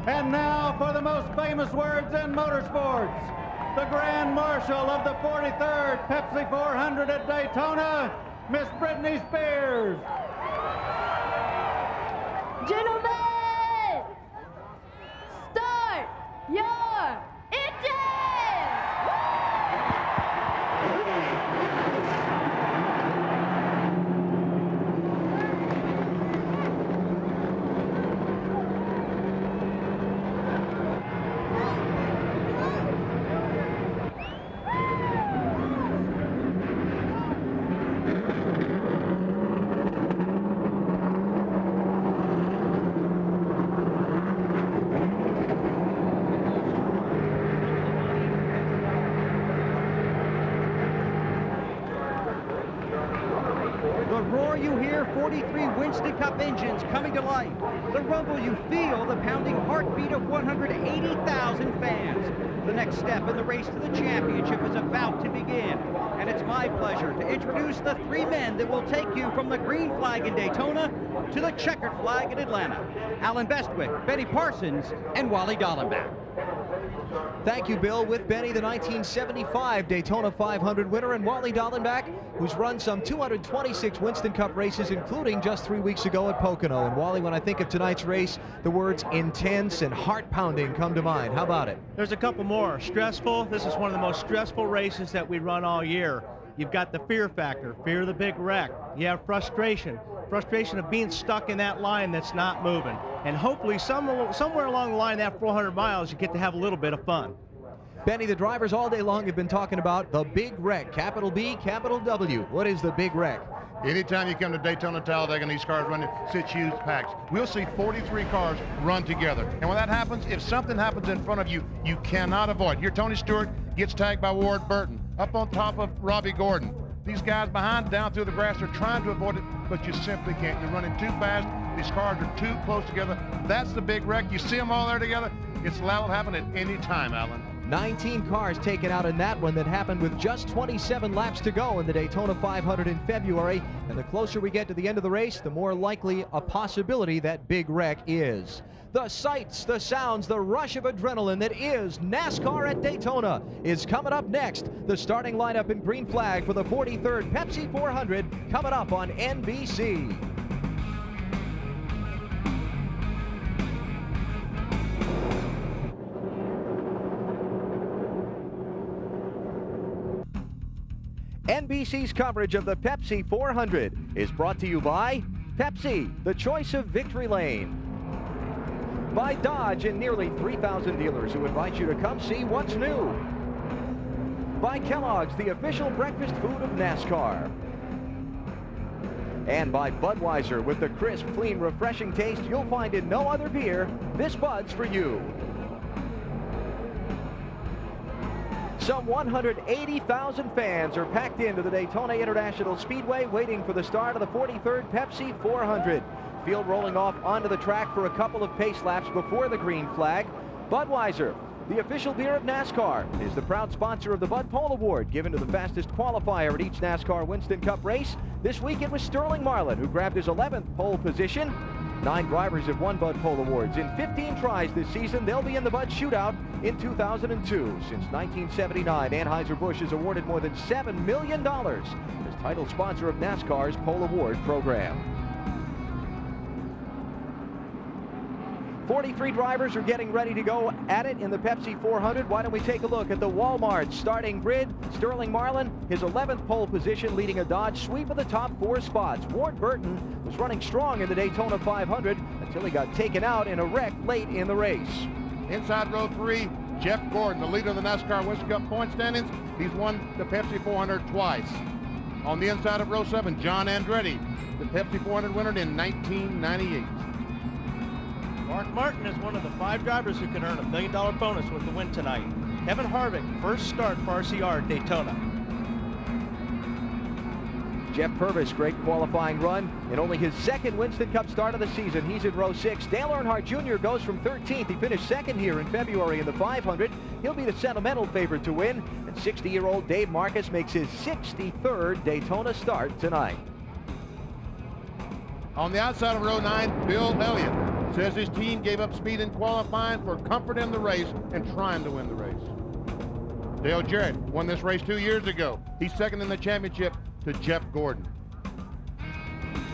And now for the most famous words in motorsports, the Grand Marshal of the 43rd Pepsi 400 at Daytona, Miss Britney Spears. Gentlemen, start your engines! The roar you hear, 43 Winston Cup engines coming to life. The rumble you feel, the pounding heartbeat of 180,000 fans. The next step in the race to the championship is about to begin. And it's my pleasure to introduce the three men that will take you from the green flag in Daytona to the checkered flag in Atlanta. Alan Bestwick, Benny Parsons, and Wally Dallenbach. Thank you, Bill. With Benny, the 1975 Daytona 500 winner, and Wally Dallenbach, who's run some 226 Winston Cup races, including just 3 weeks ago at Pocono. And Wally, when I think of tonight's race, the words intense and heart-pounding come to mind. How about it? There's a couple more. Stressful. This is one of the most stressful races that we run all year. You've got the fear factor, fear of the big wreck. You have frustration of being stuck in that line that's not moving. And hopefully somewhere along the line, that 400 miles, you get to have a little bit of fun. Benny, the drivers all day long have been talking about the big wreck, capital B, capital W. What is the big wreck? Anytime you come to Daytona, Talladega, and these cars run in such huge packs, we'll see 43 cars run together. And when that happens, if something happens in front of you, you cannot avoid. Here, Tony Stewart gets tagged by Ward Burton, up on top of Robbie Gordon. These guys behind, down through the grass, are trying to avoid it, but you simply can't. You're running too fast. These cars are too close together. That's the big wreck. You see them all there together. It's liable to happen at any time, Alan. 19 cars taken out in that one that happened with just 27 laps to go in the Daytona 500 in February. And the closer we get to the end of the race, the more likely a possibility that big wreck is. The sights, the sounds, the rush of adrenaline that is NASCAR at Daytona is coming up next. The starting lineup in green flag for the 43rd Pepsi 400 coming up on NBC. NBC's coverage of the Pepsi 400 is brought to you by Pepsi, the choice of victory lane. By Dodge and nearly 3,000 dealers who invite you to come see what's new. By Kellogg's, the official breakfast food of NASCAR. And by Budweiser, with the crisp, clean, refreshing taste you'll find in no other beer. This Bud's for you. Some 180,000 fans are packed into the Daytona International Speedway waiting for the start of the 43rd Pepsi 400. Field rolling off onto the track for a couple of pace laps before the green flag. Budweiser, the official beer of NASCAR, is the proud sponsor of the Bud Pole Award, given to the fastest qualifier at each NASCAR Winston Cup race. This week it was Sterling Marlin who grabbed his 11th pole position. 9 drivers have won Bud Pole Awards in 15 tries this season. They'll be in the Bud Shootout in 2002. Since 1979, Anheuser-Busch has awarded more than $7 million as title sponsor of NASCAR's Pole Award program. 43 drivers are getting ready to go at it in the Pepsi 400. Why don't we take a look at the Walmart starting grid? Sterling Marlin, his 11th pole position, leading a Dodge sweep of the top 4 spots. Ward Burton was running strong in the Daytona 500 until he got taken out in a wreck late in the race. Inside row 3, Jeff Gordon, the leader of the NASCAR Winston Cup point standings. He's won the Pepsi 400 twice. On the inside of row 7, John Andretti, the Pepsi 400 winner in 1998. Mark Martin is one of the 5 drivers who can earn $1 million bonus with the win tonight. Kevin Harvick, first start for RCR at Daytona. Jeff Purvis, great qualifying run in only his 2nd Winston Cup start of the season. He's in row 6. Dale Earnhardt Jr. goes from 13th. He finished 2nd here in February in the 500. He'll be the sentimental favorite to win. And 60-year-old Dave Marcus makes his 63rd Daytona start tonight. On the outside of row 9, Bill Elliott. Says his team gave up speed in qualifying for comfort in the race and trying to win the race. Dale Jarrett won this race 2 years ago. He's second in the championship to Jeff Gordon.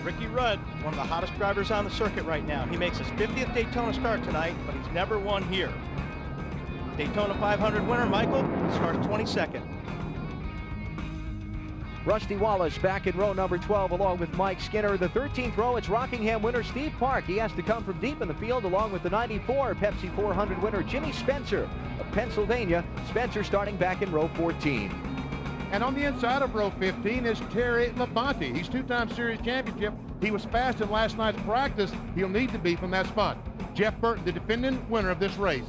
Ricky Rudd, one of the hottest drivers on the circuit right now. He makes his 50th Daytona start tonight, but he's never won here. Daytona 500 winner, Michael, starts 22nd. Rusty Wallace back in row number 12 along with Mike Skinner. The 13th row, it's Rockingham winner Steve Park. He has to come from deep in the field along with the 94 Pepsi 400 winner Jimmy Spencer of Pennsylvania. Spencer starting back in row 14. And on the inside of row 15 is Terry Labonte. He's two-time series championship. He was fast in last night's practice. He'll need to be from that spot. Jeff Burton, the defending winner of this race.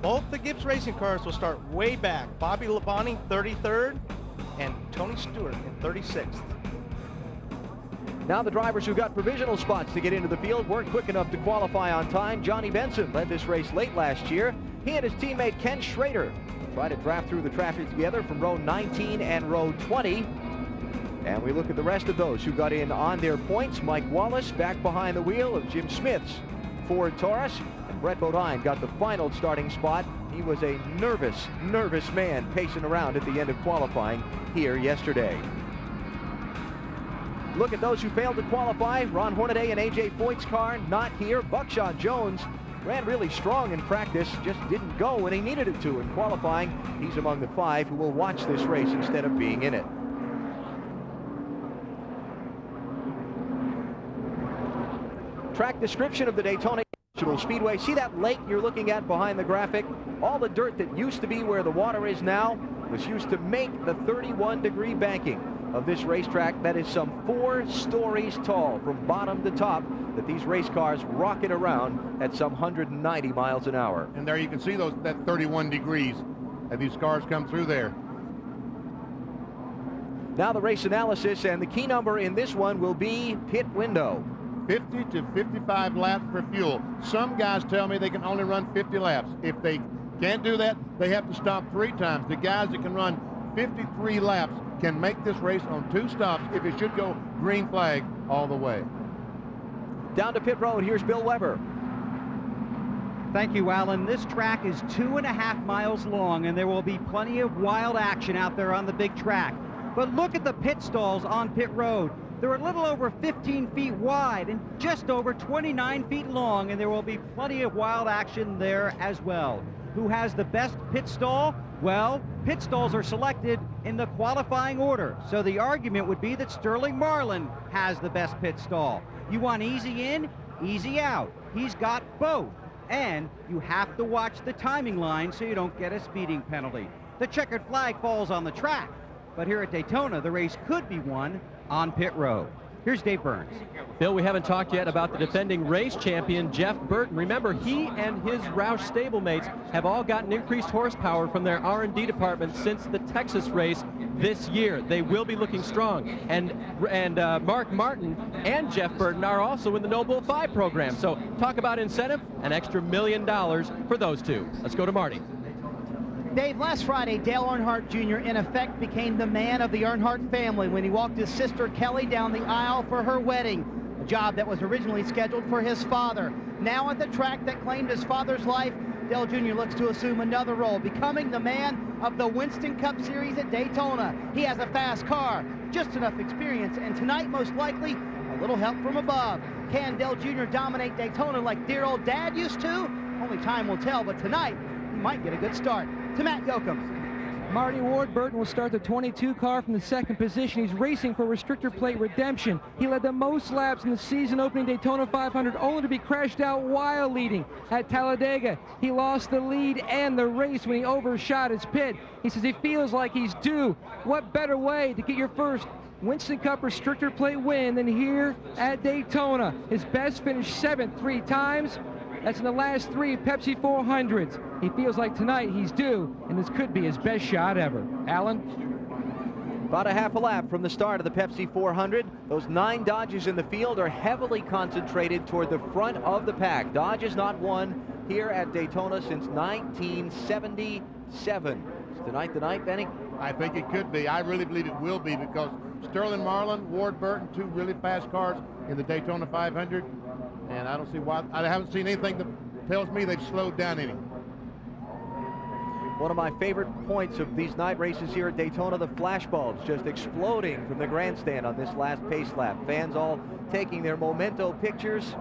Both the Gibbs racing cars will start way back. Bobby Labonte, 33rd, and Tony Stewart in 36th. Now the drivers who got provisional spots to get into the field weren't quick enough to qualify on time. Johnny Benson led this race late last year. He and his teammate Ken Schrader tried to draft through the traffic together from row 19 and row 20. And we look at the rest of those who got in on their points. Mike Wallace back behind the wheel of Jim Smith's Ford Taurus. And Brett Bodine got the final starting spot. He was a nervous man pacing around at the end of qualifying here yesterday. Look at those who failed to qualify. Ron Hornaday and A.J. Foyt's car not here. Buckshot Jones ran really strong in practice, just didn't go when he needed it to in qualifying. He's among the 5 who will watch this race instead of being in it. Track description of the Daytona International Speedway. See that lake you're looking at behind the graphic? All the dirt that used to be where the water is now was used to make the 31-degree banking of this racetrack that is some 4 stories tall from bottom to top, that these race cars rocket around at some 190 miles an hour. And there you can see that 31 degrees as these cars come through there. Now the race analysis, and the key number in this one will be pit window. 50 to 55 laps for fuel. Some guys tell me they can only run 50 laps. If they can't do that, they have to stop 3 times. The guys that can run 53 laps can make this race on 2 stops if it should go green flag all the way. Down to pit road, here's Bill Weber. Thank you, Alan. This track is 2.5 miles long, and there will be plenty of wild action out there on the big track. But look at the pit stalls on pit road. They're a little over 15 feet wide and just over 29 feet long, and there will be plenty of wild action there as well. Who has the best pit stall? Well, pit stalls are selected in the qualifying order, so the argument would be that Sterling Marlin has the best pit stall. You want easy in, easy out. He's got both, and you have to watch the timing line so you don't get a speeding penalty. The checkered flag falls on the track, but here at Daytona, the race could be won on pit road. Here's Dave Burns. Bill, we haven't talked yet about the defending race champion, Jeff Burton. Remember, he and his Roush stablemates have all gotten increased horsepower from their R&D department since the Texas race this year. They will be looking strong. And Mark Martin and Jeff Burton are also in the No Bull 5 program. So talk about incentive, an extra $1 million for those two. Let's go to Marty. Dave, last Friday, Dale Earnhardt Jr. in effect became the man of the Earnhardt family when he walked his sister Kelly down the aisle for her wedding, a job that was originally scheduled for his father. Now at the track that claimed his father's life, Dale Jr. looks to assume another role, becoming the man of the Winston Cup Series at Daytona. He has a fast car, just enough experience, and tonight, most likely, a little help from above. Can Dale Jr. dominate Daytona like dear old dad used to? Only time will tell, but tonight, he might get a good start. To Matt Yoakum. Marty Ward Burton will start the 22 car from the 2nd position. He's racing for restrictor plate redemption. He led the most laps in the season opening Daytona 500, only to be crashed out while leading at Talladega. He lost the lead and the race when he overshot his pit. He says he feels like he's due. What better way to get your first Winston Cup restrictor plate win than here at Daytona? His best finished 7th 3 times. That's in the last 3 Pepsi 400s. He feels like tonight he's due, and this could be his best shot ever. Alan? About a half a lap from the start of the Pepsi 400. Those 9 Dodges in the field are heavily concentrated toward the front of the pack. Dodge has not won here at Daytona since 1977. Is tonight the night, Benny? I think it could be. I really believe it will be, because Sterling Marlin, Ward Burton, two really fast cars in the Daytona 500. And I don't see why, I haven't seen anything that tells me they've slowed down any. One of my favorite points of these night races here at Daytona, the flashbulbs just exploding from the grandstand on this last pace lap. Fans all taking their memento pictures.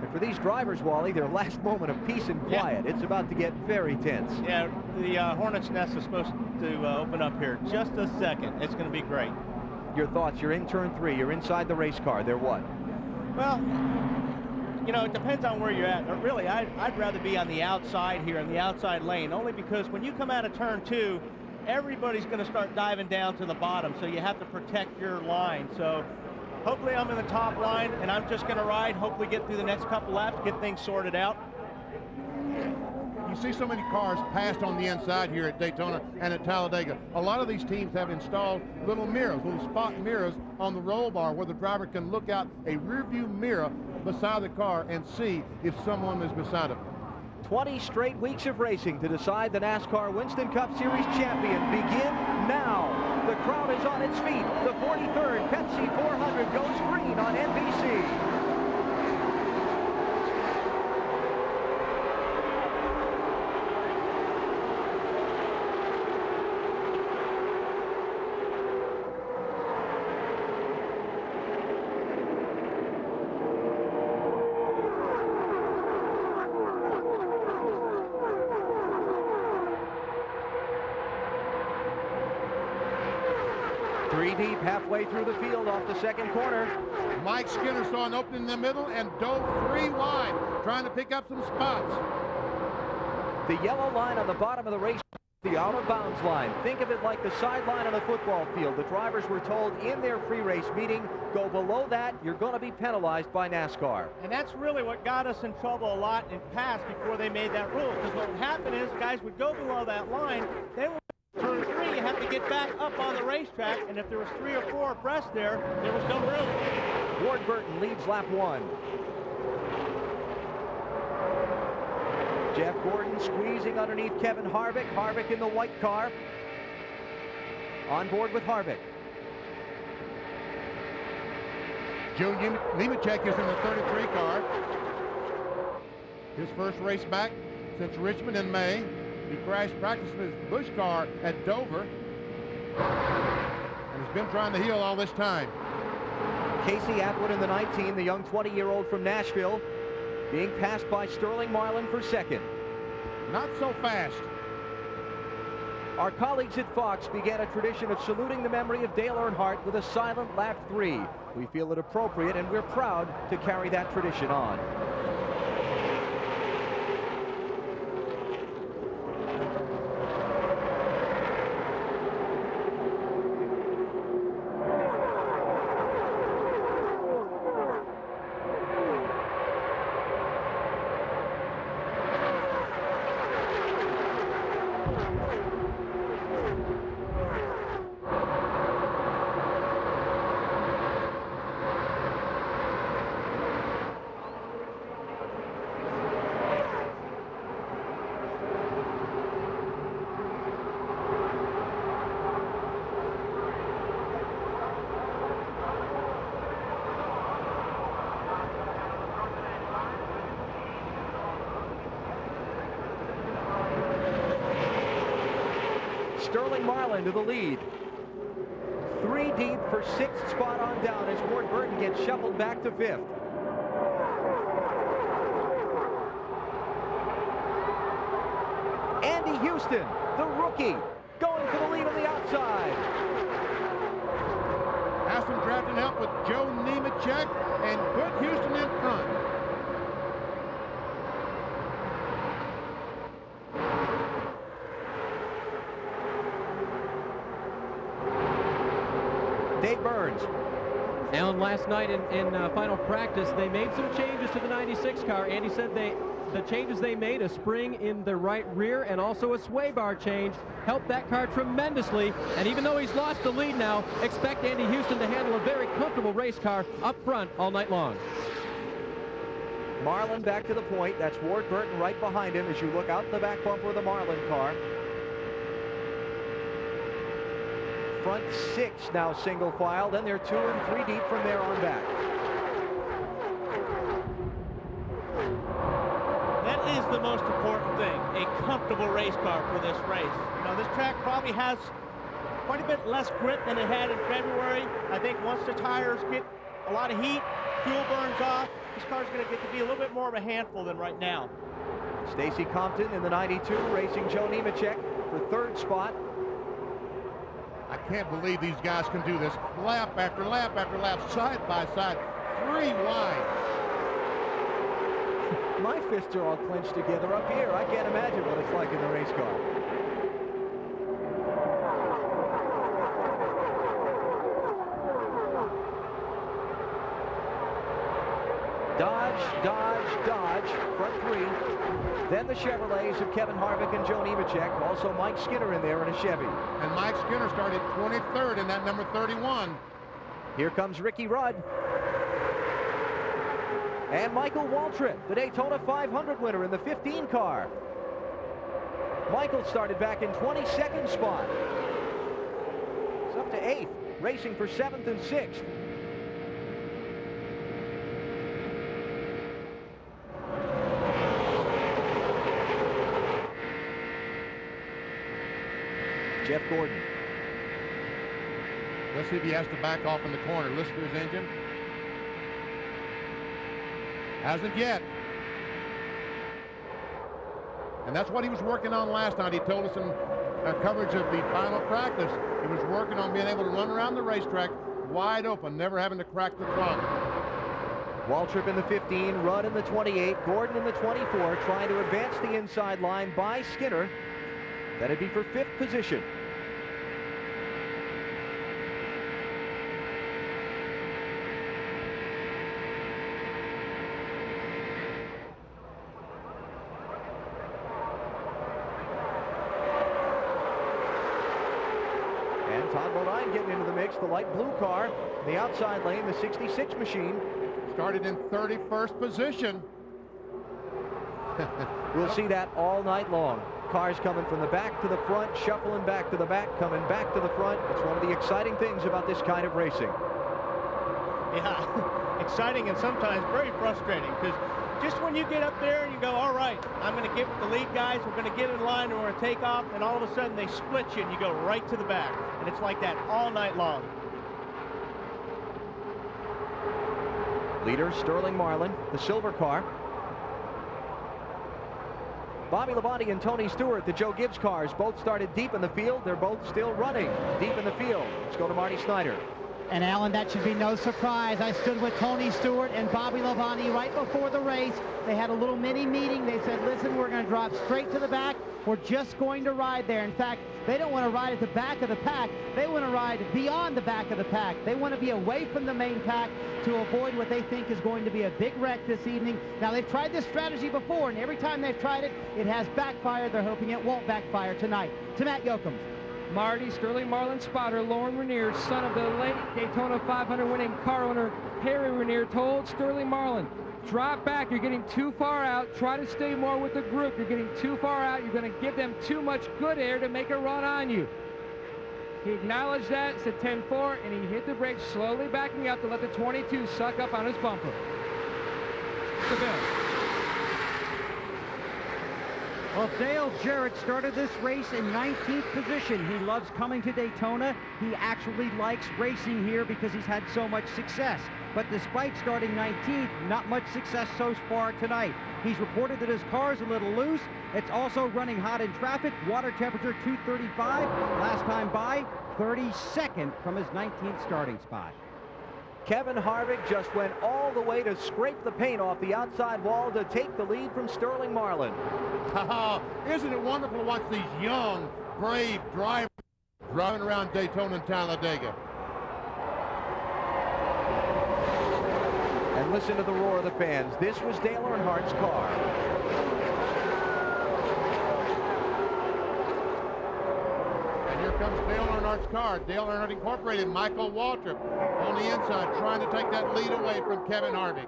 And for these drivers, Wally, their last moment of peace and quiet. Yeah. It's about to get very tense. Yeah, the Hornet's Nest is supposed to open up here. Just a second. It's going to be great. Your thoughts? You're in turn 3. You're inside the race car. They're what? Well, you know, it depends on where you're at. But really, I'd rather be on the outside here, in the outside lane, only because when you come out of turn 2, everybody's going to start diving down to the bottom, so you have to protect your line. So hopefully I'm in the top line, and I'm just going to ride, hopefully get through the next couple laps, get things sorted out. You see so many cars passed on the inside here at Daytona and at Talladega. A lot of these teams have installed little mirrors, little spot mirrors on the roll bar where the driver can look out a rear view mirror beside the car and see if someone is beside him. 20 straight weeks of racing to decide the NASCAR Winston Cup Series champion begin now. The crowd is on its feet. The 43rd Pepsi 400 goes green on NBC. Three deep, halfway through the field off the second corner. Mike Skinner saw an opening in the middle and dove 3 wide, trying to pick up some spots. The yellow line on the bottom of the race, the out-of-bounds line. Think of it like the sideline on a football field. The drivers were told in their pre-race meeting, go below that, you're going to be penalized by NASCAR. And that's really what got us in trouble a lot in past before they made that rule. Because what would happen is guys would go below that line, they would turn 3, you have to get back up on the racetrack, and if there was 3 or 4 abreast there was no room. Ward Burton leads lap 1. Jeff Gordon squeezing underneath Kevin Harvick. Harvick in the white car. On board with Harvick. Joe Nemechek is in the 33 car. His first race back since Richmond in May. He crashed practicing his Busch car at Dover and has been trying to heal all this time. Casey Atwood in the 19, the young 20-year-old from Nashville, being passed by Sterling Marlin for second. Not so fast. Our colleagues at Fox began a tradition of saluting the memory of Dale Earnhardt with a silent lap 3. We feel it appropriate, and we're proud to carry that tradition on. Sterling Marlin to the lead. 3 deep for 6th spot on down as Ward Burton gets shuffled back to 5th. Andy Houston, the rookie, going for the lead on the outside. Has some drafting help with Joe Nemechek and put Houston in front. Dave Burns. Alan, last night in final practice, they made some changes to the 96 car. Andy said the changes they made, a spring in the right rear and also a sway bar change, helped that car tremendously. And even though he's lost the lead now, expect Andy Houston to handle a very comfortable race car up front all night long. Marlin back to the point. That's Ward Burton right behind him as you look out the back bumper of the Marlin car. front 6 now single file. Then they're 2 and 3 deep from there on back. That is the most important thing, a comfortable race car for this race. You know, this track probably has quite a bit less grip than it had in February. I think once the tires get a lot of heat, fuel burns off, this car's going to get to be a little bit more of a handful than right now. Stacy Compton in the 92 racing Joe Nemechek for 3rd spot. I can't believe these guys can do this lap after lap after lap, side by side, 3 wide. My fists are all clenched together up here. I can't imagine what it's like in the race car. Dodge, dodge, dodge, front 3. Then the Chevrolets of Kevin Harvick and Joe Nemechek. Also Mike Skinner in there in a Chevy. And Mike Skinner started 23rd in that number 31. Here comes Ricky Rudd. And Michael Waltrip, the Daytona 500 winner in the 15 car. Michael started back in 22nd spot. It's up to 8th, racing for 7th and 6th. Jeff Gordon. Let's see if he has to back off in the corner. Listen to his engine. Hasn't yet. And that's what he was working on last night. He told us in coverage of the final practice, he was working on being able to run around the racetrack wide open, never having to crack the throttle. Waltrip in the 15, Rudd in the 28, Gordon in the 24, trying to advance the inside line by Skinner. That'd be for 5th position. And Todd Bodine getting into the mix, the light blue car, the outside lane, the 66 machine. Started in 31st position. We'll see that all night long. Cars coming from the back to the front, shuffling back to the back, coming back to the front. It's one of the exciting things about this kind of racing. Yeah, exciting and sometimes very frustrating, because just when you get up there and you go, all right, I'm going to get with the lead guys, we're going to get in line and we're going to take off, and all of a sudden they split you and you go right to the back. And it's like that all night long. Leader Sterling Marlin, the silver car. Bobby Labonte and Tony Stewart, the Joe Gibbs cars, both started deep in the field. They're both still running deep in the field. Let's go to Marty Snyder. And Alan, that should be no surprise. I stood with Tony Stewart and Bobby Labonte right before the race. They had a little mini meeting. They said, listen, we're going to drop straight to the back. We're just going to ride there. In fact, they don't want to ride at the back of the pack. They want to ride beyond the back of the pack. They want to be away from the main pack to avoid what they think is going to be a big wreck this evening. Now, they've tried this strategy before, and every time they've tried it, it has backfired. They're hoping it won't backfire tonight. To Matt Yoakum. Marty, Sterling Marlin spotter Lauren Ranier, son of the late Daytona 500 winning car owner Harry Ranier, told Sterling Marlin, drop back, you're getting too far out, try to stay more with the group, you're getting too far out, you're going to give them too much good air to make a run on you. He acknowledged that, said 10-4, and he hit the brakes, slowly backing up to let the 22 suck up on his bumper. To Bill. Well, Dale Jarrett started this race in 19th position. He loves coming to Daytona. He actually likes racing here because he's had so much success. But despite starting 19th, not much success so far tonight. He's reported that his car is a little loose. It's also running hot in traffic. Water temperature 235. Last time by, 32nd from his 19th starting spot. Kevin Harvick just went all the way to scrape the paint off the outside wall to take the lead from Sterling Marlin. Isn't it wonderful to watch these young, brave drivers driving around Daytona and Talladega? And listen to the roar of the fans. This was Dale Earnhardt's car. And here comes Dale Earnhardt's car. Dale Earnhardt Incorporated, Michael Waltrip on the inside, trying to take that lead away from Kevin Harvick.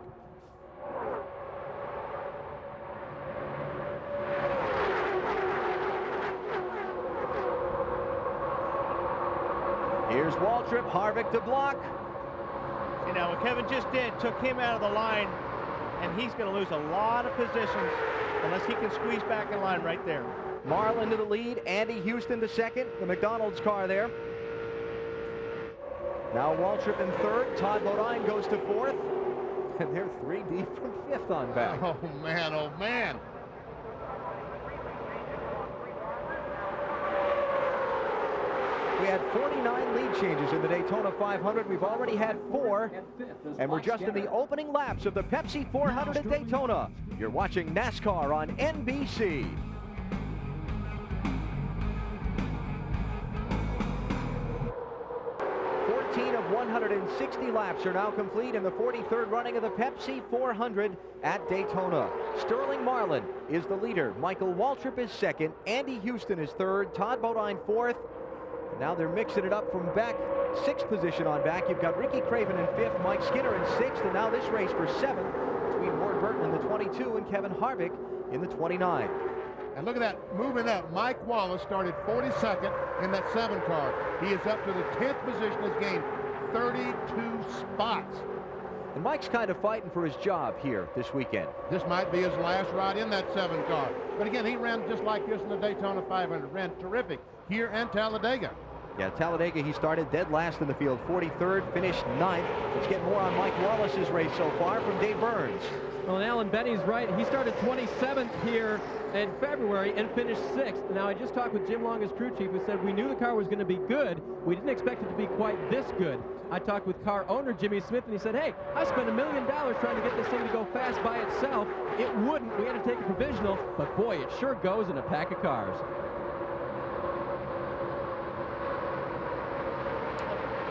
Here's Waltrip, Harvick to block. See now what Kevin just did, took him out of the line, and he's going to lose a lot of positions unless he can squeeze back in line right there. Marlin to the lead, Andy Houston to second, the McDonald's car there. Now Waltrip in third, Todd Bodine goes to fourth, and they're 3 deep from fifth on back. Oh man, oh man. We had 49 lead changes in the Daytona 500. We've already had 4, and we're just in the opening laps of the Pepsi 400 at Daytona. You're watching NASCAR on NBC. 14 of 160 laps are now complete in the 43rd running of the Pepsi 400 at Daytona. Sterling Marlin is the leader. Michael Waltrip is second. Andy Houston is third. Todd Bodine fourth. Now they're mixing it up from back, 6th position on back. You've got Ricky Craven in 5th, Mike Skinner in 6th, and now this race for 7th between Ward Burton in the 22 and Kevin Harvick in the 29. And look at that, moving up. Mike Wallace started 42nd in that 7 car. He is up to the 10th position, has gained 32 spots. And Mike's kind of fighting for his job here this weekend. This might be his last ride in that 7 car. But again, he ran just like this in the Daytona 500. Ran terrific here in Talladega. Yeah, Talladega, he started dead last in the field, 43rd, finished 9th. Let's get more on Mike Wallace's race so far from Dave Burns. Well, and Alan Benny's right. He started 27th here in February and finished 6th. Now, I just talked with Jim Long, his crew chief, who said we knew the car was going to be good. We didn't expect it to be quite this good. I talked with car owner Jimmy Smith, and he said, hey, I spent $1 million trying to get this thing to go fast by itself. It wouldn't. We had to take a provisional, but boy, it sure goes in a pack of cars.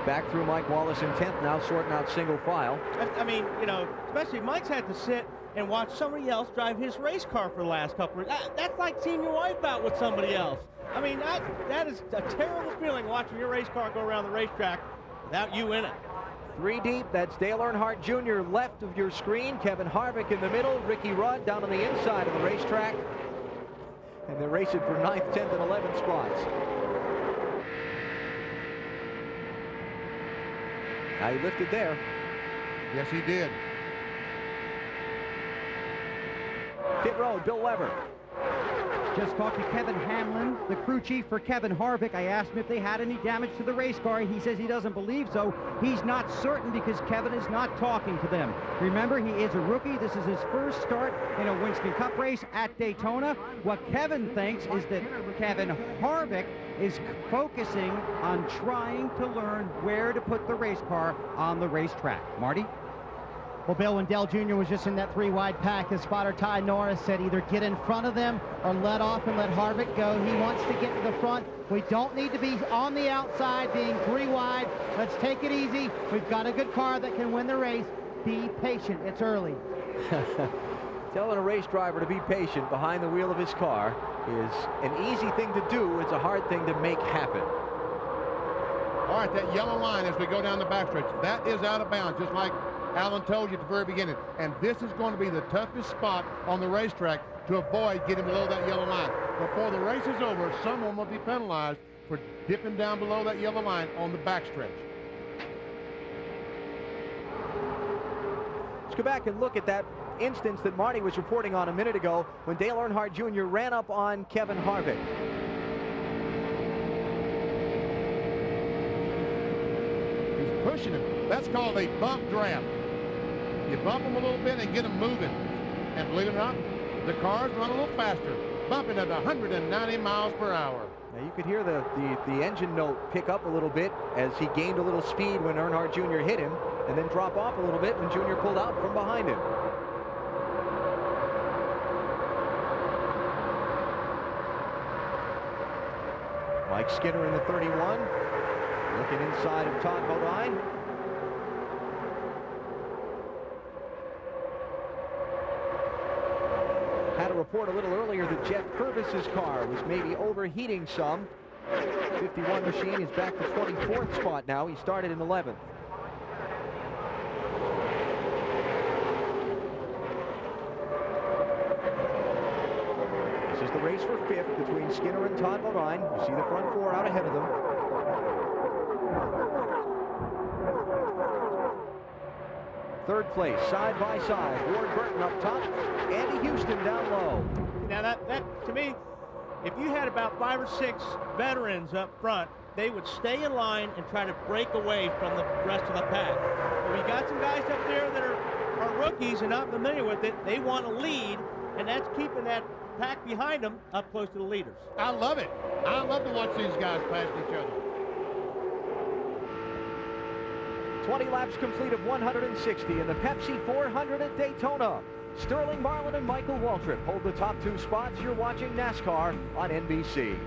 Back through Mike Wallace in 10th, now sorting out single file. I mean, you know, especially Mike's had to sit and watch somebody else drive his race car for the last couple of years. That's like seeing your wife out with somebody else. I mean, that is a terrible feeling, watching your race car go around the racetrack without you in it. 3 deep, that's Dale Earnhardt Jr. left of your screen, Kevin Harvick in the middle, Ricky Rudd down on the inside of the racetrack. And they're racing for 9th, 10th, and 11th spots. Now he lifted there. Yes, he did. Pit road, Bill Weber. Just talked to Kevin Hamlin, the crew chief for Kevin Harvick. I asked him if they had any damage to the race car. He says he doesn't believe so. He's not certain because Kevin is not talking to them. Remember, he is a rookie. This is his first start in a Winston Cup race at Daytona. What Kevin thinks is that Kevin Harvick is focusing on trying to learn where to put the race car on the racetrack. Marty? Well, Bill, when Dale Jr. was just in that 3-wide pack, his spotter Ty Norris said either get in front of them or let off and let Harvick go. He wants to get to the front. We don't need to be on the outside being 3 wide. Let's take it easy. We've got a good car that can win the race. Be patient. It's early. Telling a race driver to be patient behind the wheel of his car is an easy thing to do. It's a hard thing to make happen. All right, that yellow line as we go down the backstretch, that is out of bounds, just like Alan told you at the very beginning. And this is going to be the toughest spot on the racetrack to avoid getting below that yellow line. Before the race is over, someone will be penalized for dipping down below that yellow line on the backstretch. Let's go back and look at that instance that Marty was reporting on a minute ago when Dale Earnhardt Jr. ran up on Kevin Harvick. He's pushing him. That's called a bump draft. You bump them a little bit and get them moving. And believe it or not, the cars run a little faster, bumping at 190 miles per hour. Now you could hear the engine note pick up a little bit as he gained a little speed when Earnhardt Jr. hit him, and then drop off a little bit when Jr. pulled out from behind him. Mike Skinner in the 31, looking inside of Todd Bodine. Had a report a little earlier that Jeff Purvis's car was maybe overheating some. 51 machine is back to 24th spot now. He started in 11th. This is the race for 5th between Skinner and Todd Bodine. You see the front 4 out ahead of them. third place, side by side. Ward Burton up top, Andy Houston down low. Now that to me, if you had about 5 or 6 veterans up front, they would stay in line and try to break away from the rest of the pack. But we got some guys up there that are rookies and not familiar with it. They want to lead, and that's keeping that pack behind them up close to the leaders. I love it. I love to watch these guys pass each other. 20 laps complete of 160 in the Pepsi 400 at Daytona. Sterling Marlin and Michael Waltrip hold the top 2 spots. You're watching NASCAR on NBC.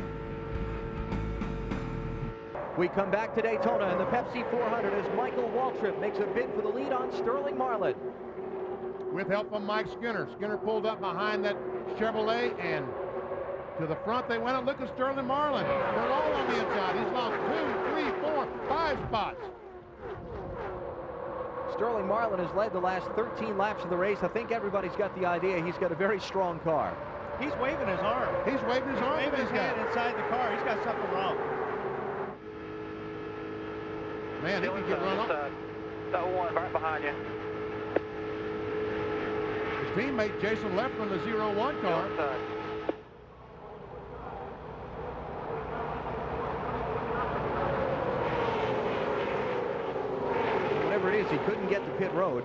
We come back to Daytona in the Pepsi 400 as Michael Waltrip makes a bid for the lead on Sterling Marlin. With help from Mike Skinner. Skinner pulled up behind that Chevrolet, and to the front they went. And look at Sterling Marlin. They're all on the inside. He's lost 2, 3, 4, 5 spots. Sterling Marlin has led the last 13 laps of the race. I think everybody's got the idea he's got a very strong car. He's waving his arm. He's waving his arm. Waving his hand inside the car. He's got something wrong. Man, he can get run off. That one right behind you. His teammate Jason Leffler in the 0-1 car. Whatever it is, he couldn't get to pit road.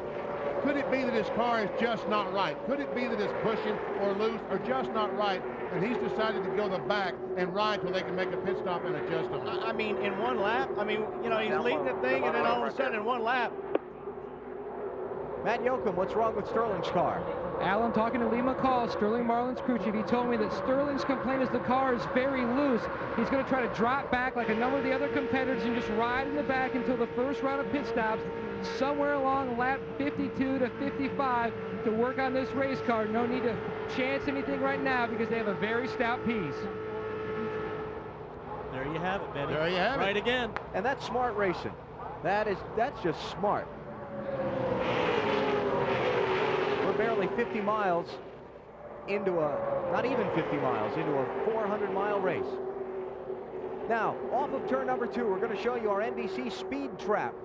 Could it be that his car is just not right? Could it be that it's pushing or loose or just not right, and he's decided to go the back and ride till they can make a pit stop and adjust them? I mean, in one lap, I mean, you know, he's leading the thing, and then all of a sudden in one lap. Matt Yoakum, what's wrong with Sterling's car? Alan, talking to Lee McCall, Sterling Marlin's crew chief, he told me that Sterling's complaint is the car is very loose. He's going to try to drop back like a number of the other competitors and just ride in the back until the first round of pit stops, somewhere along lap 52 to 55 to work on this race car. No need to chance anything right now because they have a very stout piece. There you have it, Benny. There you have it. Right again. And that's smart racing. That's just smart. We're barely 50 miles into not even 50 miles, into a 400-mile race. Now, off of turn number 2, we're going to show you our NBC Speed Trap.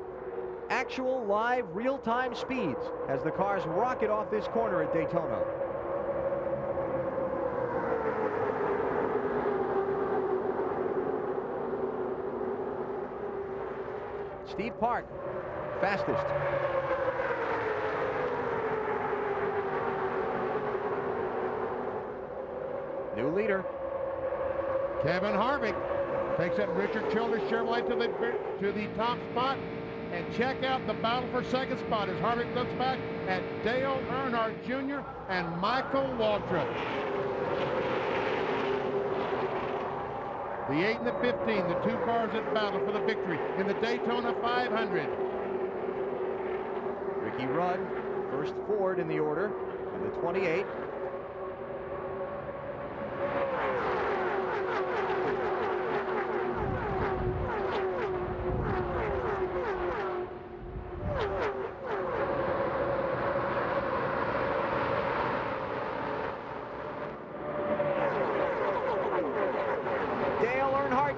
Actual, live, real-time speeds as the cars rocket off this corner at Daytona. Steve Park, fastest. New leader. Kevin Harvick takes that Richard Childress Chevrolet to the top spot. And check out the battle for second spot as Harvick looks back at Dale Earnhardt Jr. and Michael Waltrip. The 8 and the 15, the 2 cars that battle for the victory in the Daytona 500. Ricky Rudd, first Ford in the order, in the 28.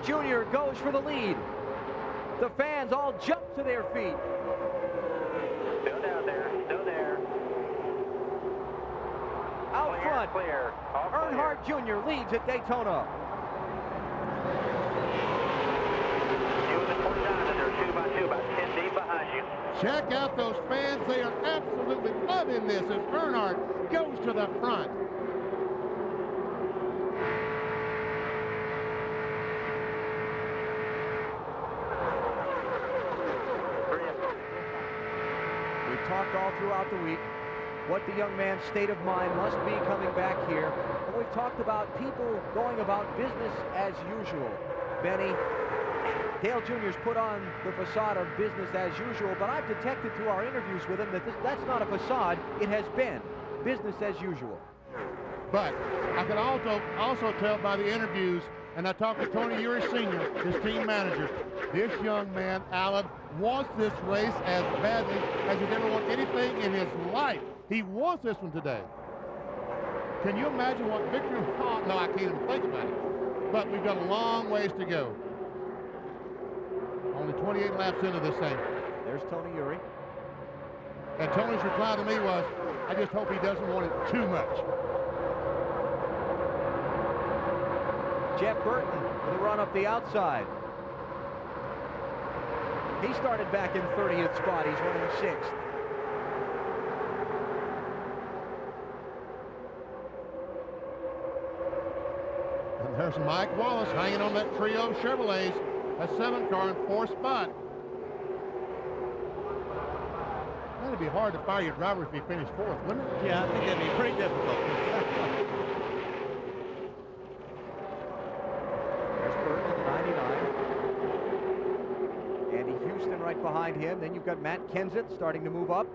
Jr. goes for the lead. The fans all jump to their feet. Still down there, still there. Out front, clear. Earnhardt Jr. leads at Daytona. You in the 29 and they're 2 by 2, about 10 deep behind you. Check out those fans. They are absolutely loving this as Earnhardt goes to the front. Talked all throughout the week what the young man's state of mind must be coming back here. And we've talked about people going about business as usual. Benny, Dale Jr.'s put on the facade of business as usual, but I've detected through our interviews with him that that's not a facade. It has been business as usual. But I can also tell by the interviews, and I talked to Tony Uri Sr., his team manager, this young man, Alan, wants this race as badly as he's ever won anything in his life. He wants this one today. Can you imagine what victory? Oh, no, I can't even think about it. But we've got a long ways to go. Only 28 laps into this thing. There's Tony Uri. And Tony's reply to me was, I just hope he doesn't want it too much. Jeff Burton with a run up the outside. He started back in 30th spot. He's running 6th. And there's Mike Wallace hanging on that trio of Chevrolets, a 7 car in 4th spot. That'd be hard to fire your driver if he finished 4th, wouldn't it? Yeah, I think that'd be pretty difficult. There's Burton in the 99. Andy Houston right behind him. Then you've got Matt Kenseth starting to move up.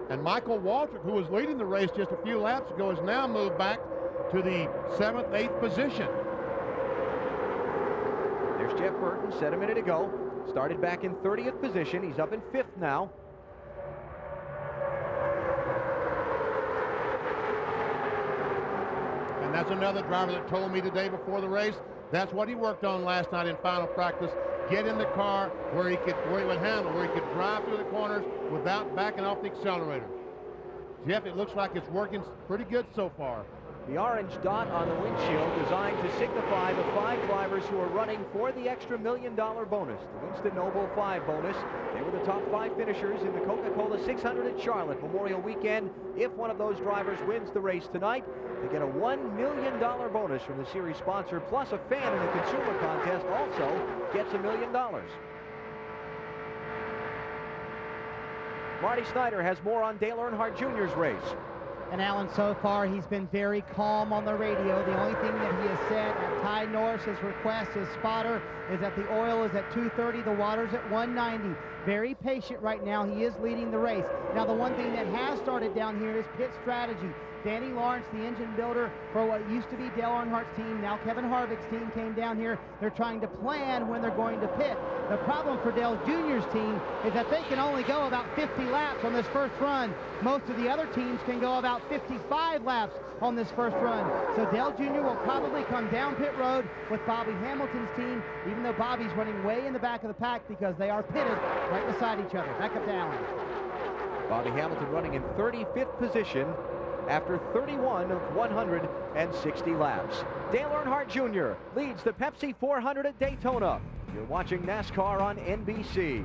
And Michael Waltrip, who was leading the race just a few laps ago, has now moved back to the 7th, 8th position. There's Jeff Burton, said a minute ago. Started back in 30th position. He's up in 5th now. And that's another driver that told me the day before the race, that's what he worked on last night in final practice. Get in the car where he would handle, where he could drive through the corners without backing off the accelerator. Jeff, it looks like it's working pretty good so far. The orange dot on the windshield designed to signify the 5 drivers who are running for the extra $1 million bonus. The Winston Noble 5 bonus. They were the top 5 finishers in the Coca-Cola 600 at Charlotte Memorial Weekend. If one of those drivers wins the race tonight, they get a $1 million bonus from the series sponsor, plus a fan in the consumer contest also gets $1 million. Marty Snyder has more on Dale Earnhardt Jr.'s race. And Alan, so far he's been very calm on the radio. The only thing that he has said at Ty Norris's request, his spotter, is that the oil is at 230, the water's at 190. Very patient right now. He is leading the race. Now, the one thing that has started down here is pit strategy. Danny Lawrence, the engine builder for what used to be Dale Earnhardt's team, now Kevin Harvick's team, came down here. They're trying to plan when they're going to pit. The problem for Dale Jr.'s team is that they can only go about 50 laps on this first run. Most of the other teams can go about 55 laps on this first run. So Dale Jr. will probably come down pit road with Bobby Hamilton's team, even though Bobby's running way in the back of the pack because they are pitted right beside each other. Back up to Allen. Bobby Hamilton running in 35th position after 31 of 160 laps. Dale Earnhardt Jr. leads the Pepsi 400 at Daytona. You're watching NASCAR on NBC.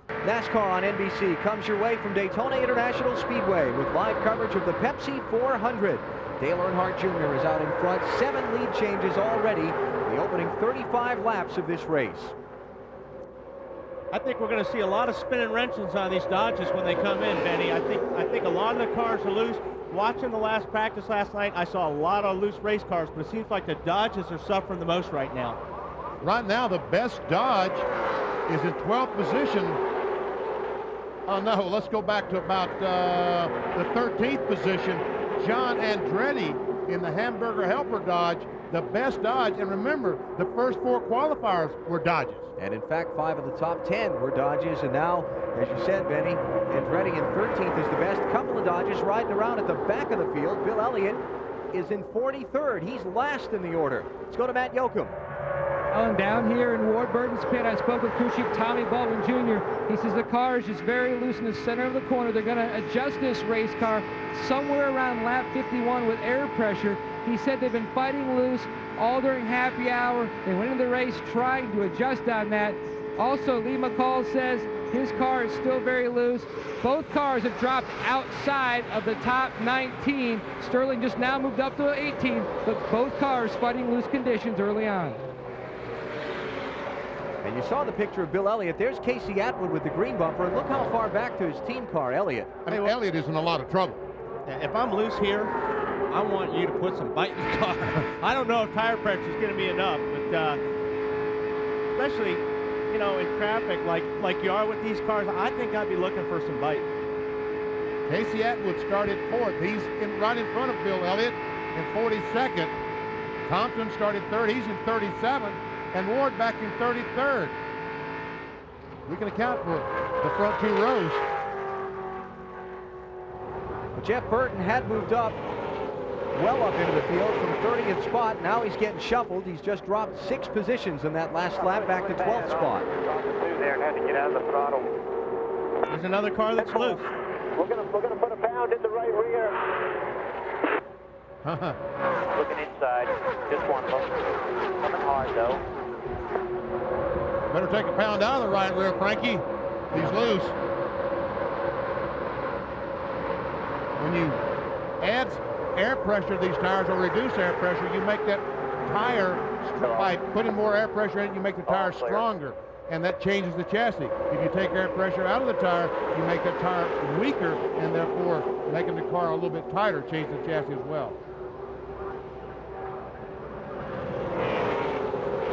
NASCAR on NBC comes your way from Daytona International Speedway with live coverage of the Pepsi 400. Dale Earnhardt Jr. is out in front, 7 lead changes already, the opening 35 laps of this race. I think we're going to see a lot of spinning wrenches on these Dodges when they come in, Benny. I think a lot of the cars are loose. Watching the last practice last night, I saw a lot of loose race cars, but it seems like the Dodges are suffering the most right now. Right now, the best Dodge is in 12th position. Oh, no, let's go back to about the 13th position. John Andretti in the Hamburger Helper Dodge, the best Dodge. And remember, the first 4 qualifiers were Dodges. And in fact, 5 of the top 10 were Dodges. And now, as you said, Benny, Andretti in 13th is the best. Couple of Dodges riding around at the back of the field. Bill Elliott is in 43rd. He's last in the order. Let's go to Matt Yoakum. And down here in Ward Burton's pit, I spoke with crew chief Tommy Baldwin Jr. He says the car is just very loose in the center of the corner. They're going to adjust this race car somewhere around lap 51 with air pressure. He said they've been fighting loose all during happy hour. They went into the race trying to adjust on that. Also, Lee McCall says his car is still very loose. Both cars have dropped outside of the top 19. Sterling just now moved up to 18, but both cars fighting loose conditions early on. And you saw the picture of Bill Elliott. There's Casey Atwood with the green bumper, and look how far back to his team car, Elliott. I mean, Elliott is in a lot of trouble. If I'm loose here, I want you to put some bite in the car. I don't know if tire pressure is going to be enough, but especially, you know, in traffic like you are with these cars, I think I'd be looking for some bite. Casey Atwood started 4th. He's right in front of Bill Elliott in 42nd. Compton started 3rd. He's in 37th. And Ward back in 33rd. We can account for the front 2 rows. Well, Jeff Burton had moved up well up into the field from 30th spot. Now he's getting shuffled. He's just dropped 6 positions in that last lap, back to 12th spot. There and had to get out of the throttle. There's another car that's loose. We're gonna put a pound in the right rear. Looking inside, just one of them. Coming hard though. Better take a pound out of the right rear, Frankie. He's loose. When you add air pressure to these tires or reduce air pressure, you make that tire, by putting more air pressure in it, you make the tire stronger, and that changes the chassis. If you take air pressure out of the tire, you make that tire weaker, and therefore making the car a little bit tighter, change the chassis as well.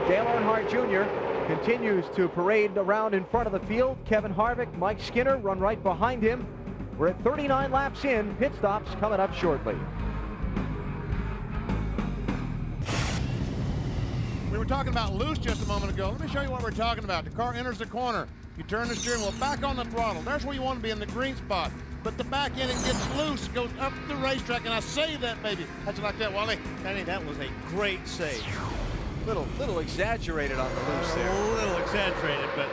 Dale Earnhardt Jr. continues to parade around in front of the field. Kevin Harvick, Mike Skinner run right behind him. We're at 39 laps in. Pit stops coming up shortly. We were talking about loose just a moment ago. Let me show you what we're talking about. The car enters the corner. You turn the steering wheel back on the throttle. There's where you want to be, in the green spot. But the back end, it gets loose, goes up the racetrack, and I saved that baby. How'd you like that, Wally? Danny, that was a great save. Little exaggerated on the loose there. A little exaggerated, but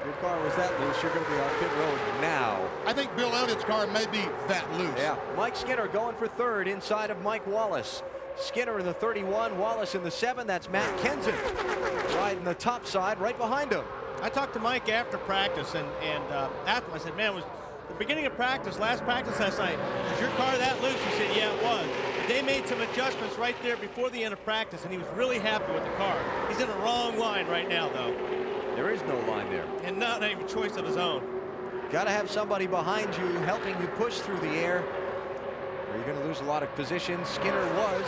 your car was that loose, you're going to be on pit road now. I think Bill Elliott's car may be that loose. Yeah, Mike Skinner going for third inside of Mike Wallace. Skinner in the 31, Wallace in the 7. That's Matt Kenseth riding the top side right behind him. I talked to Mike after practice, and after I said, man, was the beginning of practice, last practice last night, was your car that loose? He said, yeah, it was. They made some adjustments right there before the end of practice, and he was really happy with the car. He's in a wrong line right now, though. There is no line there. And not even a choice of his own. Got to have somebody behind you helping you push through the air, or you're going to lose a lot of position. Skinner was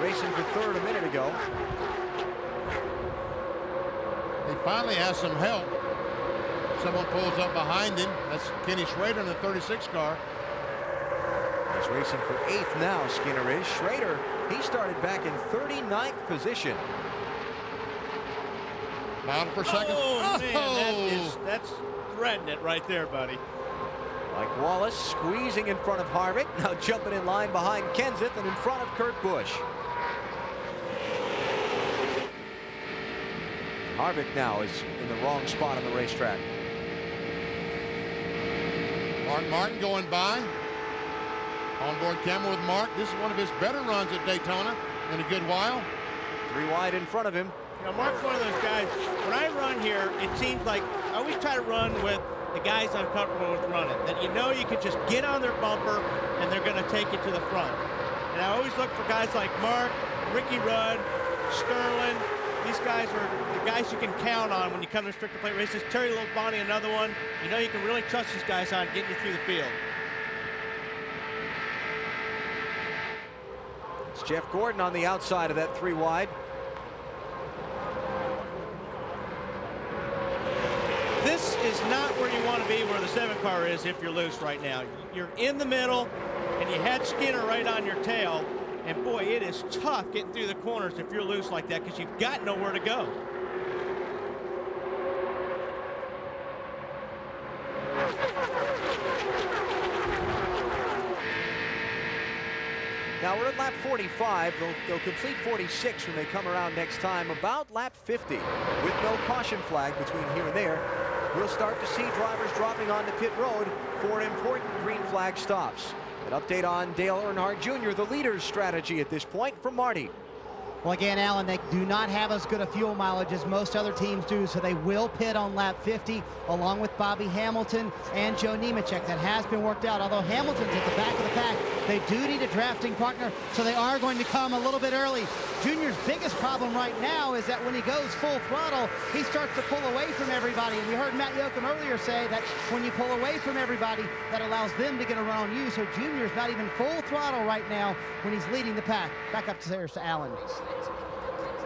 racing for third a minute ago. He finally has some help. Someone pulls up behind him. That's Kenny Schrader in the 36 car. He's racing for 8th now, Skinner is. Schrader, he started back in 39th position. Bound for second. Oh, man, that's threading it right there, buddy. Mike Wallace squeezing in front of Harvick, now jumping in line behind Kenseth and in front of Kurt Busch. Harvick now is in the wrong spot on the racetrack. Martin going by. Onboard camera with Mark. This is one of his better runs at Daytona in a good while. 3 wide in front of him. You know, Mark's one of those guys, when I run here, it seems like I always try to run with the guys I'm comfortable with running, that you know you can just get on their bumper and they're going to take you to the front. And I always look for guys like Mark, Ricky Rudd, Sterling. These guys are the guys you can count on when you come to restrictor plate races. Terry Labonte, another one. You know you can really trust these guys on getting you through the field. It's Jeff Gordon on the outside of that 3 wide. This is not where you want to be, where the 7 car is if you're loose right now. You're in the middle, and you had Skinner right on your tail. And boy, it is tough getting through the corners if you're loose like that, because you've got nowhere to go. Now we're at lap 45. They'll complete 46 when they come around next time, about lap 50. With no caution flag between here and there, we'll start to see drivers dropping onto pit road for important green flag stops. An update on Dale Earnhardt Jr., the leader's strategy at this point, from Marty. Well, again, Alan, they do not have as good a fuel mileage as most other teams do, so they will pit on lap 50 along with Bobby Hamilton and Joe Nemechek. That has been worked out. Although Hamilton's at the back of the pack, they do need a drafting partner, so they are going to come a little bit early. Junior's biggest problem right now is that when he goes full throttle, he starts to pull away from everybody. And we heard Matt Yoakum earlier say that when you pull away from everybody, that allows them to get a run on you. So Junior's not even full throttle right now when he's leading the pack. Back up to Alan.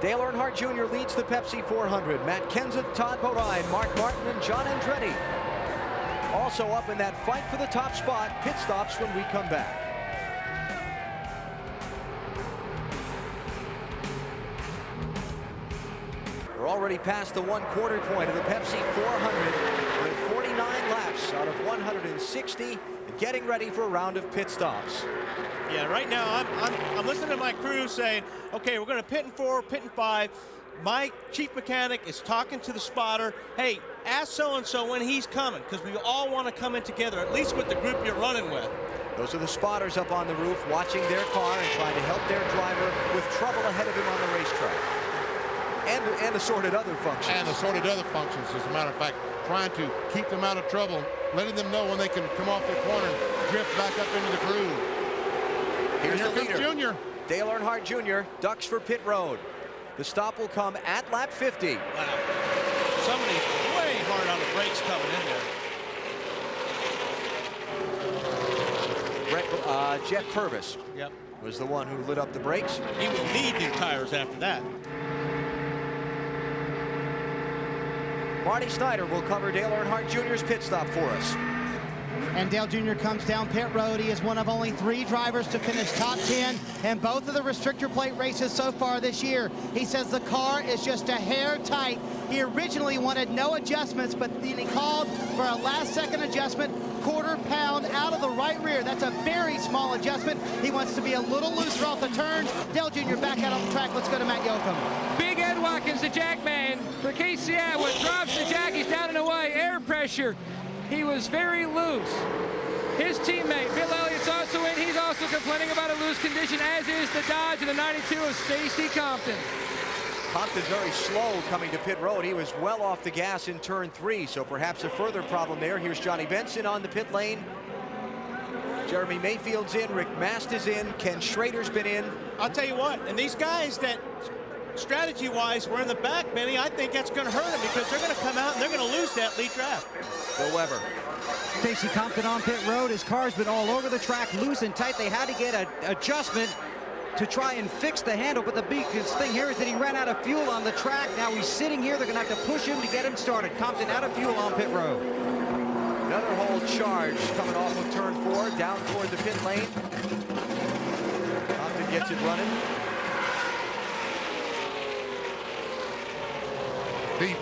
Dale Earnhardt Jr. leads the Pepsi 400. Matt Kenseth, Todd Bodine, Mark Martin, and John Andretti. Also up in that fight for the top spot. Pit stops when we come back. We're already past the 1/4 point of the Pepsi 400. We're at 49 laps. Our out of 160 and getting ready for a round of pit stops. Yeah, right now I'm listening to my crew saying, okay, we're going to pit in 4, pit in 5. My chief mechanic is talking to the spotter. Hey, ask so-and-so when he's coming, because we all want to come in together, at least with the group you're running with. Those are the spotters up on the roof watching their car and trying to help their driver with trouble ahead of him on the racetrack. And assorted other functions. And assorted other functions, as a matter of fact, trying to keep them out of trouble, letting them know when they can come off their corner and drift back up into the groove. Here's Here the leader, comes Junior. Dale Earnhardt Jr. ducks for pit road. The stop will come at lap 50. Wow. Somebody's way hard on the brakes coming in there. Jeff Purvis was the one who lit up the brakes. He would need new tires after that. Marty Snyder will cover Dale Earnhardt Jr.'s pit stop for us. And Dale Jr. comes down pit road. He is one of only 3 drivers to finish top 10 in both of the restrictor plate races so far this year. He says the car is just a hair tight. He originally wanted no adjustments, but then he called for a last-second adjustment, quarter pound out of the right rear. That's a very small adjustment. He wants to be a little looser off the turns. Dale Jr. back out on the track. Let's go to Matt Yoakum. Big Ed Watkins, the jackman for Casey Atwood, drops the jack. He's down and away. Air pressure. He was very loose. His teammate, Bill Elliott's also in. He's also complaining about a loose condition, as is the Dodge in the 92 of Stacy Compton. Compton very slow coming to pit road. He was well off the gas in turn 3, so perhaps a further problem there. Here's Johnny Benson on the pit lane. Jeremy Mayfield's in, Rick Mast is in, Ken Schrader's been in. I'll tell you what, and these guys that strategy-wise were in the back, Benny, I think that's going to hurt them, because they're going to come out and they're going to lose that lead draft. Bill Weber. Stacy Compton on pit road. His car's been all over the track, loose and tight. They had to get an adjustment to try and fix the handle, but the biggest thing here is that he ran out of fuel on the track. Now he's sitting here. They're going to have to push him to get him started. Compton out of fuel on pit road. Another whole charge coming off of turn 4, down toward the pit lane. Compton gets it running.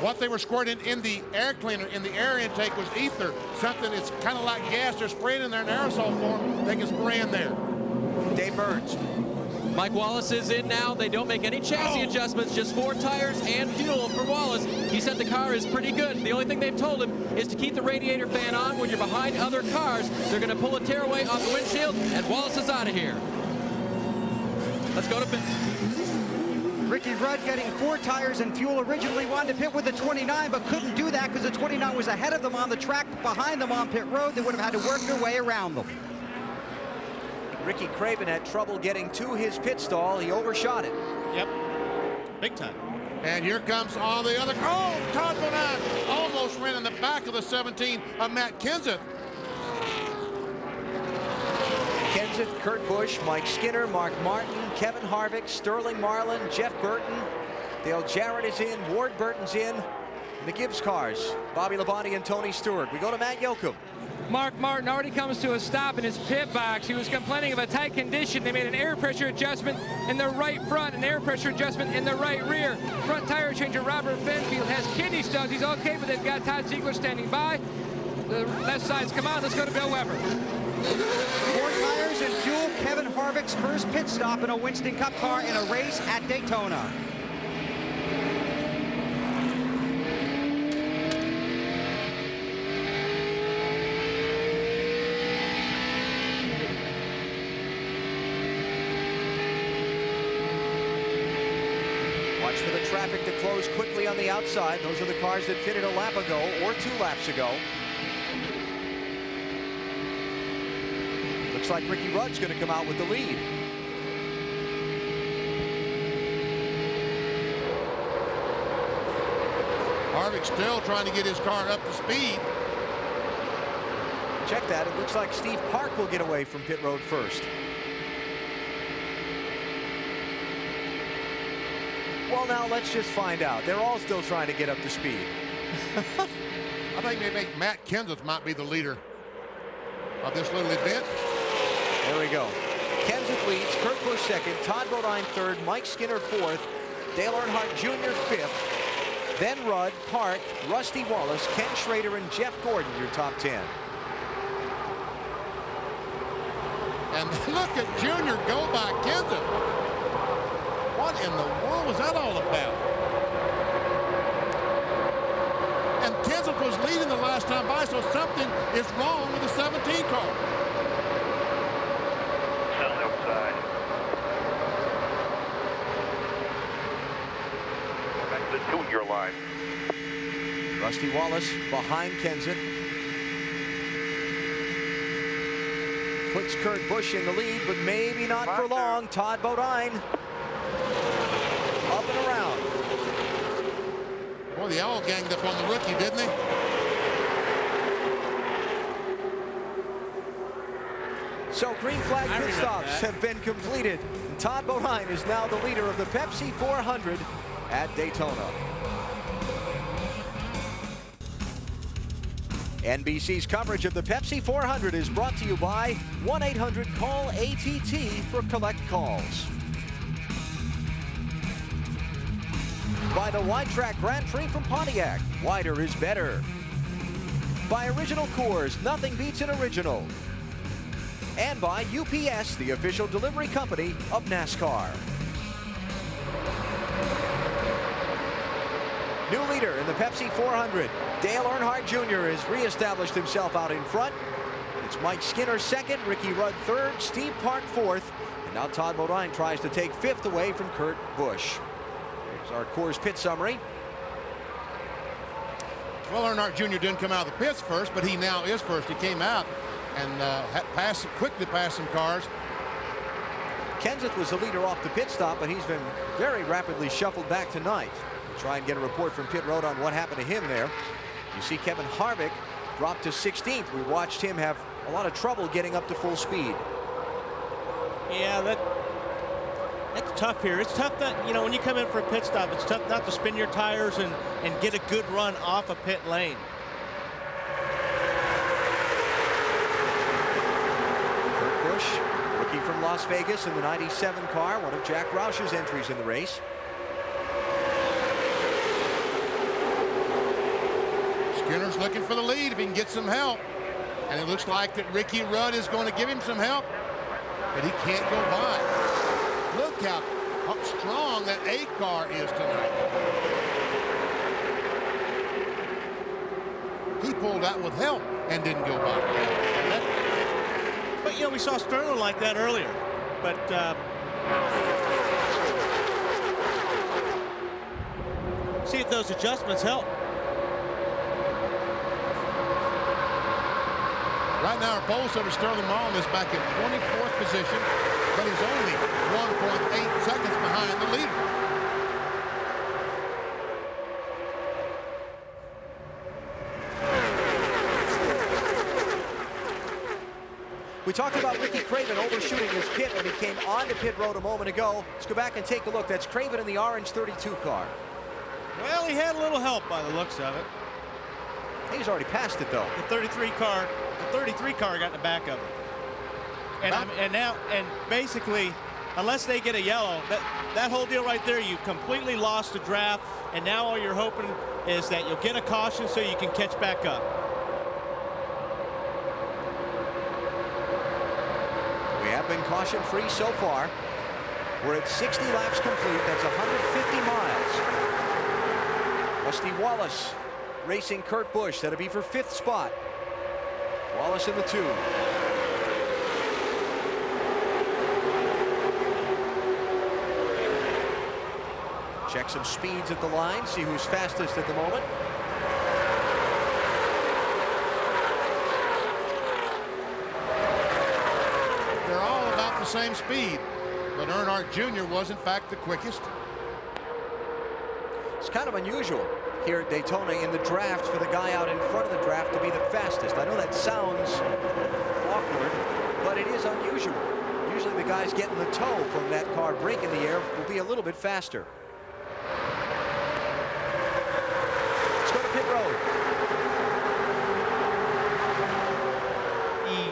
What they were squirting in the air cleaner, in the air intake, was ether, something that's kind of like gas. They're spraying in there in aerosol form. They can spray in there. Dave Burns. Mike Wallace is in now. They don't make any chassis adjustments, just 4 tires and fuel for Wallace. He said the car is pretty good. The only thing they've told him is to keep the radiator fan on when you're behind other cars. They're going to pull a tearaway off the windshield, and Wallace is out of here. Let's go to pit. Ricky Rudd getting 4 tires and fuel. Originally wanted to pit with the 29, but couldn't do that because the 29 was ahead of them on the track, behind them on pit road. They would have had to work their way around them. Ricky Craven had trouble getting to his pit stall. He overshot it. Yep, big time. And here comes all the other. Oh, Todd Bonine almost ran in the back of the 17 of Matt Kenseth. Kenseth, Kurt Busch, Mike Skinner, Mark Martin, Kevin Harvick, Sterling Marlin, Jeff Burton, Dale Jarrett is in, Ward Burton's in, and the Gibbs cars, Bobby Labonte and Tony Stewart. We go to Matt Yoakum. Mark Martin already comes to a stop in his pit box. He was complaining of a tight condition. They made an air pressure adjustment in the right front, an air pressure adjustment in the right rear. Front tire changer Robert Benfield has kidney stones. He's okay, but they've got Todd Ziegler standing by. The left side's come out. Let's go to Bill Weber. 4 tires and fuel. Kevin Harvick's first pit stop in a Winston Cup car in a race at Daytona. Watch for the traffic to close quickly on the outside. Those are the cars that pitted a lap ago or 2 laps ago. Looks like Ricky Rudd's going to come out with the lead. Harvick still trying to get his car up to speed. Check that. It looks like Steve Park will get away from pit road first. Well, now let's just find out. They're all still trying to get up to speed. I think maybe Matt Kenseth might be the leader of this little event. There we go. Kenseth leads, Kurt Busch second, Todd Bodine third, Mike Skinner fourth, Dale Earnhardt Jr. fifth, then Rudd, Park, Rusty Wallace, Ken Schrader, and Jeff Gordon, your top 10. And look at Junior go by Kenseth. What in the world was that all about? And Kenseth was leading the last time by, so something is wrong with the 17 car. Still outside. Back to the 2-year line. Rusty Wallace behind Kenseth. Puts Kurt Busch in the lead, but maybe not for long. Todd Bodine up and around. Boy, they all ganged up on the rookie, didn't they? So green flag pit stops have been completed. And Todd Bodine is now the leader of the Pepsi 400 at Daytona. NBC's coverage of the Pepsi 400 is brought to you by 1-800-CALL-ATT for collect calls. By the Wide Track Grand Prix from Pontiac, wider is better. By Original Coors, nothing beats an original. And by UPS, the official delivery company of NASCAR. New leader in the Pepsi 400. Dale Earnhardt Jr. has reestablished himself out in front. It's Mike Skinner second, Ricky Rudd third, Steve Park fourth, and now Todd Bodine tries to take fifth away from Kurt Busch. Here's our Coors pit summary. Well, Earnhardt Jr. didn't come out of the pits first, but he now is first. He came out and quickly passed some cars. Kenseth was the leader off the pit stop, but he's been very rapidly shuffled back tonight. We'll try and get a report from pit road on what happened to him there. You see Kevin Harvick dropped to 16th. We watched him have a lot of trouble getting up to full speed. Yeah, that's tough here. It's tough that, you know, when you come in for a pit stop, it's tough not to spin your tires and get a good run off a pit lane. Kurt Busch, rookie from Las Vegas in the 97 car, one of Jack Roush's entries in the race. Skinner's looking for the lead if he can get some help. And it looks like that Ricky Rudd is going to give him some help, but he can't go by. Look how strong that 8 car is tonight. He pulled out with help and didn't go by. But, you know, we saw Sterling like that earlier. But see if those adjustments help. Right now, our pole setter Sterling Marlin is back in 24th position, but he's only 1.8 seconds behind the leader. We talked about Ricky Craven overshooting his pit when he came onto pit road a moment ago. Let's go back and take a look. That's Craven in the orange 32 car. Well, he had a little help by the looks of it. He's already passed it, though. The 33 car got in the back of it. And basically, unless they get a yellow, that whole deal right there, you completely lost the draft, and now all you're hoping is that you'll get a caution so you can catch back up. We have been caution-free so far. We're at 60 laps complete. That's 150 miles. Rusty Wallace racing Kurt Busch. That'll be for 5th spot. Wallace in the 2. Check some speeds at the line, see who's fastest at the moment. They're all about the same speed, but Earnhardt Jr. was in fact the quickest. It's kind of unusual here at Daytona in the draft for the guy out in front of the draft to be the fastest. I know that sounds awkward, but it is unusual. Usually the guys getting the toe from that car breaking the air will be a little bit faster. Let's go to pit road. He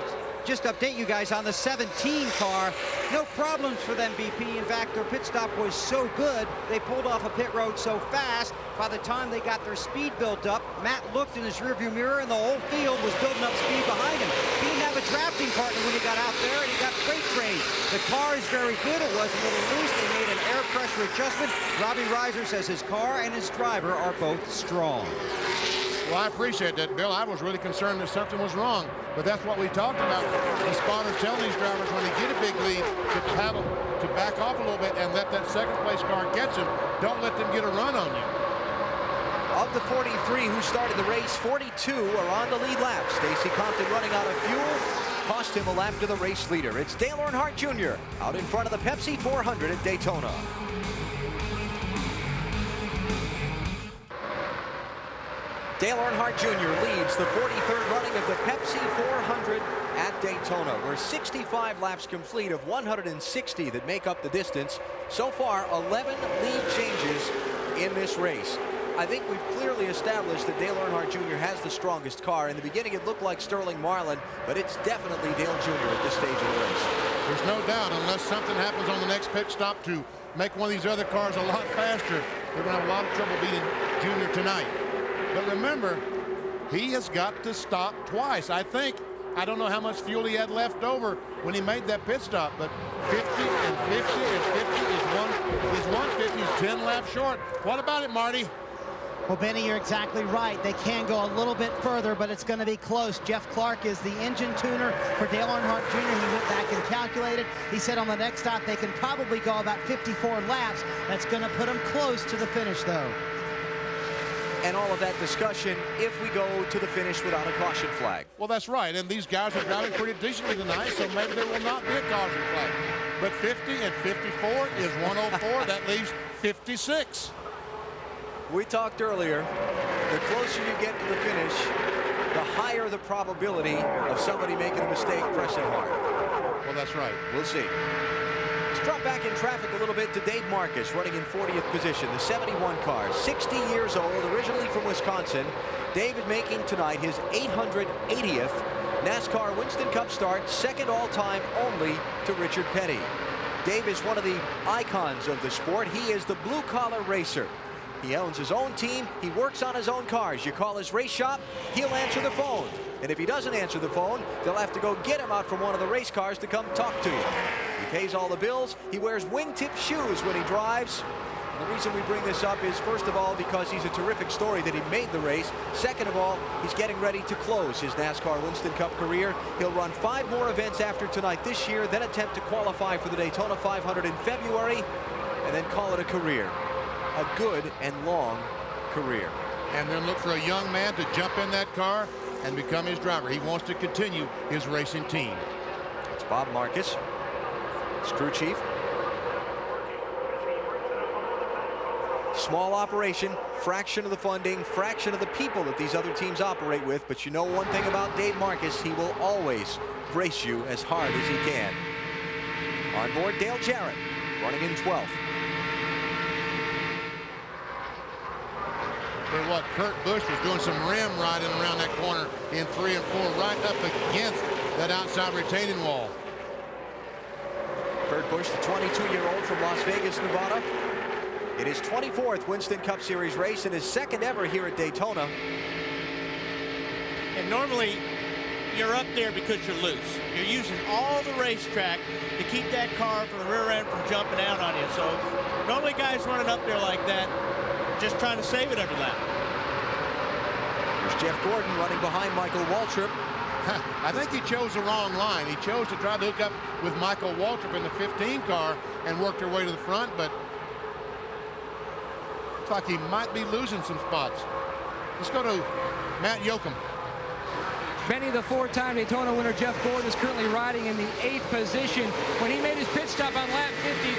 just update you guys on the 17 car. No problems for them, BP. In fact, their pit stop was so good, they pulled off a pit road so fast, by the time they got their speed built up, Matt looked in his rearview mirror and the whole field was building up speed behind him. He didn't have a drafting partner when he got out there, and he got freight trained. The car is very good. It was a little loose. They made an air pressure adjustment. Robbie Reiser says his car and his driver are both strong. Well, I appreciate that, Bill. I was really concerned that something was wrong, but that's what we talked about. The spotters tell these drivers when they get a big lead to paddle, to back off a little bit and let that second place car catch them. Don't let them get a run on you. Of the 43 who started the race, 42 are on the lead lap. Stacy Compton running out of fuel cost him a lap to the race leader. It's Dale Earnhardt Jr. out in front of the Pepsi 400 at Daytona. Dale Earnhardt Jr. leads the 43rd running of the Pepsi 400 at Daytona. We're 65 laps complete of 160 that make up the distance. So far, 11 lead changes in this race. I think we've clearly established that Dale Earnhardt Jr. has the strongest car. In the beginning, it looked like Sterling Marlin, but it's definitely Dale Jr. at this stage of the race. There's no doubt, unless something happens on the next pit stop to make one of these other cars a lot faster, they're going to have a lot of trouble beating Jr. tonight. But remember, he has got to stop twice. I don't know how much fuel he had left over when he made that pit stop, but 50 and 50 and 50 is 150 is 10 laps short. What about it, Marty? Well, Benny, you're exactly right. They can go a little bit further, but it's going to be close. Jeff Clark is the engine tuner for Dale Earnhardt Jr. He went back and calculated. He said on the next stop they can probably go about 54 laps. That's going to put them close to the finish, though. And all of that discussion if we go to the finish without a caution flag. Well, that's right, and these guys are driving pretty decently tonight, so maybe there will not be a caution flag. But 50 and 54 is 104. That leaves 56. We talked earlier, the closer you get to the finish, the higher the probability of somebody making a mistake pressing hard. Well, that's right. We'll see. Let's drop back in traffic a little bit to Dave Marcus, running in 40th position, the 71 car, 60 years old, originally from Wisconsin. David making tonight his 880th NASCAR Winston Cup start, second all-time only to Richard Petty. Dave is one of the icons of the sport. He is the blue-collar racer. He owns his own team. He works on his own cars. You call his race shop, he'll answer the phone. And if he doesn't answer the phone, they'll have to go get him out from one of the race cars to come talk to you. He pays all the bills. He wears wingtip shoes when he drives. And the reason we bring this up is, first of all, because he's a terrific story that he made the race. Second of all, he's getting ready to close his NASCAR Winston Cup career. He'll run 5 more events after tonight this year, then attempt to qualify for the Daytona 500 in February, and then call it a career. A good and long career. And then look for a young man to jump in that car and become his driver. He wants to continue his racing team. It's Bob Marcus, his crew chief. Small operation, fraction of the funding, fraction of the people that these other teams operate with. But you know one thing about Dave Marcus, he will always race you as hard as he can. On board, Dale Jarrett, running in 12th. Tell you what, Kurt Busch was doing some rim riding around that corner in 3 and 4, right up against that outside retaining wall. Kurt Busch, the 22-year-old from Las Vegas, Nevada. In his 24th Winston Cup Series race and his second ever here at Daytona. And normally, you're up there because you're loose. You're using all the racetrack to keep that car from the rear end from jumping out on you. So normally guys running up there like that, just trying to save it every lap. There's Jeff Gordon running behind Michael Waltrip. I think he chose the wrong line. He chose to try to hook up with Michael Waltrip in the 15 car and work their way to the front, but looks like he might be losing some spots. Let's go to Matt Yoakum. Benny, the 4-time Daytona winner Jeff Gordon, is currently riding in the 8th position. When he made his pit stop on lap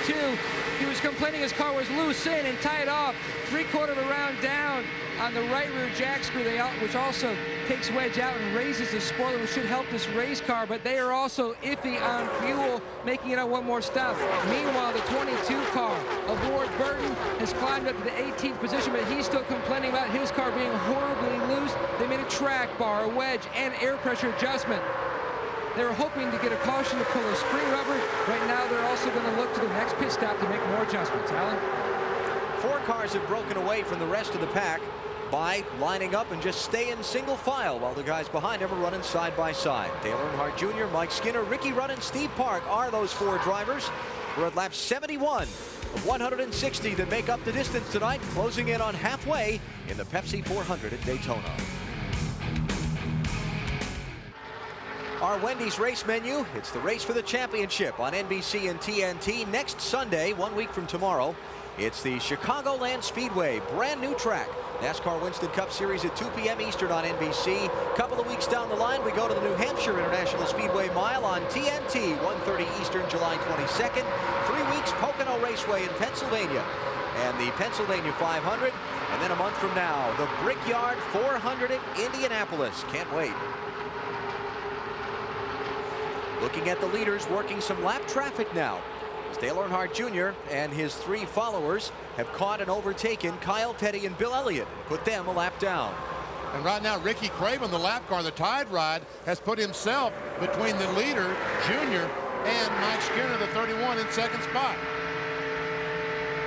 52, he was complaining his car was loose in and tied off 3/4 of a round down on the right rear jack screw, which also takes wedge out and raises the spoiler, which should help this race car, but they are also iffy on fuel, making it on one more stop. Meanwhile, the 22 car of Ward Burton has climbed up to the 18th position, but he's still complaining about his car being horribly loose. They made a track bar, a wedge, and air pressure adjustment. They were hoping to get a caution to pull a spring rubber. Right now, they're also going to look to the next pit stop to make more adjustments. Alan? 4 cars have broken away from the rest of the pack by lining up and just staying single file while the guys behind him are running side by side. Dale Earnhardt Jr., Mike Skinner, Ricky Rudd, and Steve Park are those 4 drivers. We're at lap 71 of 160 that make up the distance tonight, closing in on halfway in the Pepsi 400 at Daytona. Our Wendy's race menu, it's the race for the championship on NBC and TNT next Sunday, 1 week from tomorrow. It's the Chicagoland Speedway, brand new track. NASCAR Winston Cup Series at 2 p.m. Eastern on NBC. Couple of weeks down the line, we go to the New Hampshire International Speedway Mile on TNT, 1:30 Eastern, July 22nd. 3 weeks, Pocono Raceway in Pennsylvania, and the Pennsylvania 500. And then a month from now, the Brickyard 400 at Indianapolis. Can't wait. Looking at the leaders, working some lap traffic now. Dale Earnhardt Jr. and his 3 followers have caught and overtaken Kyle Petty and Bill Elliott, put them a lap down. And right now, Ricky Craven, the lap car, the Tide Ride, has put himself between the leader, Junior, and Mike Skinner, the 31, in second spot.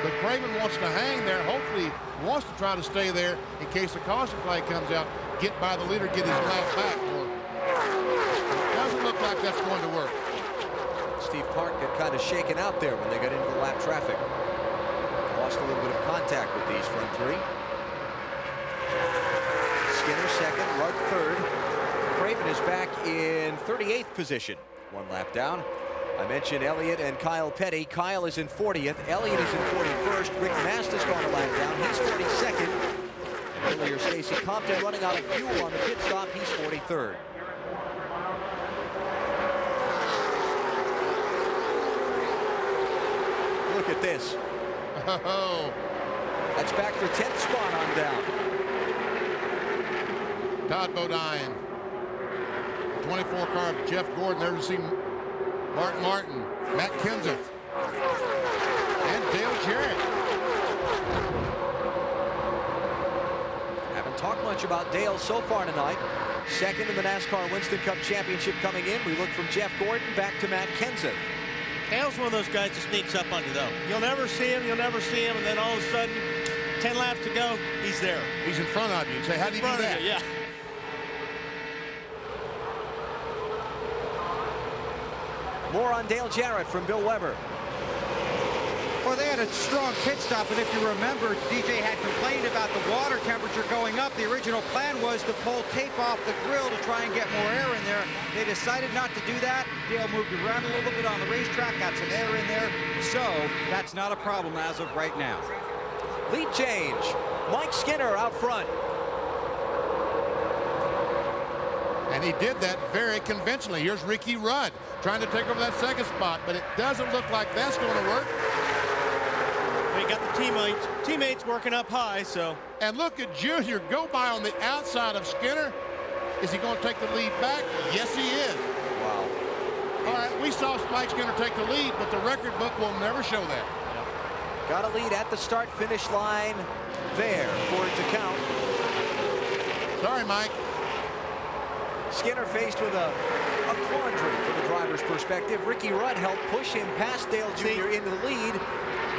But Craven wants to hang there. Hopefully, wants to try to stay there in case the caution flag comes out, get by the leader, get his lap back. Doesn't look like that's going to work. Steve Park got kind of shaken out there when they got into the lap traffic. Lost a little bit of contact with these front 3. Skinner second, Rudd third. Craven is back in 38th position, 1 lap down. I mentioned Elliott and Kyle Petty. Kyle is in 40th. Elliott is in 41st. Rick Masta's gone a lap down. He's 42nd. And earlier, Stacy Compton running out of fuel on the pit stop. He's 43rd. Look at this. Oh. That's back for 10th spot on down. Todd Bodine. 24 car of Jeff Gordon. There to see Martin, Matt Kenseth, and Dale Jarrett. Haven't talked much about Dale so far tonight. Second in the NASCAR Winston Cup Championship coming in. We look from Jeff Gordon back to Matt Kenseth. Dale's one of those guys that sneaks up on you, though. You'll never see him, and then all of a sudden, 10 laps to go, he's there. He's in front of you. You say, how do you do that? Yeah. More on Dale Jarrett from Bill Weber. Well, they had a strong pit stop, and if you remember, DJ had complained about the water temperature going up. The original plan was to pull tape off the grill to try and get more air in there. They decided not to do that. Dale moved around a little bit on the racetrack, got some air in there, so that's not a problem as of right now. Lead change. Mike Skinner out front. And he did that very conventionally. Here's Ricky Rudd trying to take over that second spot, but it doesn't look like that's going to work. We got the teammates working up high, so. And look at Junior go by on the outside of Skinner. Is he going to take the lead back? Yes, he is. Wow. All right, we saw Mike Skinner take the lead, but the record book will never show that. Yep. Got a lead at the start-finish line there for it to count. Sorry, Mike. Skinner faced with a quandary from the driver's perspective. Ricky Rudd helped push him past Dale Jr. into the lead,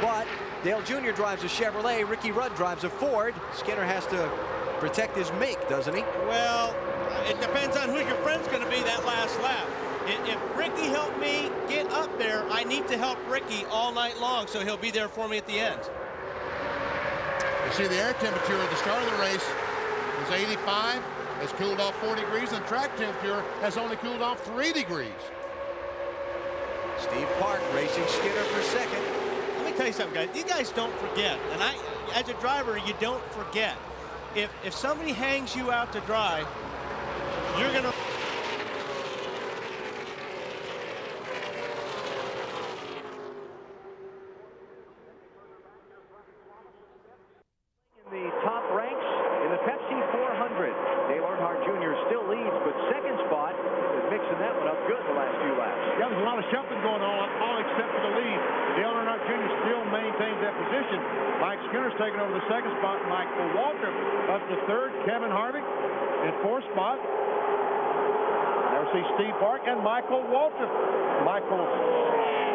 but Dale Jr. drives a Chevrolet, Ricky Rudd drives a Ford. Skinner has to protect his make, doesn't he? Well, it depends on who your friend's going to be that last lap. If Ricky helped me get up there, I need to help Ricky all night long, so he'll be there for me at the end. You see the air temperature at the start of the race was 85. It's cooled off 4 degrees, and track temperature has only cooled off 3 degrees. Steve Park racing Skinner for second. Let me tell you something, guys. You guys don't forget, and as a driver, you don't forget. If somebody hangs you out to dry, you're going to... In the top ranks in the Pepsi 400. Dale Earnhardt Jr. still leads, but second spot is mixing that one up good the last few laps. Yeah, there's a lot of shuffling going on, all except for the lead. Dale Earnhardt Jr. still maintains that position. Mike Skinner's taking over the second spot. Michael Walker up to third. Kevin Harvick in fourth spot. There's to see Steve Park and Michael Waltrip. Michael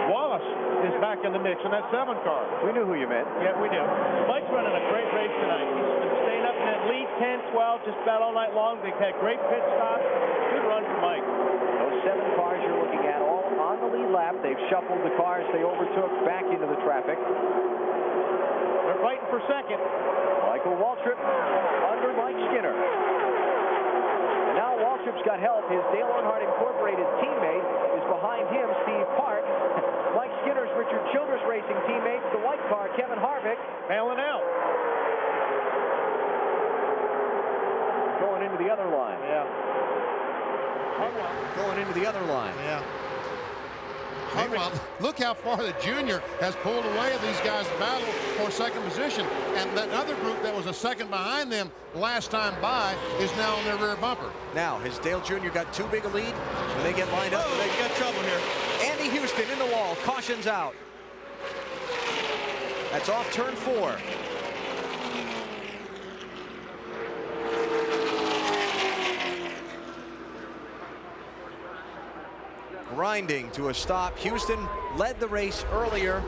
Wallace is back in the mix in that 7 car. We knew who you meant. Yeah, we do. Mike's running a great race tonight. He's been staying up in that lead 10, 12, just about all night long. They've had great pit stops. Good run for Mike. Those 7 cars you're looking at all on the lead lap. They've shuffled the cars they overtook back into the traffic. They're fighting for second. Michael Waltrip under Mike Skinner. And now Waltrip's got help. His Dale Earnhardt Incorporated teammate is behind him, Steve Park. Mike Skinner's Richard Childress Racing teammates, the white car, Kevin Harvick, bailing out. Going into the other line. Yeah. Going into the other line. Yeah. Meanwhile, look how far the junior has pulled away. These guys battle for second position. And that other group that was a second behind them last time by is now on their rear bumper. Now, has Dale Jr. got too big a lead? When they get lined up, they got trouble here. Andy Houston in the wall, cautions out. That's off turn 4. Grinding to a stop. Houston led the race earlier.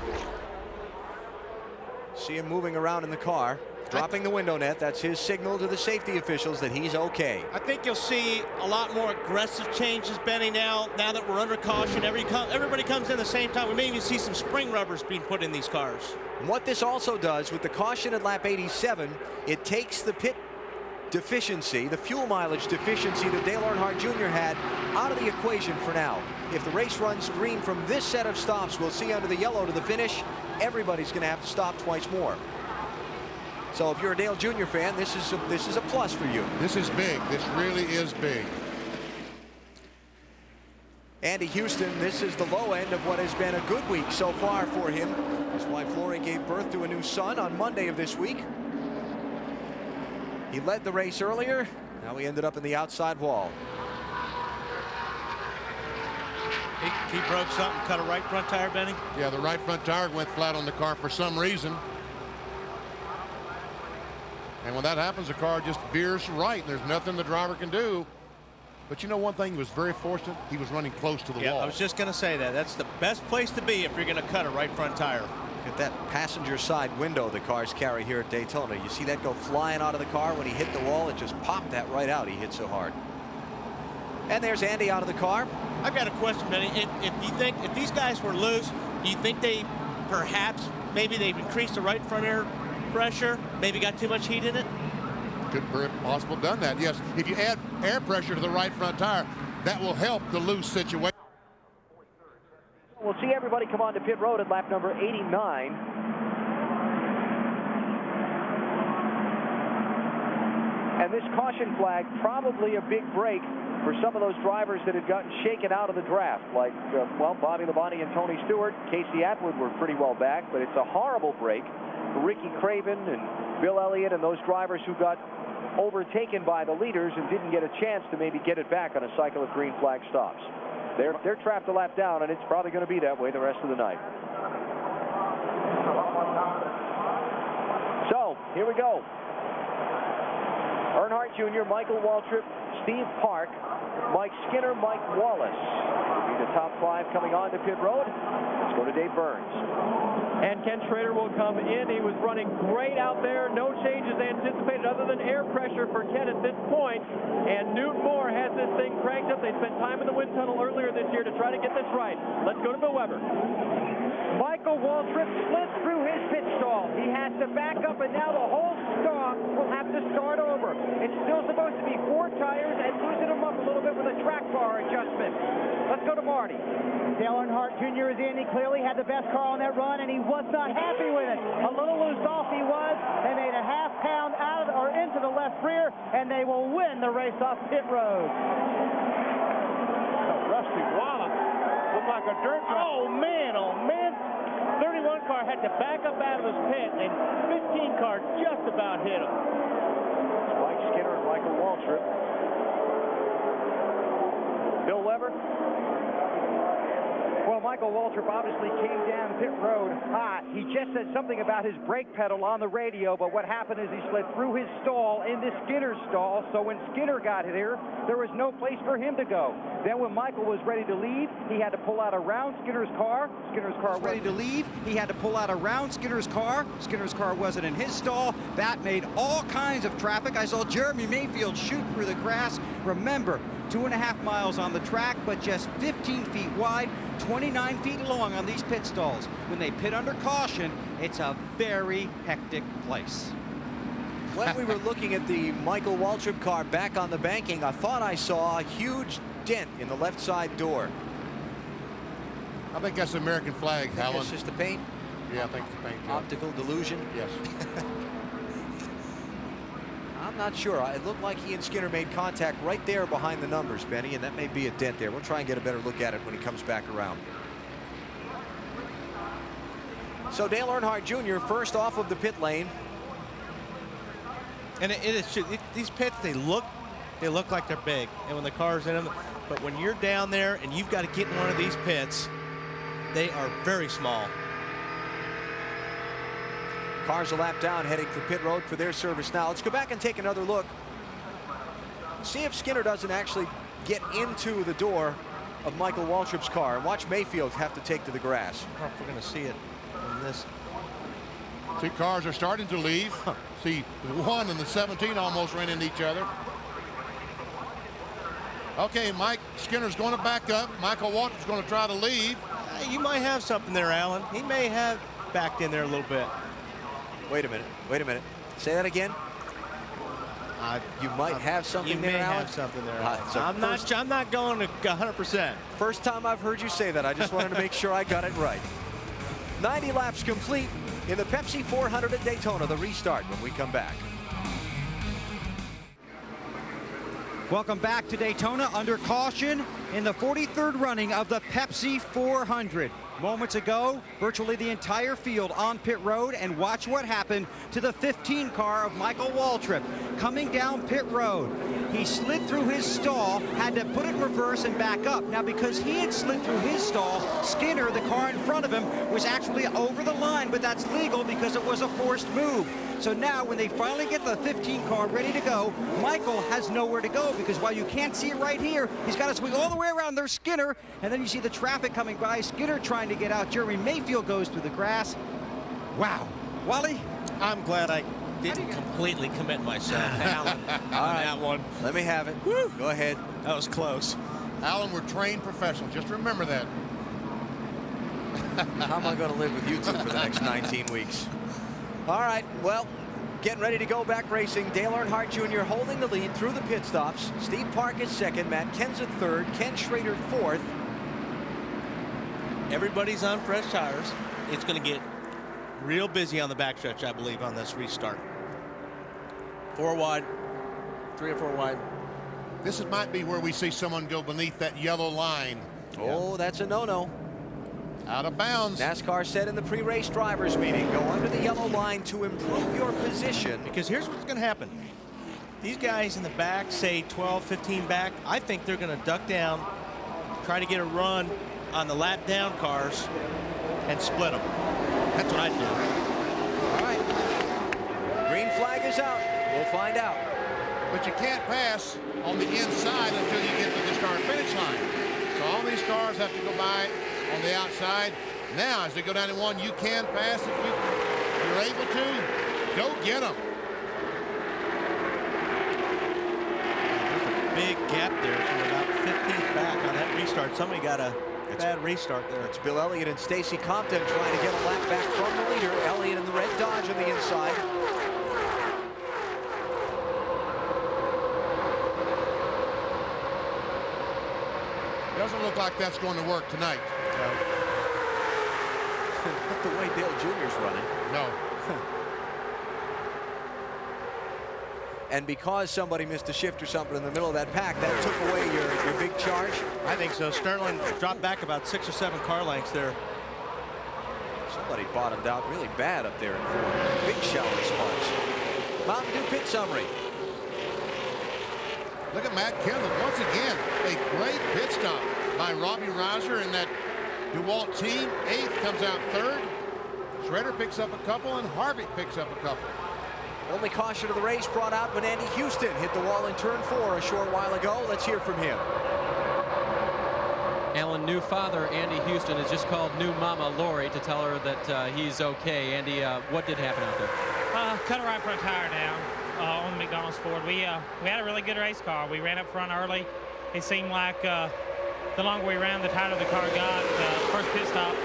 See him moving around in the car, dropping the window net. That's his signal to the safety officials that he's okay. I think you'll see a lot more aggressive changes, Benny, now that we're under caution. Everybody comes in at the same time. We may even see some spring rubbers being put in these cars. And what this also does with the caution at lap 87, it takes the pit deficiency, the fuel mileage deficiency that Dale Earnhardt Jr. had out of the equation for now. If the race runs green from this set of stops, we'll see under the yellow to the finish, everybody's going to have to stop twice more. So if you're a Dale Jr. fan, this is a plus for you. This is big. This really is big. Andy Houston, this is the low end of what has been a good week so far for him. His wife Lori gave birth to a new son on Monday of this week. He led the race earlier. Now he ended up in the outside wall. He broke something, cut a right front tire, Benny? Yeah, the right front tire went flat on the car for some reason. And when that happens, the car just veers right. There's nothing the driver can do. But you know one thing, he was very fortunate. He was running close to the wall. I was just going to say that. That's the best place to be if you're going to cut a right front tire. Look at that passenger side window the cars carry here at Daytona. You see that go flying out of the car when he hit the wall? It just popped that right out. He hit so hard. And there's Andy out of the car. I've got a question, Benny. If these guys were loose, do you think they maybe they've increased the right front air pressure, maybe got too much heat in it? Could very possible done that, yes. If you add air pressure to the right front tire, that will help the loose situation. We'll see everybody come on to pit road at lap number 89. And this caution flag, probably a big break for some of those drivers that had gotten shaken out of the draft, like, Bobby Labonte and Tony Stewart. Casey Atwood were pretty well back, but it's a horrible break for Ricky Craven and Bill Elliott and those drivers who got overtaken by the leaders and didn't get a chance to maybe get it back on a cycle of green flag stops. They're trapped a lap down, and it's probably going to be that way the rest of the night. So, here we go. Earnhardt Jr., Michael Waltrip, Steve Park, Mike Skinner, Mike Wallace will be the top 5 coming on to pit road. Let's go to Dave Burns. And Ken Schrader will come in. He was running great out there. No changes anticipated other than air pressure for Ken at this point. And Newton Moore has this thing cranked up. They spent time in the wind tunnel earlier this year to try to get this right. Let's go to Bill Weber. Michael Waltrip slid through his pit stall. He has to back up, and now the whole stock will have to start over. It's still supposed to be 4 tires and loosen them up a little bit with a track bar adjustment. Let's go to Marty. Dale Earnhardt Jr. is in. He clearly had the best car on that run, and he was not happy with it. A little loose off he was. They made a half pound out of or into the left rear, and they will win the race off pit road. Rusty Wallace looked like a dirt truck. Oh, man. 31 car had to back up out of his pit, and 15 car just about hit him. Mike Skinner and Michael Waltrip. Bill Weber. Well, Michael Waltrip obviously came down pit road hot. He just said something about his brake pedal on the radio, but what happened is he slid through his stall into Skinner's stall, so when Skinner got here, there was no place for him to go. Then when Michael was ready to leave, he had to pull out around Skinner's car. Skinner's car was ready to leave. He had to pull out around Skinner's car. Skinner's car wasn't in his stall. That made all kinds of traffic. I saw Jeremy Mayfield shoot through the grass. Remember, 2.5 miles on the track, but just 15 feet wide, 29 feet long on these pit stalls. When they pit under caution, it's a very hectic place. When we were looking at the Michael Waltrip car back on the banking, I thought I saw a huge dent in the left side door. I think that's the American flag, Alan. It's just the paint? Yeah, I think it's the paint. Optical delusion? Yes. I'm not sure. It looked like he and Skinner made contact right there behind the numbers, Benny, and that may be a dent there. We'll try and get a better look at it when he comes back around. So Dale Earnhardt Jr. first off of the pit lane. And these pits, they look like they're big, and when the car's in them, but when you're down there and you've got to get in one of these pits, they are very small. Cars a lap down, heading for pit road for their service now. Let's go back and take another look. See if Skinner doesn't actually get into the door of Michael Waltrip's car, and watch Mayfield have to take to the grass. I don't know if we're going to see it in this. See, cars are starting to leave. See, the 1 and the 17 almost ran into each other. Okay, Mike Skinner's going to back up. Michael Waltrip's going to try to leave. You might have something there, Alan. He may have backed in there a little bit. Wait a minute. Wait a minute. Say that again. You might have something there, Alan. Have something there. I'm not going to 100%. First time I've heard you say that. I just wanted to make sure I got it right. 90 laps complete in the Pepsi 400 at Daytona. The restart when we come back. Welcome back to Daytona under caution in the 43rd running of the Pepsi 400. Moments ago, virtually the entire field on pit road, and watch what happened to the 15 car of Michael Waltrip coming down pit road. He slid through his stall, had to put it in reverse and back up. Now, because he had slid through his stall, Skinner, the car in front of him, was actually over the line, but that's legal because it was a forced move. So now when they finally get the 15 car ready to go, Michael has nowhere to go, because while you can't see it right here, he's got to swing all the way around. There's Skinner, and then you see the traffic coming by. Skinner trying to get out. Jeremy Mayfield goes through the grass. Wow. Wally? I'm glad I didn't completely commit myself, Alan, on that one. Let me have it. Woo. Go ahead. That was close. Alan, we're trained professionals. Just remember that. How am I going to live with you two for the next 19 weeks? All right, well, getting ready to go back racing. Dale Earnhardt Jr. holding the lead through the pit stops. Steve Park is second, Matt Kenseth third, Ken Schrader fourth. Everybody's on fresh tires. It's going to get real busy on the backstretch, I believe, on this restart. 4 wide, 3 or 4 wide. This might be where we see someone go beneath that yellow line. Oh, that's a no-no. Out of bounds. NASCAR said in the pre-race drivers meeting, go under the yellow line to improve your position. Because here's what's going to happen. These guys in the back, say 12, 15 back, I think they're going to duck down, try to get a run on the lap down cars and split them. That's what I'd do. All right. Green flag is out. We'll find out. But you can't pass on the inside until you get to the start-finish line. So all these cars have to go by on the outside. Now, as they go down in one, you can pass if you're able to. Go get them. There's a big gap there from about 15th back on that restart. Somebody got a bad restart there. It's Bill Elliott and Stacy Compton trying to get a lap back from the leader. Elliott in the red Dodge on the inside. Doesn't look like that's going to work tonight. No. Not the way Dale Jr.'s running. No. And because somebody missed a shift or something in the middle of that pack, that took away your big charge? I think so. Sterling dropped back about 6 or 7 car lengths there. Somebody bottomed out really bad up there in fourth. Big shower spots. Mountain Dew pit summary. Look at Matt Kenseth once again. A great pit stop by Robbie Rouser in that DeWalt team, 8th, comes out 3rd. Schrader picks up a couple, and Harvick picks up a couple. Only caution of the race brought out when Andy Houston hit the wall in turn 4 a short while ago. Let's hear from him. Alan, new father Andy Houston has just called new mama Lori to tell her that he's okay. Andy, what did happen out there? Cut a right front tire down on the McDonald's Ford. We had a really good race car. We ran up front early. It seemed like the longer we ran, the tighter the car got. First pit stop,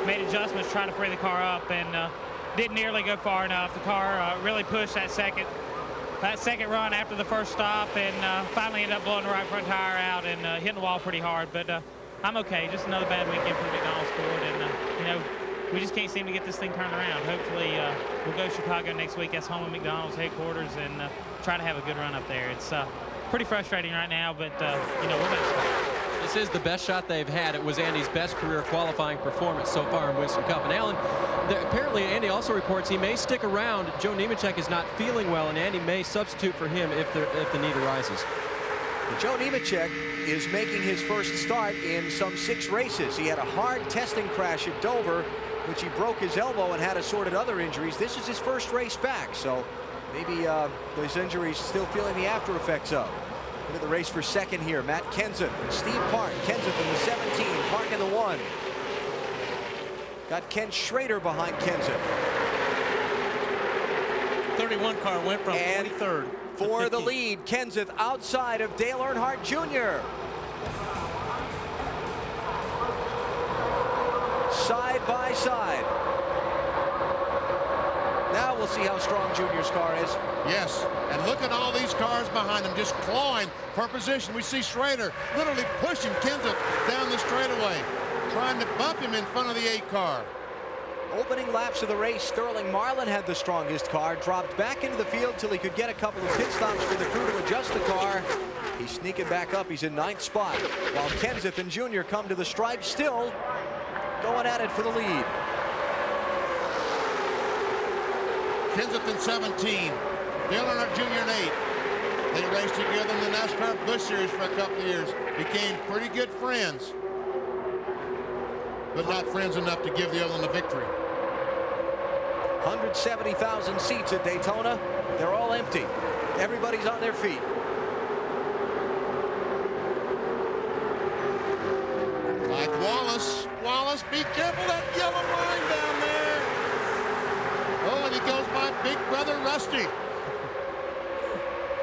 made adjustments, tried to free the car up, and didn't nearly go far enough. The car really pushed that second run after the first stop, and finally ended up blowing the right front tire out and hitting the wall pretty hard. But I'm okay. Just another bad weekend for the McDonald's Ford, and you know, we just can't seem to get this thing turned around. Hopefully, we'll go to Chicago next week. That's home of McDonald's headquarters, and try to have a good run up there. It's pretty frustrating right now, but you know, we're back. This is the best shot they've had. It was Andy's best career qualifying performance so far in Winston Cup. And Alan, apparently Andy also reports he may stick around. Joe Nemechek is not feeling well, and Andy may substitute for him if the need arises. Joe Nemechek is making his first start in some 6 races. He had a hard testing crash at Dover, which he broke his elbow and had assorted other injuries. This is his first race back, so maybe those injuries still feeling the after effects of. Look at the race for second here. Matt Kenseth and Steve Park. Kenseth in the 17, Park in the 1. Got Ken Schrader behind Kenseth. 31 car went from 23rd. For the lead, Kenseth outside of Dale Earnhardt Jr. Side by side. Now we'll see how strong Junior's car is. Yes, and look at all these cars behind him just clawing for position. We see Schrader literally pushing Kenseth down the straightaway, trying to bump him in front of the 8 car. Opening laps of the race, Sterling Marlin had the strongest car, dropped back into the field till he could get a couple of pit stops for the crew to adjust the car. He's sneaking back up. He's in 9th spot, while Kenseth and Junior come to the stripe, still going at it for the lead. Kenseth in 17, Dale Earnhardt Jr. in 8. They raced together in the NASCAR Busch Series for a couple of years. Became pretty good friends, but not friends enough to give the other one the victory. 170,000 seats at Daytona. They're all empty. Everybody's on their feet. Like Wallace, be careful that yellow line down there. Oh, and he goes by Big Brother Rusty.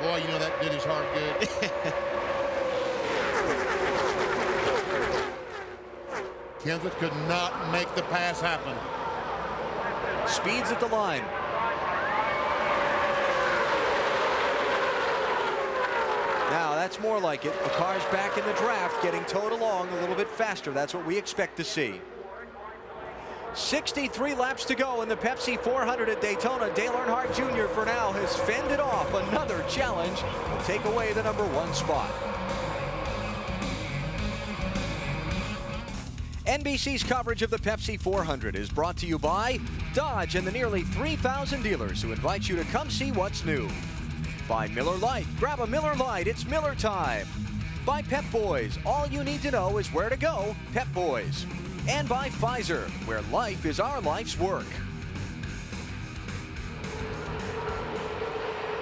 Boy, you know that did his heart good. Kenseth could not make the pass happen. Speeds at the line. Now that's more like it. The car's back in the draft, getting towed along a little bit faster. That's what we expect to see. 63 laps to go in the Pepsi 400 at Daytona. Dale Earnhardt Jr. for now has fended off another challenge to take away the #1 spot. NBC's coverage of the Pepsi 400 is brought to you by Dodge and the nearly 3,000 dealers who invite you to come see what's new. By Miller Lite. Grab a Miller Lite. It's Miller time. By Pep Boys. All you need to know is where to go. Pep Boys. And by Pfizer, where life is our life's work.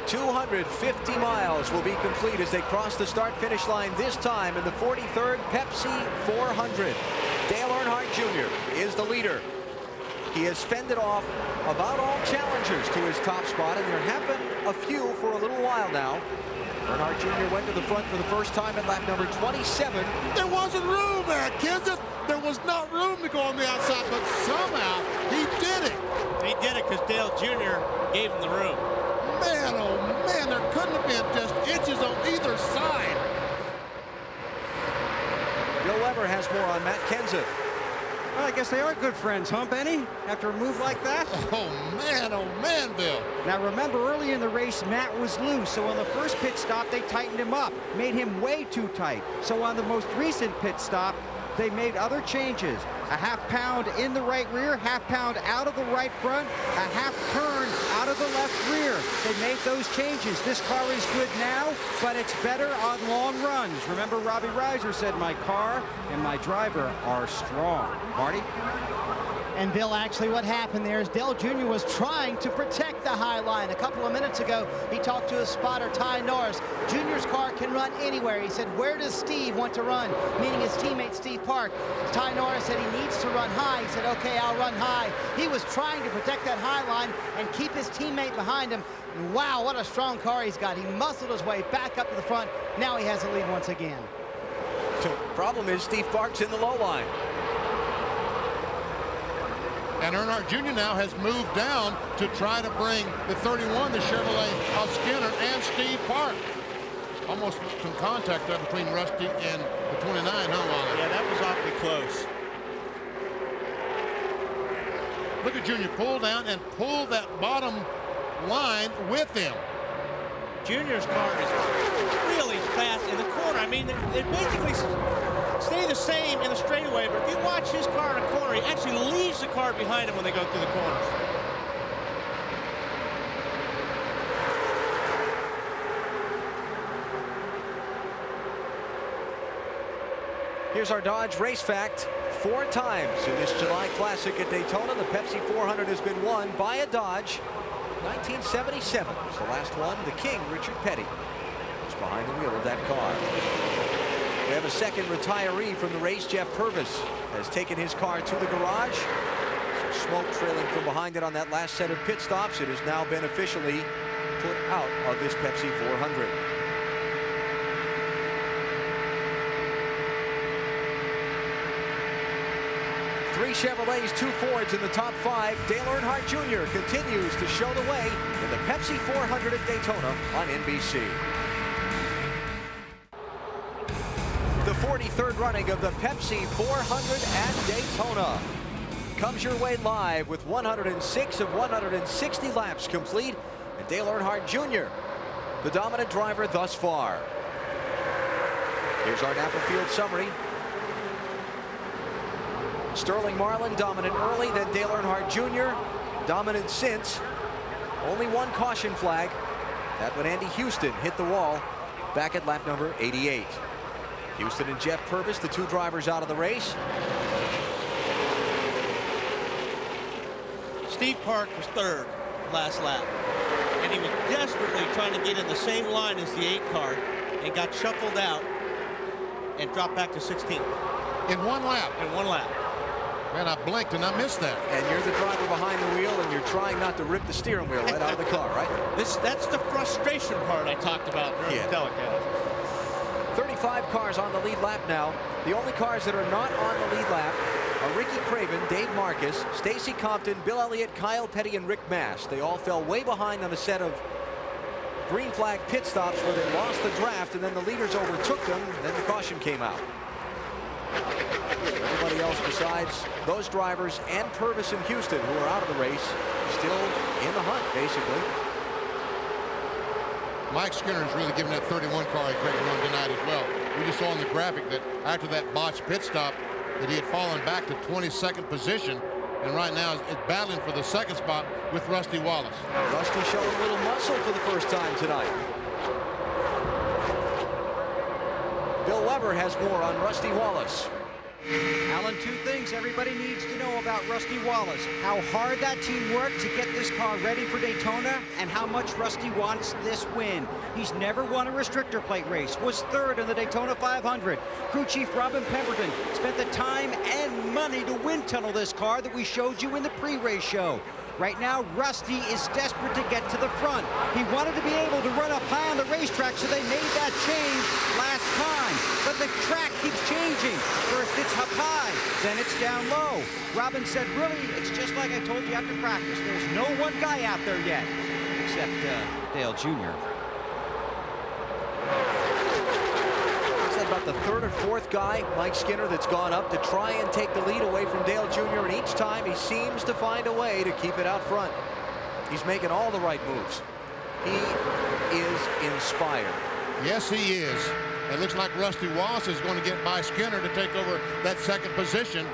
250 miles will be complete as they cross the start-finish line, this time in the 43rd Pepsi 400. Dale Earnhardt Jr. is the leader. He has fended off about all challengers to his top spot, and there have been a few for a little while now. Earnhardt Jr. went to the front for the first time at lap number 27. There wasn't room there, Kenseth. There was not room to go on the outside, but somehow he did it. He did it because Dale Jr. gave him the room. Man, oh man, there couldn't have been just inches on either side. Bill Weber has more on Matt Kenseth. Well, I guess they are good friends, huh, Benny? After a move like that? Oh, man, Bill. Now, remember, early in the race, Matt was loose, so on the first pit stop, they tightened him up, made him way too tight. So on the most recent pit stop, they made other changes. A half pound in the right rear, half pound out of the right front, a half turn out of the left rear. They made those changes. This car is good now, but it's better on long runs. Remember, Robbie Reiser said, my car and my driver are strong. Marty? And Bill, actually what happened there is Dale Jr. was trying to protect the high line. A couple of minutes ago, he talked to his spotter, Ty Norris. Jr.'s car can run anywhere. He said, where does Steve want to run? Meaning his teammate, Steve Park. Ty Norris said he needs to run high. He said, okay, I'll run high. He was trying to protect that high line and keep his teammate behind him. And wow, what a strong car he's got. He muscled his way back up to the front. Now he has the lead once again. So problem is Steve Park's in the low line. And Earnhardt Jr. now has moved down to try to bring the 31, the Chevrolet of Skinner and Steve Park. Almost some contact there between Rusty and the 29, huh, Wally? Yeah, that was awfully close. Look at Jr. pull down and pull that bottom line with him. Junior's car is really fast in the corner. I mean, they basically stay the same in the straightaway, but if you watch his car in the corner, he actually leaves the car behind him when they go through the corners. Here's our Dodge race fact. 4 times in this July Classic at Daytona, the Pepsi 400 has been won by a Dodge. 1977 was the last one. The King, Richard Petty, was behind the wheel of that car. We have a second retiree from the race. Jeff Purvis has taken his car to the garage. Some smoke trailing from behind it on that last set of pit stops. It has now been officially put out of this Pepsi 400. Three Chevrolets, 2 Fords in the top 5. Dale Earnhardt Jr. continues to show the way in the Pepsi 400 at Daytona on NBC. The 43rd running of the Pepsi 400 at Daytona comes your way live with 106 of 160 laps complete, and Dale Earnhardt Jr., the dominant driver thus far. Here's our Napa Field summary. Sterling Marlin dominant early, then Dale Earnhardt Jr. dominant since. Only one caution flag. That when Andy Houston hit the wall back at lap number 88. Houston and Jeff Purvis, the 2 drivers out of the race. Steve Park was 3rd last lap, and he was desperately trying to get in the same line as the 8 car and got shuffled out and dropped back to 16th. In one lap? In one lap. Man, I blinked and I missed that. And you're the driver behind the wheel, and you're trying not to rip the steering wheel right out of the car, right? That's the frustration part I talked about during the telecast. 35 cars on the lead lap now. The only cars that are not on the lead lap are Ricky Craven, Dave Marcus, Stacy Compton, Bill Elliott, Kyle Petty, and Rick Mast. They all fell way behind on a set of green flag pit stops where they lost the draft, and then the leaders overtook them, and then the caution came out. Everybody else besides those drivers and Purvis and Houston, who are out of the race, still in the hunt, basically. Mike Skinner is really giving that 31 car a great run tonight as well. We just saw on the graphic that after that botched pit stop that he had fallen back to 22nd position, and right now is battling for the 2nd spot with Rusty Wallace. Rusty showing a little muscle for the first time tonight. Bill Weber has more on Rusty Wallace. Alan, 2 things everybody needs to know about Rusty Wallace. How hard that team worked to get this car ready for Daytona, and how much Rusty wants this win. He's never won a restrictor plate race, was 3rd in the Daytona 500. Crew Chief Robin Pemberton spent the time and money to wind tunnel this car that we showed you in the pre-race show. Right now, Rusty is desperate to get to the front. He wanted to be able to run up high on the racetrack, so they made that change last time. But the track keeps changing. First it's up high, then it's down low. Robin said, really, it's just like I told you after practice. There's no one guy out there yet, except Dale Jr. About the 3rd or 4th guy, Mike Skinner, that's gone up to try and take the lead away from Dale Jr., and each time he seems to find a way to keep it out front. He's making all the right moves. He is inspired. Yes, he is. It looks like Rusty Wallace is going to get by Skinner to take over that 2nd position.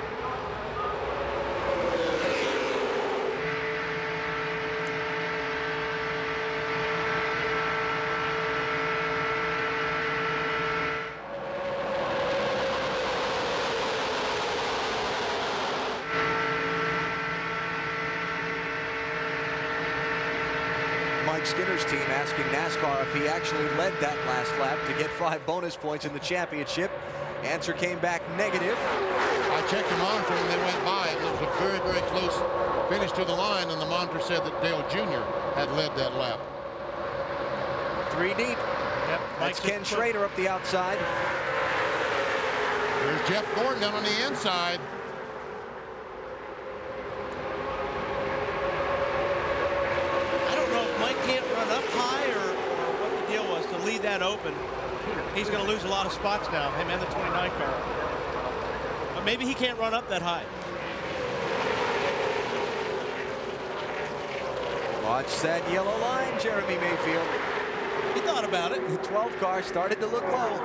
Mike Skinner's team asking NASCAR if he actually led that last lap to get 5 bonus points in the championship. Answer came back negative. I checked the monitor when they went by. It was a very, very close finish to the line, and the monitor said that Dale Jr. had led that lap. 3 deep. Yep. That's Ken Schrader up the outside. There's Jeff Gordon down on the inside. I don't know if Mike can't run up high or what the deal was to leave that open. He's going to lose a lot of spots now, him and the 29 car. But maybe he can't run up that high. Watch that yellow line, Jeremy Mayfield. He thought about it. The 12 car started to look low.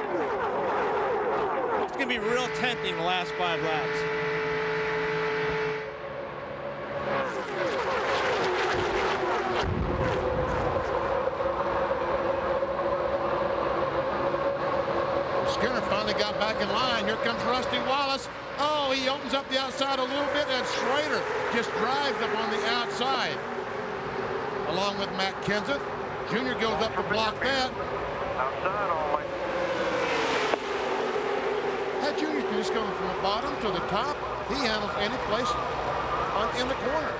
It's going to be real tempting the last 5 laps. Skinner finally got back in line. Here comes Rusty Wallace. Oh, he opens up the outside a little bit, and Schrader just drives up on the outside. Along with Matt Kenseth. Junior goes up to block that. Outside only. That Junior can just go from the bottom to the top. He handles any place in the corner.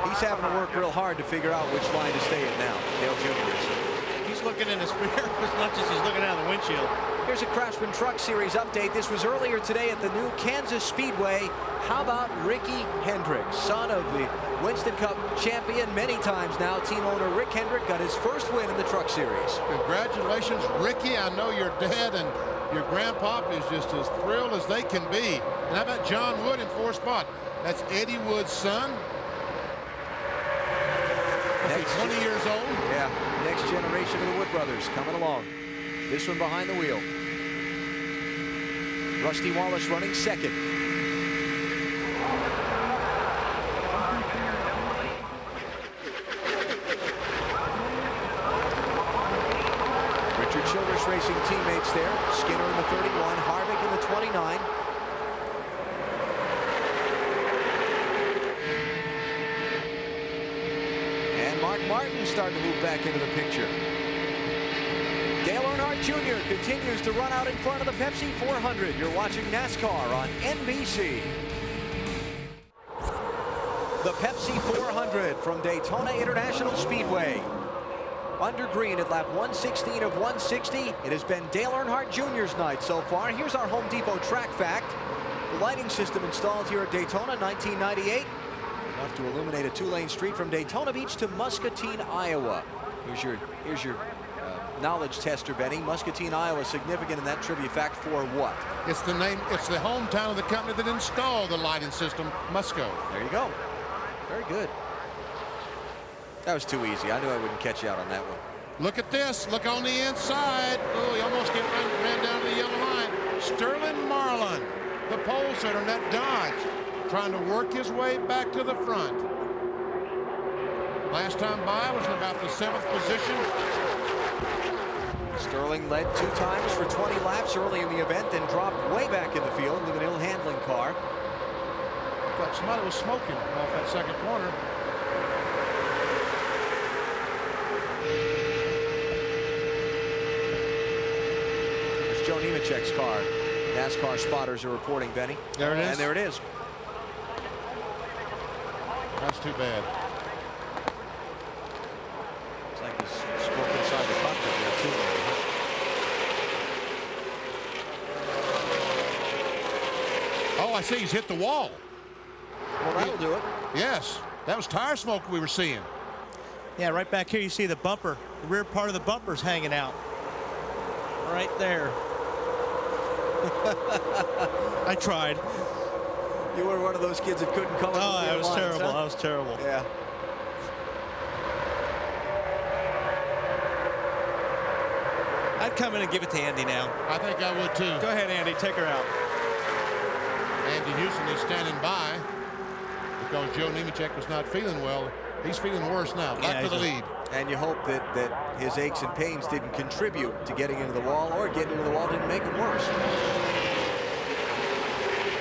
He's having to work real hard to figure out which line to stay in now, Dale Jr. is. He's looking in his mirror as much as he's looking out of the windshield. Here's a Craftsman Truck Series update. This was earlier today at the new Kansas Speedway. How about Ricky Hendrick, son of the Winston Cup champion many times now? Team owner Rick Hendrick got his first win in the Truck Series. Congratulations, Ricky. I know your dad and your grandpop is just as thrilled as they can be. And how about John Wood in 4th spot? That's Eddie Wood's son. Next 20 years old. Yeah, next generation of the Wood brothers coming along. This one behind the wheel. Rusty Wallace running second. Richard Childress racing teammates there. Skinner in the 31, Harvick in the 29. And Mark Martin starting to move back into the picture. Dale Earnhardt Jr. continues to run out in front of the Pepsi 400. You're watching NASCAR on NBC. The Pepsi 400 from Daytona International Speedway. Under green at lap 116 of 160. It has been Dale Earnhardt Jr.'s night so far. Here's our Home Depot track fact. The lighting system installed here at Daytona, 1998. Enough to illuminate a 2-lane street from Daytona Beach to Muscatine, Iowa. Here's your knowledge tester, Benny. Muscatine, Iowa, significant in that trivia fact for what? It's the name, it's the hometown of the company that installed the lighting system, Musco. There you go. Very good. That was too easy. I knew I wouldn't catch you out on that one. Look at this. Look on the inside. Oh, he almost ran down to the yellow line. Sterling Marlin, the pole sitter in that Dodge, trying to work his way back to the front. Last time by was in about the 7th position. Sterling led 2 times for 20 laps early in the event, then dropped way back in the field with an ill-handling car. But somebody was smoking off that second corner. There's Joe Nemechek's car. NASCAR spotters are reporting, Benny. There it is. And there it is. That's too bad. Looks like he's smoking inside the cockpit there, too. Oh, I see. He's hit the wall. Well, that'll do it. Yes. That was tire smoke we were seeing. Yeah, right back here you see the bumper. The rear part of the bumper's hanging out. Right there. I tried. You were one of those kids that couldn't color. Oh, that was terrible. That was terrible. Yeah. I'd come in and give it to Andy now. I think I would too. Go ahead, Andy. Take her out. Andy Houston is standing by because Joe Nemechek was not feeling well. He's feeling worse now. Back to the lead. And you hope that his aches and pains didn't contribute to getting into the wall, or getting into the wall didn't make it worse.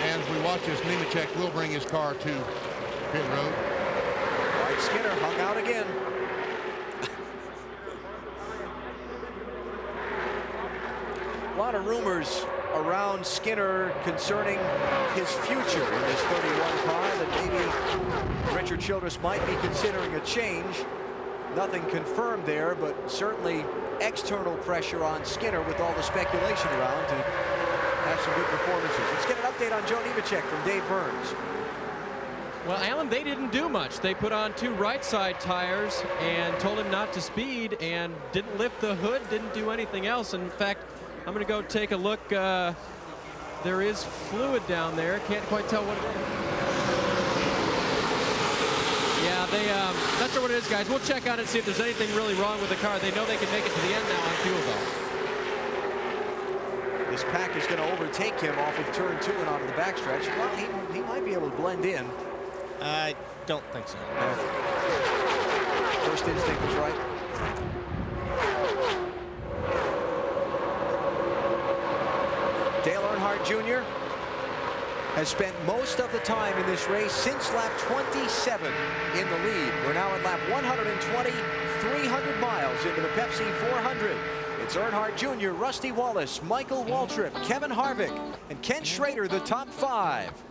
And as we watch this, Nemechek will bring his car to pit road. Mike Skinner hung out again. lot of rumors around Skinner concerning his future in this 31 car, that maybe Richard Childress might be considering a change. Nothing confirmed there, but certainly external pressure on Skinner with all the speculation around to have some good performances. Let's get an update on Joe Nemechek from Dave Burns. Well, Alan, they didn't do much. They put on 2 right side tires and told him not to speed and didn't lift the hood, didn't do anything else. In fact, I'm going to go take a look. There is fluid down there. Can't quite tell what it is. Yeah, not sure what it is, guys. We'll check on it and see if there's anything really wrong with the car. They know they can make it to the end now on fuel, though. This pack is going to overtake him off of turn 2 and onto the backstretch. Well, he might be able to blend in. I don't think so. First instinct was right. Dale Earnhardt Jr. has spent most of the time in this race since lap 27 in the lead. We're now at lap 120, 300 miles into the Pepsi 400. It's Earnhardt Jr., Rusty Wallace, Michael Waltrip, Kevin Harvick, and Ken Schrader, the top 5.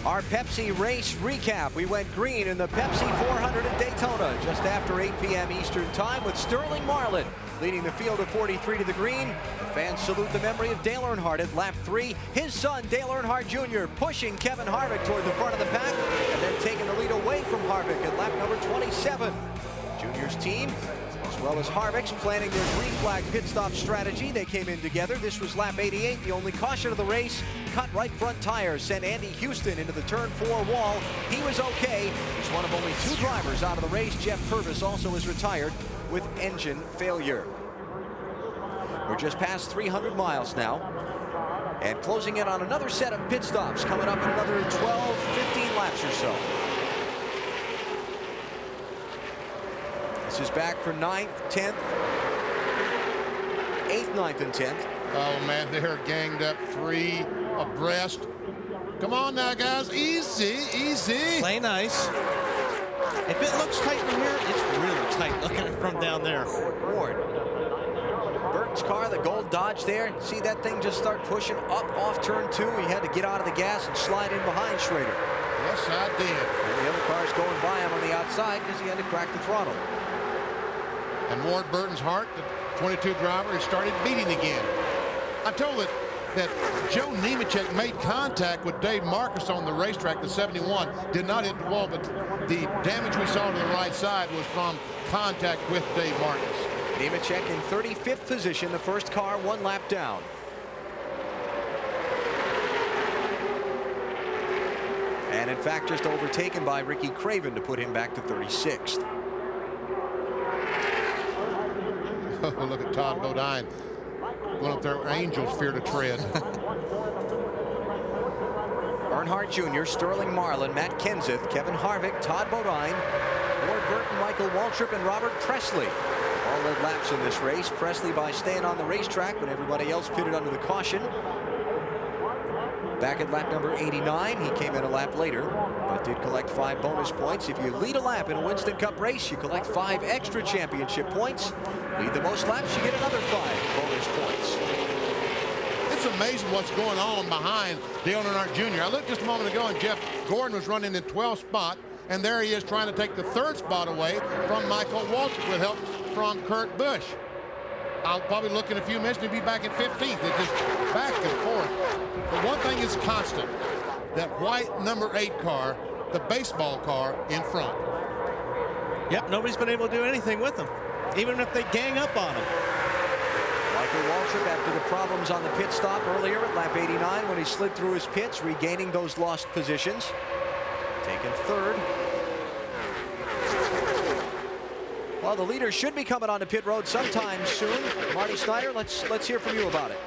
Our Pepsi race recap. We went green in the Pepsi 400 at Daytona just after 8 p.m. Eastern time with Sterling Marlin leading the field of 43 to the green. The fans salute the memory of Dale Earnhardt at lap 3. His son, Dale Earnhardt Jr., pushing Kevin Harvick toward the front of the pack and then taking the lead away from Harvick at lap number 27. Junior's team, as well as Harvick's, planning their green flag pit stop strategy. They came in together. This was lap 88. The only caution of the race, cut right front tires, sent Andy Houston into the turn 4 wall. He was okay. He's one of only 2 drivers out of the race. Jeff Purvis also is retired with engine failure. We're just past 300 miles now and closing in on another set of pit stops coming up in another 12, 15 laps or so. This is back for 9th, 10th, 8th, 9th, and 10th. Oh, man, they're ganged up 3 abreast. Come on now, guys. Easy, easy. Play nice. If it looks tight from here, it's really tight looking from down there. Ward. Burton's car, the gold Dodge there. See that thing just start pushing up off turn 2. He had to get out of the gas and slide in behind Schrader. Yes, I did. And the other car's going by him on the outside because he had to crack the throttle. And Ward Burton's Hart, the 22 driver, has started beating again. I'm told that Joe Nemechek made contact with Dave Marcus on the racetrack, the 71, did not hit the wall, but the damage we saw to the right side was from contact with Dave Marcus. Nemechek in 35th position, the first car 1 lap down. And in fact, just overtaken by Ricky Craven to put him back to 36th. Oh, look at Todd Bodine going up there. Angels fear to tread. Earnhardt Jr., Sterling Marlin, Matt Kenseth, Kevin Harvick, Todd Bodine, Ward Burton, Michael Waltrip, and Robert Presley all led laps in this race. Presley by staying on the racetrack when everybody else pitted under the caution. Back at lap number 89, he came in a lap later, but did collect 5 bonus points. If you lead a lap in a Winston Cup race, you collect 5 extra championship points. Lead the most laps, you get another 5 bonus points. It's amazing what's going on behind Dale Earnhardt Jr. I looked just a moment ago and Jeff Gordon was running in 12th spot, and there he is trying to take the 3rd spot away from Michael Waltrip with help from Kurt Busch. I'll probably look in a few minutes to be back in 15th. It's just back and forth. But one thing is constant, that white number 8 car, the baseball car in front. Yep, nobody's been able to do anything with them, even if they gang up on him. Michael Waltrip, after the problems on the pit stop earlier at lap 89 when he slid through his pits, regaining those lost positions. Taken 3rd. Well, the leader should be coming onto pit road sometime soon. Marty Snyder, let's hear from you about it.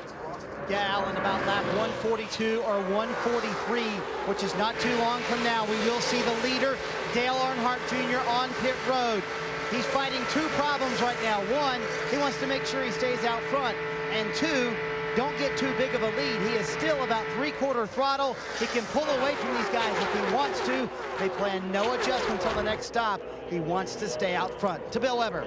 Yeah, Alan, about lap 142 or 143, which is not too long from now, we will see the leader, Dale Earnhardt Jr. on pit road. He's fighting 2 problems right now. 1, he wants to make sure he stays out front. And 2, don't get too big of a lead. He is still about 3/4 throttle. He can pull away from these guys if he wants to. They plan no adjustments on the next stop. He wants to stay out front. To Bill Weber.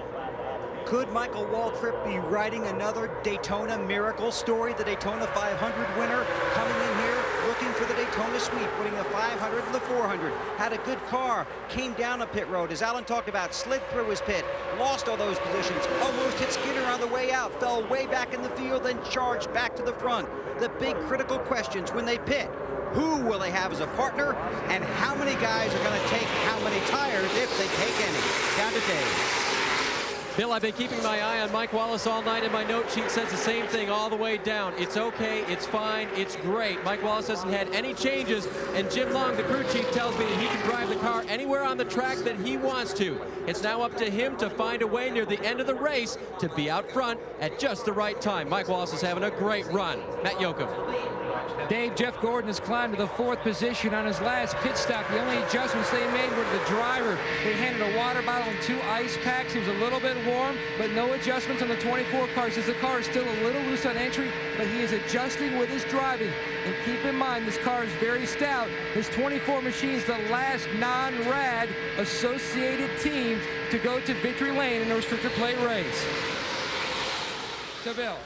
Could Michael Waltrip be writing another Daytona miracle story? The Daytona 500 winner coming in here looking for the Daytona sweep, putting the 500 and the 400. Had a good car, came down a pit road, as Alan talked about, slid through his pit, lost all those positions, almost hit Skinner on the way out, fell way back in the field, then charged back to the front. The big critical questions when they pit. Who will they have as a partner, and how many guys are going to take how many tires if they take any? Down to Dave. Bill, I've been keeping my eye on Mike Wallace all night, and my note sheet says the same thing all the way down. It's okay, it's fine, it's great. Mike Wallace hasn't had any changes, and Jim Long, the crew chief, tells me that he can drive the car anywhere on the track that he wants to. It's now up to him to find a way near the end of the race to be out front at just the right time. Mike Wallace is having a great run. Matt Yoakum. Dave, Jeff Gordon has climbed to the 4th position on his last pit stop. The only adjustments they made were to the driver. They handed a water bottle and 2 ice packs. He was a little bit warm, but no adjustments on the 24 car. Says the car is still a little loose on entry, but he is adjusting with his driving. And keep in mind, this car is very stout. His 24 machine is the last non-rad associated team to go to victory lane in a restrictor plate race. To Bill.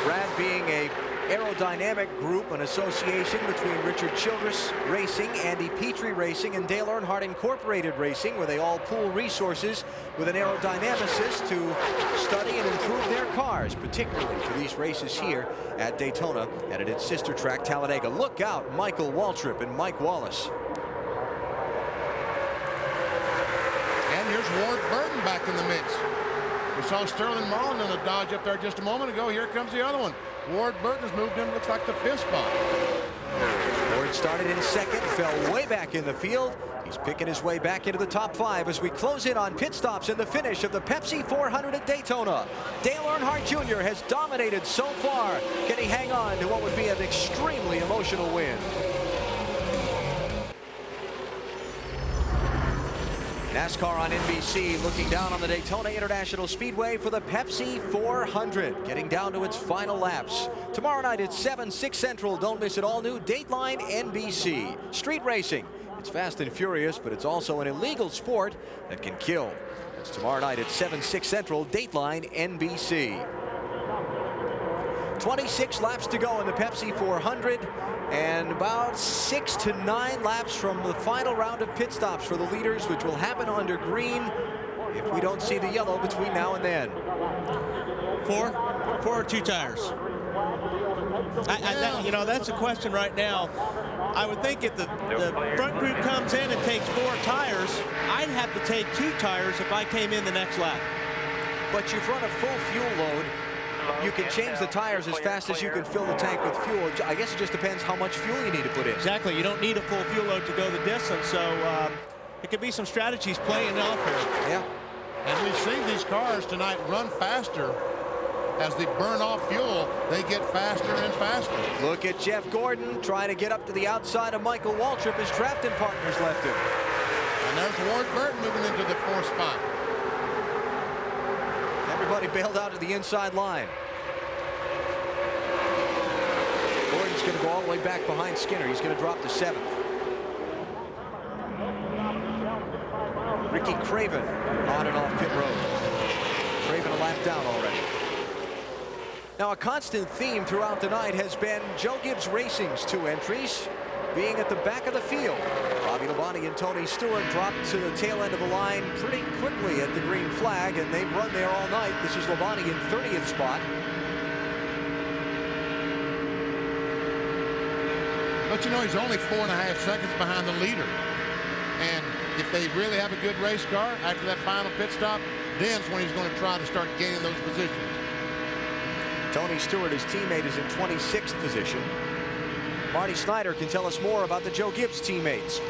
RAD being a aerodynamic group, an association between Richard Childress Racing, Andy Petrie Racing, and Dale Earnhardt Incorporated Racing, where they all pool resources with an aerodynamicist to study and improve their cars, particularly for these races here at Daytona and at its sister track, Talladega. Look out, Michael Waltrip and Mike Wallace. And here's Ward Burton back in the mix. We saw Sterling Marlin in a Dodge up there just a moment ago. Here comes the other one. Ward Burton has moved in, looks like the 5th spot. Ward started in 2nd, fell way back in the field. He's picking his way back into the top 5 as we close in on pit stops and the finish of the Pepsi 400 at Daytona. Dale Earnhardt Jr. has dominated so far. Can he hang on to what would be an extremely emotional win? NASCAR on NBC looking down on the Daytona International Speedway for the Pepsi 400, getting down to its final laps. Tomorrow night at 7, 6 Central. Don't miss it. All new Dateline NBC. Street racing. It's fast and furious, but it's also an illegal sport that can kill. It's tomorrow night at 7, 6 Central. Dateline NBC. 26 laps to go in the Pepsi 400. And about 6 to 9 laps from the final round of pit stops for the leaders, which will happen under green if we don't see the yellow between now and then. 4 or 2 tires. You know, that's a question right now. I would think if the front group comes in and takes 4 tires, I'd have to take 2 tires if I came in the next lap. But you've run a full fuel load. You can change the tires as fast as you can fill the tank with fuel. I guess it just depends how much fuel you need to put in. Exactly. You don't need a full fuel load to go the distance, so it could be some strategies playing off here. Yeah. And we've seen these cars tonight run faster. As they burn off fuel, they get faster and faster. Look at Jeff Gordon trying to get up to the outside of Michael Waltrip. His drafting partners left him. And there's Ward Burton moving into the 4th spot. Everybody bailed out to the inside line. Gordon's going to go all the way back behind Skinner. He's going to drop to 7th. Ricky Craven on and off pit road. Craven a lap down already. Now, a constant theme throughout the night has been Joe Gibbs Racing's 2 entries being at the back of the field. Bobby Labonte and Tony Stewart dropped to the tail end of the line pretty quickly at the green flag, and they've run there all night. This is Labonte in 30th spot. But you know, he's only 4.5 seconds behind the leader. And if they really have a good race car after that final pit stop, then's when he's going to try to start gaining those positions. Tony Stewart, his teammate, is in 26th position. Marty Snyder can tell us more about the Joe Gibbs teammates.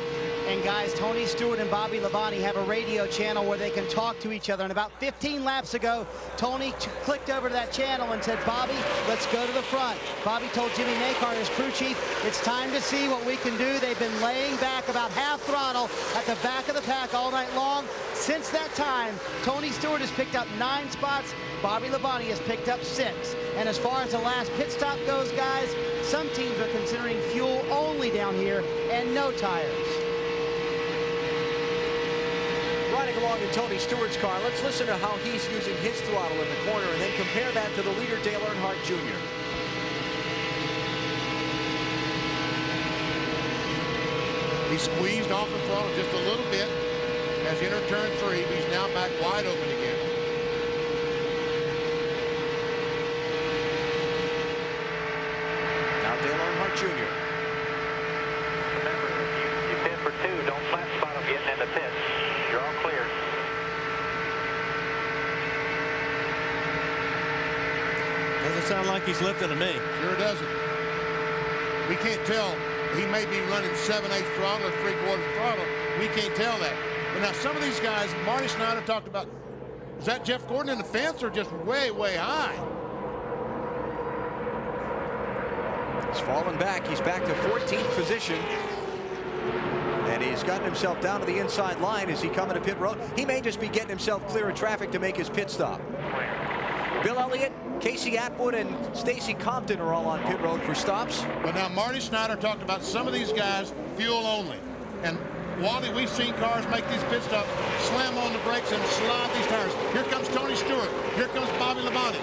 And guys, Tony Stewart and Bobby Labonte have a radio channel where they can talk to each other. And about 15 laps ago, Tony clicked over to that channel and said, Bobby, let's go to the front. Bobby told Jimmy Nakar, his crew chief, it's time to see what we can do. They've been laying back about half throttle at the back of the pack all night long. Since that time, Tony Stewart has picked up 9 spots. Bobby Labonte has picked up 6. And as far as the last pit stop goes, guys, some teams are considering fuel only down here and no tires. Riding along in Tony Stewart's car, let's listen to how he's using his throttle in the corner and then compare that to the leader, Dale Earnhardt Jr. He squeezed off the throttle just a little bit as he entered turn 3. He's now back wide open again. Now Dale Earnhardt Jr. Remember, if you pit for 2, don't flat spot them getting into pits. You're all clear. Doesn't sound like he's lifting to me. Sure doesn't. We can't tell. He may be running 7/8 throttle or 3/4 throttle. We can't tell that. But now some of these guys, Marty Snyder talked about, is that Jeff Gordon in the fence or just way, way high? He's fallen back. He's back to 14th position. And he's gotten himself down to the inside line as he coming to pit road. He may just be getting himself clear of traffic to make his pit stop. Bill Elliott, Casey Atwood, and Stacy Compton are all on pit road for stops. But now Marty Snyder talked about some of these guys fuel only. And Wally, we've seen cars make these pit stops, slam on the brakes and slide these tires. Here comes Tony Stewart. Here comes Bobby Labonte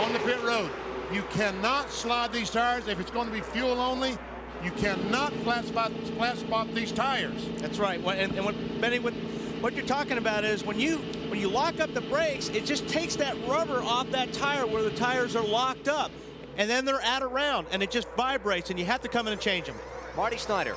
on the pit road. You cannot slide these tires if it's going to be fuel only. You cannot flat spot these tires. That's right. And what Benny, what you're talking about is when you lock up the brakes, it just takes that rubber off that tire where the tires are locked up, and then they're out of round, and it just vibrates, and you have to come in and change them. Marty Snyder.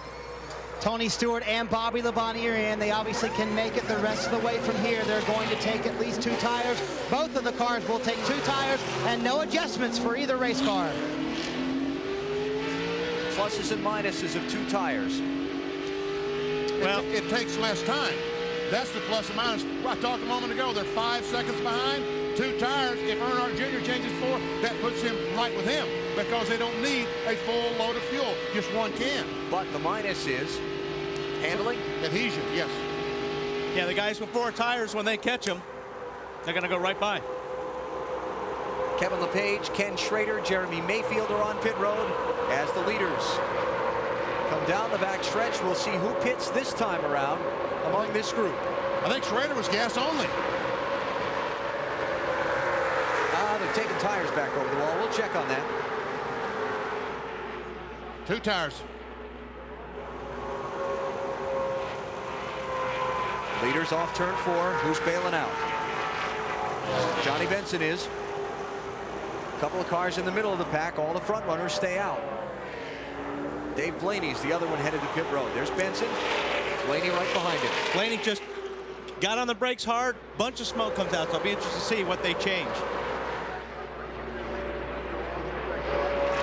Tony Stewart and Bobby Labonte are in. They obviously can make it the rest of the way from here. They're going to take at least 2 tires. Both of the cars will take 2 tires and no adjustments for either race car. Pluses and minuses of 2 tires. Well, it takes less time. That's the plus and minus. I talked a moment ago. They're 5 seconds behind. 2 tires. If Earnhardt Jr. changes 4, that puts him right with him because they don't need a full load of fuel. Just 1 can. But the minus is handling. Adhesion, yes. Yeah, the guys with 4 tires, when they catch them, they're going to go right by. Kevin LePage, Ken Schrader, Jeremy Mayfield are on pit road as the leaders come down the back stretch. We'll see who pits this time around among this group. I think Schrader was gas only. They're taking tires back over the wall. We'll check on that. 2 tires. Leaders off turn 4. Who's bailing out? Johnny Benson is. A couple of cars in the middle of the pack. All the front runners stay out. Dave Blaney's the other one headed to pit road. There's Benson. Blaney right behind him. Blaney just got on the brakes hard. Bunch of smoke comes out, so I'll be interested to see what they change.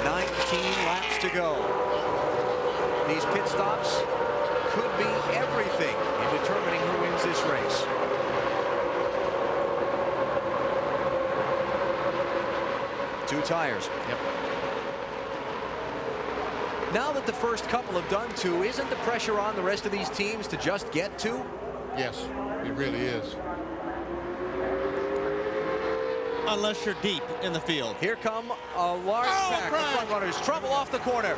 19 laps to go. These pit stops could be everything in determining who wins this race. Two tires. Yep. Now that the first couple have done 2, isn't the pressure on the rest of these teams to just get 2? Yes, it really is. Unless you're deep in the field. Here come a large pack of front runners. Trouble off the corner.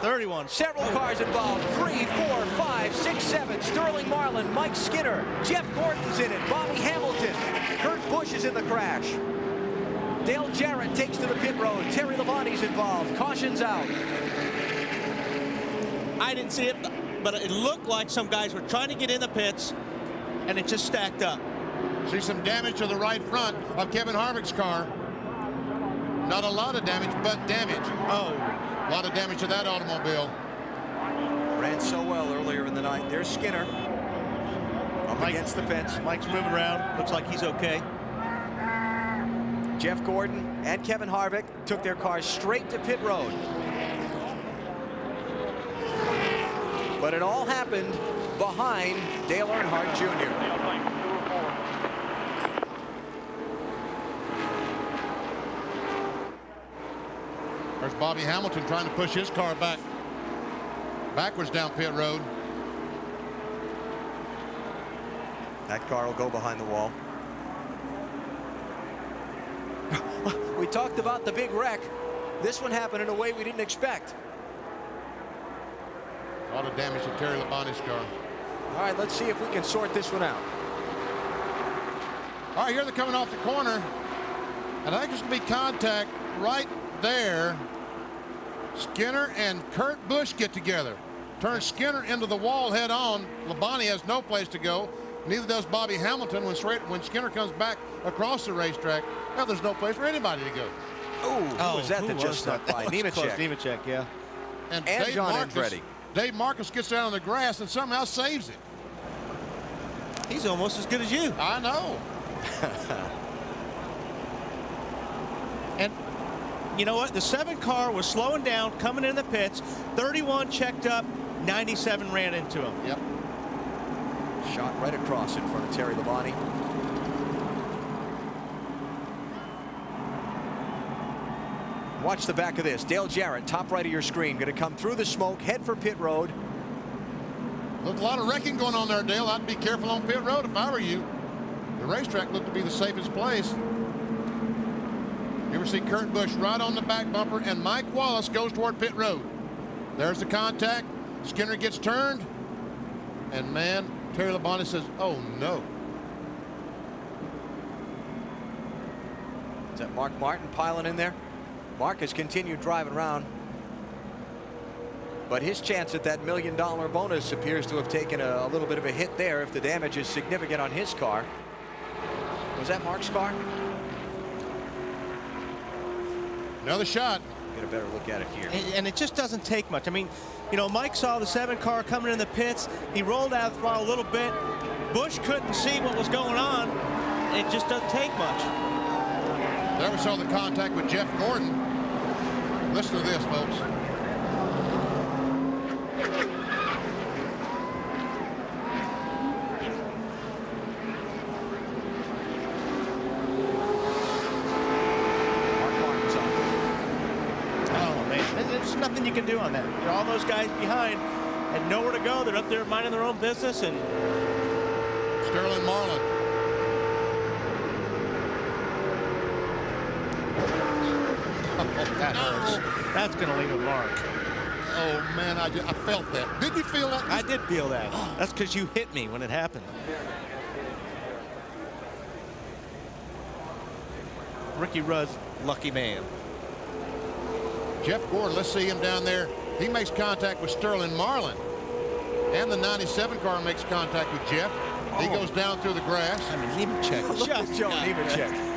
31. Several cars involved. 3, 4, 5, 6, 7. Sterling Marlin, Mike Skinner, Jeff Gordon's in it. Bobby Hamilton. Kurt Busch is in the crash. Dale Jarrett takes to the pit road. Terry Labonte's involved. Caution's out. I didn't see it, but it looked like some guys were trying to get in the pits, and it just stacked up. See some damage to the right front of Kevin Harvick's car. Not a lot of damage, but damage. Oh. A lot of damage to that automobile. Ran so well earlier in the night. There's Skinner up against the fence. Mike's moving around. Looks like he's okay. Jeff Gordon and Kevin Harvick took their cars straight to pit road. But it all happened behind Dale Earnhardt Jr. There's Bobby Hamilton trying to push his car backwards down pit road. That car will go behind the wall. We talked about the big wreck. This one happened in a way we didn't expect. A lot of damage to Terry Labonte's car. All right, let's see if we can sort this one out. All right, here they're coming off the corner. And I think there's going to be contact right there. Skinner and Kurt Busch get together. Turns Skinner into the wall head on. Labonte has no place to go. Neither does Bobby Hamilton when Skinner comes back across the racetrack. Now there's no place for anybody to go. Who was that just snuck by? Nemechek. Nemechek, yeah. And John Andretti. Dave Marcus gets down on the grass and somehow saves it. He's almost as good as you. I know. And you know what? The 7 car was slowing down, coming in the pits. 31 checked up, 97 ran into him. Yep. Shot right across in front of Terry Labonte. Watch the back of this. Dale Jarrett, top right of your screen, going to come through the smoke, head for pit road. Looked a lot of wrecking going on there, Dale. I'd be careful on pit road if I were you. The racetrack looked to be the safest place. You ever see Kurt Busch right on the back bumper, and Mike Wallace goes toward pit road. There's the contact. Skinner gets turned, and man, Terry Labonte says, oh no. Is that Mark Martin piling in there? Mark has continued driving around, but his chance at that $1 million bonus appears to have taken a little bit of a hit there if the damage is significant on his car. Was that Mark's car? Another shot. Get a better look at it here. And it just doesn't take much. I mean, you know, Mike saw the 7 car coming in the pits. He rolled out the throttle a little bit. Busch couldn't see what was going on. It just doesn't take much. There we saw the contact with Jeff Gordon. Listen to this, folks. There's nothing you can do on that. There are all those guys behind and nowhere to go. They're up there minding their own business. And Sterling Marlin. That hurts. That's going to leave a mark. Oh, man, I felt that. Did you feel that? I did feel that. That's because you hit me when it happened. Ricky Rudd's lucky man. Jeff Gordon, let's see him down there. He makes contact with Sterling Marlin. And the 97 car makes contact with Jeff. He goes down through the grass. I mean, Nemechek. Look at Joe Nemechek.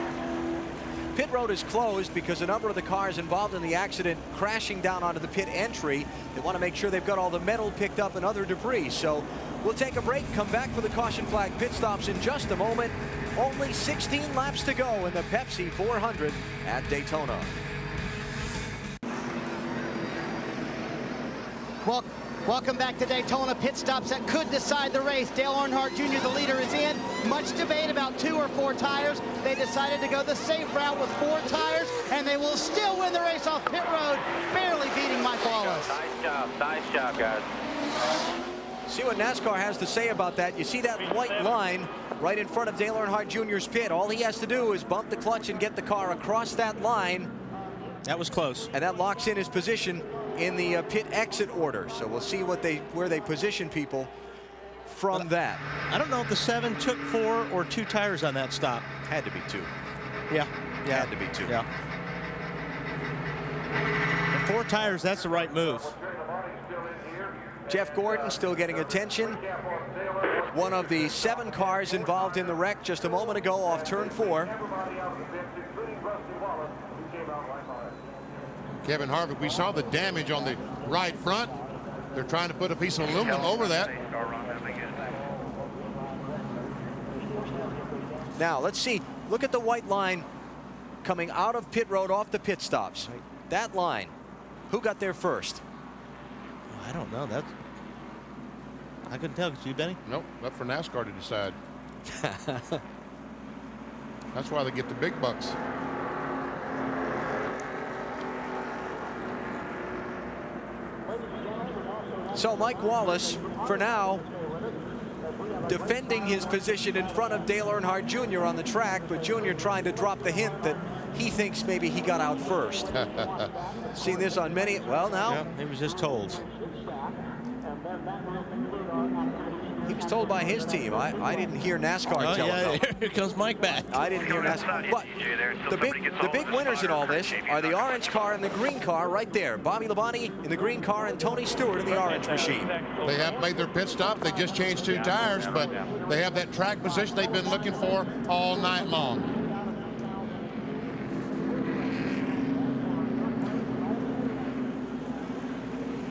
Pit road is closed because a number of the cars involved in the accident crashing down onto the pit entry. They want to make sure they've got all the metal picked up and other debris. So we'll take a break, come back for the caution flag pit stops in just a moment. Only 16 laps to go in the Pepsi 400 at Daytona. Welcome back to Daytona. Pit stops that could decide the race. Dale Earnhardt Jr., the leader, is in. Much debate about 2 or 4 tires. They decided to go the safe route with 4 tires, and they will still win the race off pit road, barely beating Mike Wallace. Nice job, guys. See what NASCAR has to say about that. You see that white line right in front of Dale Earnhardt Jr.'s pit. All he has to do is bump the clutch and get the car across that line. That was close. And that locks in his position in the pit exit order. So we'll see where they position people from that. I don't know if the 7 took 4 or 2 tires on that stop. Had to be 2. Yeah. Had to be 2. Yeah. And 4 tires, that's the right move. Jeff Gordon still getting attention. One of the 7 cars involved in the wreck just a moment ago off turn 4. Kevin Harvick, we saw the damage on the right front. They're trying to put a piece of aluminum over that. Now, let's see. Look at the white line coming out of pit road off the pit stops. That line. Who got there first? I don't know. I couldn't tell. Could you, Benny? Nope, up for NASCAR to decide. That's why they get the big bucks. So Mike Wallace, for now, defending his position in front of Dale Earnhardt Jr. on the track, but Jr. trying to drop the hint that he thinks maybe he got out first. Seen this on many, well now. Yeah, he was just told. He was told by his team. I didn't hear NASCAR tell him. Yeah, here comes Mike back. I didn't hear NASCAR. But the big winners in all this are the orange car and the green car right there. Bobby Labonte in the green car and Tony Stewart in the orange machine. They have made their pit stop. They just changed 2 tires, but they have that track position they've been looking for all night long.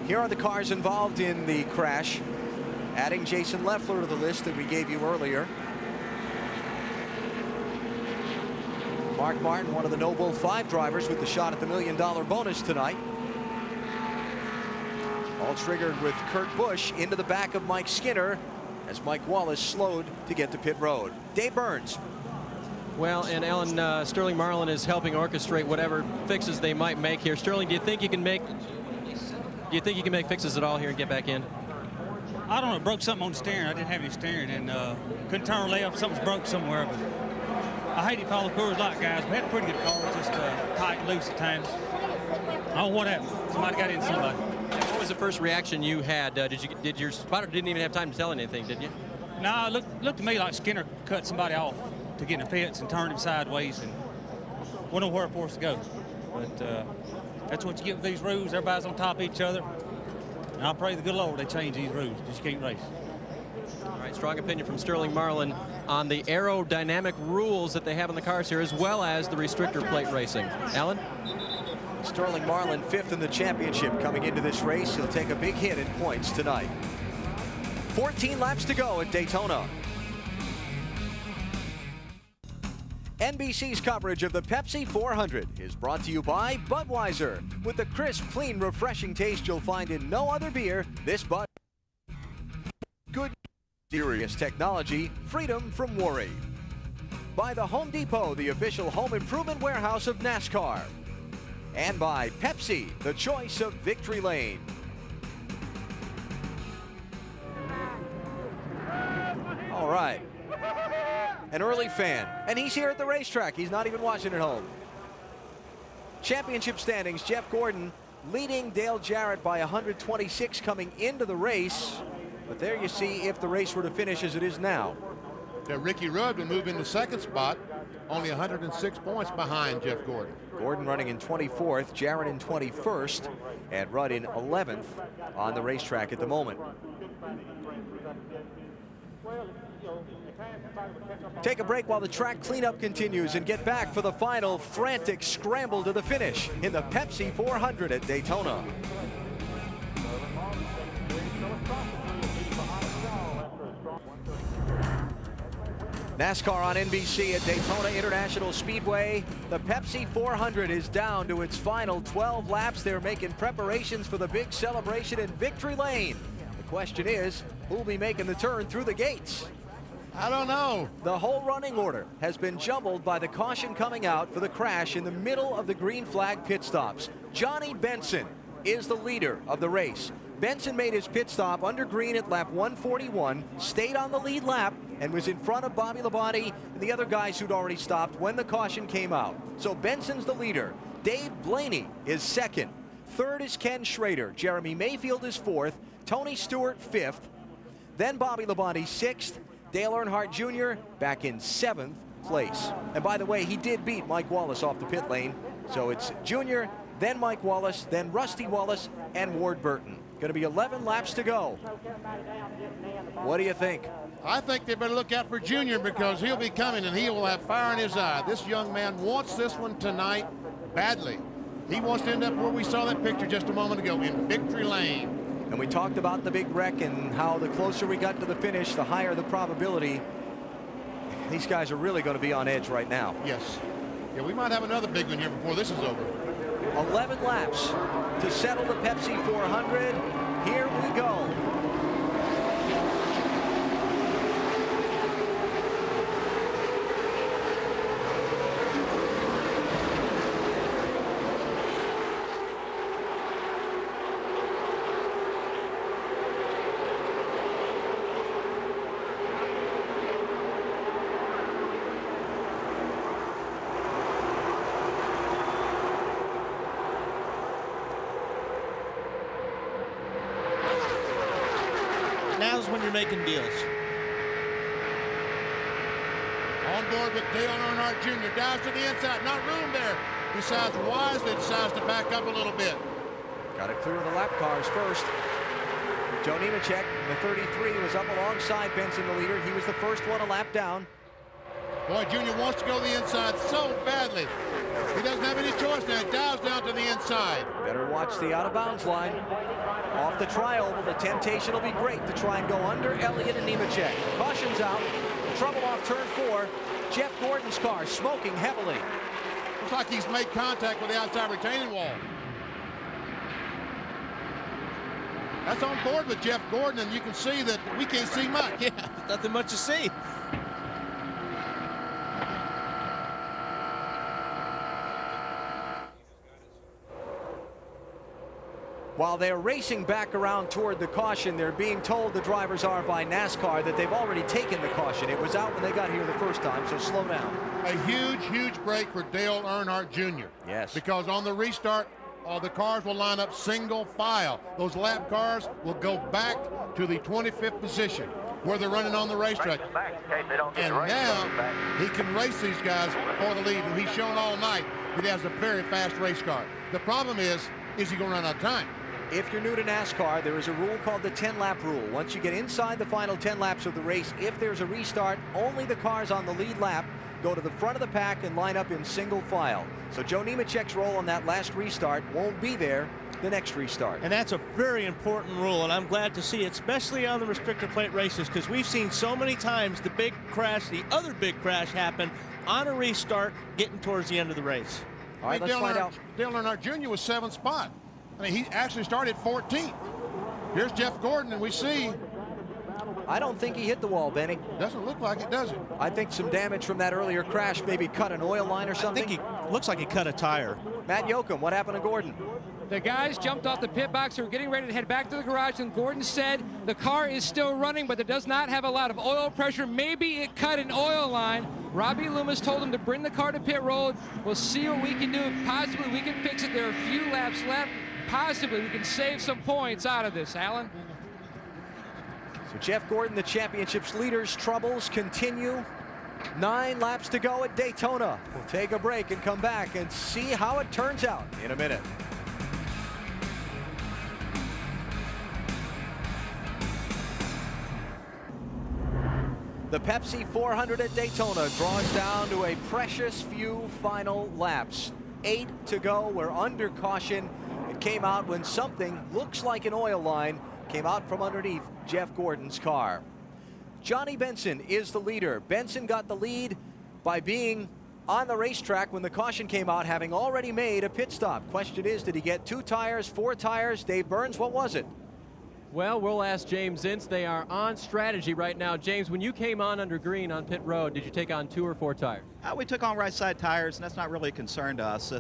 Here are the cars involved in the crash. Adding Jason Leffler to the list that we gave you earlier. Mark Martin, one of the No Bull 5 drivers with the shot at the $1 million bonus tonight. All triggered with Kurt Busch into the back of Mike Skinner as Mike Wallace slowed to get to pit road. Dave Burns. Well, and Alan, Sterling Marlin is helping orchestrate whatever fixes they might make here. Sterling, do you think you can make fixes at all here and get back in? I don't know, broke something on the steering. I didn't have any steering and couldn't turn left. Something's broke somewhere. But I hate to call the Coors Light guys. We had a pretty good car, just tight and loose at times. I don't know what happened. Somebody got in somebody. What was the first reaction you had? Did your spotter didn't even have time to tell anything, did you? No, it looked to me like Skinner cut somebody off to get in the pits and turned him sideways and went nowhere for us to go. But that's what you get with these rules. Everybody's on top of each other. And I pray to the good Lord they change these rules because you can't race. All right, strong opinion from Sterling Marlin on the aerodynamic rules that they have in the cars here, as well as the restrictor plate racing. Alan? Sterling Marlin 5th in the championship coming into this race. He'll take a big hit in points tonight. 14 laps to go at Daytona. NBC's coverage of the Pepsi 400 is brought to you by Budweiser. With the crisp, clean, refreshing taste you'll find in no other beer, this Bud. Good, serious technology, freedom from worry. By the Home Depot, the official home improvement warehouse of NASCAR. And by Pepsi, the choice of victory lane. All right. An early fan, and he's here at the racetrack. He's not even watching at home. Championship standings, Jeff Gordon leading Dale Jarrett by 126 coming into the race. But there you see if the race were to finish as it is now. Ricky Rudd will move into 2nd spot, only 106 points behind Jeff Gordon. Gordon running in 24th, Jarrett in 21st, and Rudd in 11th on the racetrack at the moment. Take a break while the track cleanup continues and get back for the final frantic scramble to the finish in the Pepsi 400 at Daytona. NASCAR on NBC at Daytona International Speedway. The Pepsi 400 is down to its final 12 laps. They're making preparations for the big celebration in Victory Lane. The question is, who'll be making the turn through the gates? I don't know. The whole running order has been jumbled by the caution coming out for the crash in the middle of the green flag pit stops. Johnny Benson is the leader of the race. Benson made his pit stop under green at lap 141, stayed on the lead lap, and was in front of Bobby Labonte and the other guys who'd already stopped when the caution came out. So Benson's the leader. Dave Blaney is 2nd. 3rd is Ken Schrader. Jeremy Mayfield is 4th. Tony Stewart 5th. Then Bobby Labonte 6th. Dale Earnhardt Jr. back in 7th place. And by the way, he did beat Mike Wallace off the pit lane. So it's Jr., then Mike Wallace, then Rusty Wallace, and Ward Burton. Going to be 11 laps to go. What do you think? I think they better look out for Junior because he'll be coming and he will have fire in his eye. This young man wants this one tonight badly. He wants to end up where we saw that picture just a moment ago in Victory Lane. And we talked about the big wreck and how the closer we got to the finish, the higher the probability. These guys are really going to be on edge right now. Yes. Yeah, we might have another big one here before this is over. 11 laps to settle the Pepsi 400. Here we go. deals when you're making deals. On board with Dale Earnhardt Jr. Dives to the inside. Not room there. Decides wisely, decides to back up a little bit. Got to clear the lap cars first. Joe Nemechek, the 33, was up alongside Benson, the leader. He was the first one a lap down. Boy, Junior wants to go to the inside so badly. He doesn't have any choice now. He dives down to the inside. Better watch the out-of-bounds line. Off the tri-oval, the temptation will be great to try and go under Elliott and Nemechek. Caution's out. Trouble off turn 4. Jeff Gordon's car smoking heavily. Looks like he's made contact with the outside retaining wall. That's on board with Jeff Gordon, and you can see that we can't see much. Yeah, nothing much to see. While they're racing back around toward the caution, they're being told, the drivers are by NASCAR, that they've already taken the caution. It was out when they got here the first time, so slow down. A huge, huge break for Dale Earnhardt Jr. Yes. Because on the restart, all the cars will line up single file. Those lap cars will go back to the 25th position where they're running on the racetrack. And now he can race these guys for the lead. And he's shown all night that he has a very fast race car. The problem is he going to run out of time? If you're new to NASCAR, there is a rule called the 10-lap rule. Once you get inside the final 10 laps of the race, if there's a restart, only the cars on the lead lap go to the front of the pack and line up in single file. So Joe Nemechek's role on that last restart won't be there the next restart. And that's a very important rule, and I'm glad to see it, especially on the restrictor plate races, because we've seen so many times the big crash, the other big crash happen on a restart getting towards the end of the race. All right, let's find out. Dale Earnhardt Jr. was 7th spot. I mean, he actually started 14th. Here's Jeff Gordon, and we see. I don't think he hit the wall, Benny. Doesn't look like it, does it? I think some damage from that earlier crash, maybe cut an oil line or something. I think he looks like he cut a tire. Matt Yoakum, what happened to Gordon? The guys jumped off the pit box. They were getting ready to head back to the garage, and Gordon said the car is still running, but it does not have a lot of oil pressure. Maybe it cut an oil line. Robbie Loomis told him to bring the car to pit road. We'll see what we can do. If possibly we can fix it. There are a few laps left. Possibly we can save some points out of this, Alan. So Jeff Gordon, the championship's leader's troubles continue. 9 laps to go at Daytona. We'll take a break and come back and see how it turns out in a minute. The Pepsi 400 at Daytona draws down to a precious few final laps. 8 to go. We're under caution. It came out when something looks like an oil line came out from underneath Jeff Gordon's car. Johnny Benson is the leader. Benson got the lead by being on the racetrack when the caution came out, having already made a pit stop. Question is, did he get 2 tires, 4 tires? Dave Burns, what was it? Well, we'll ask James Ince. They are on strategy right now. James, when you came on under green on pit road, did you take on 2 or 4 tires? We took on right side tires, and that's not really a concern to us.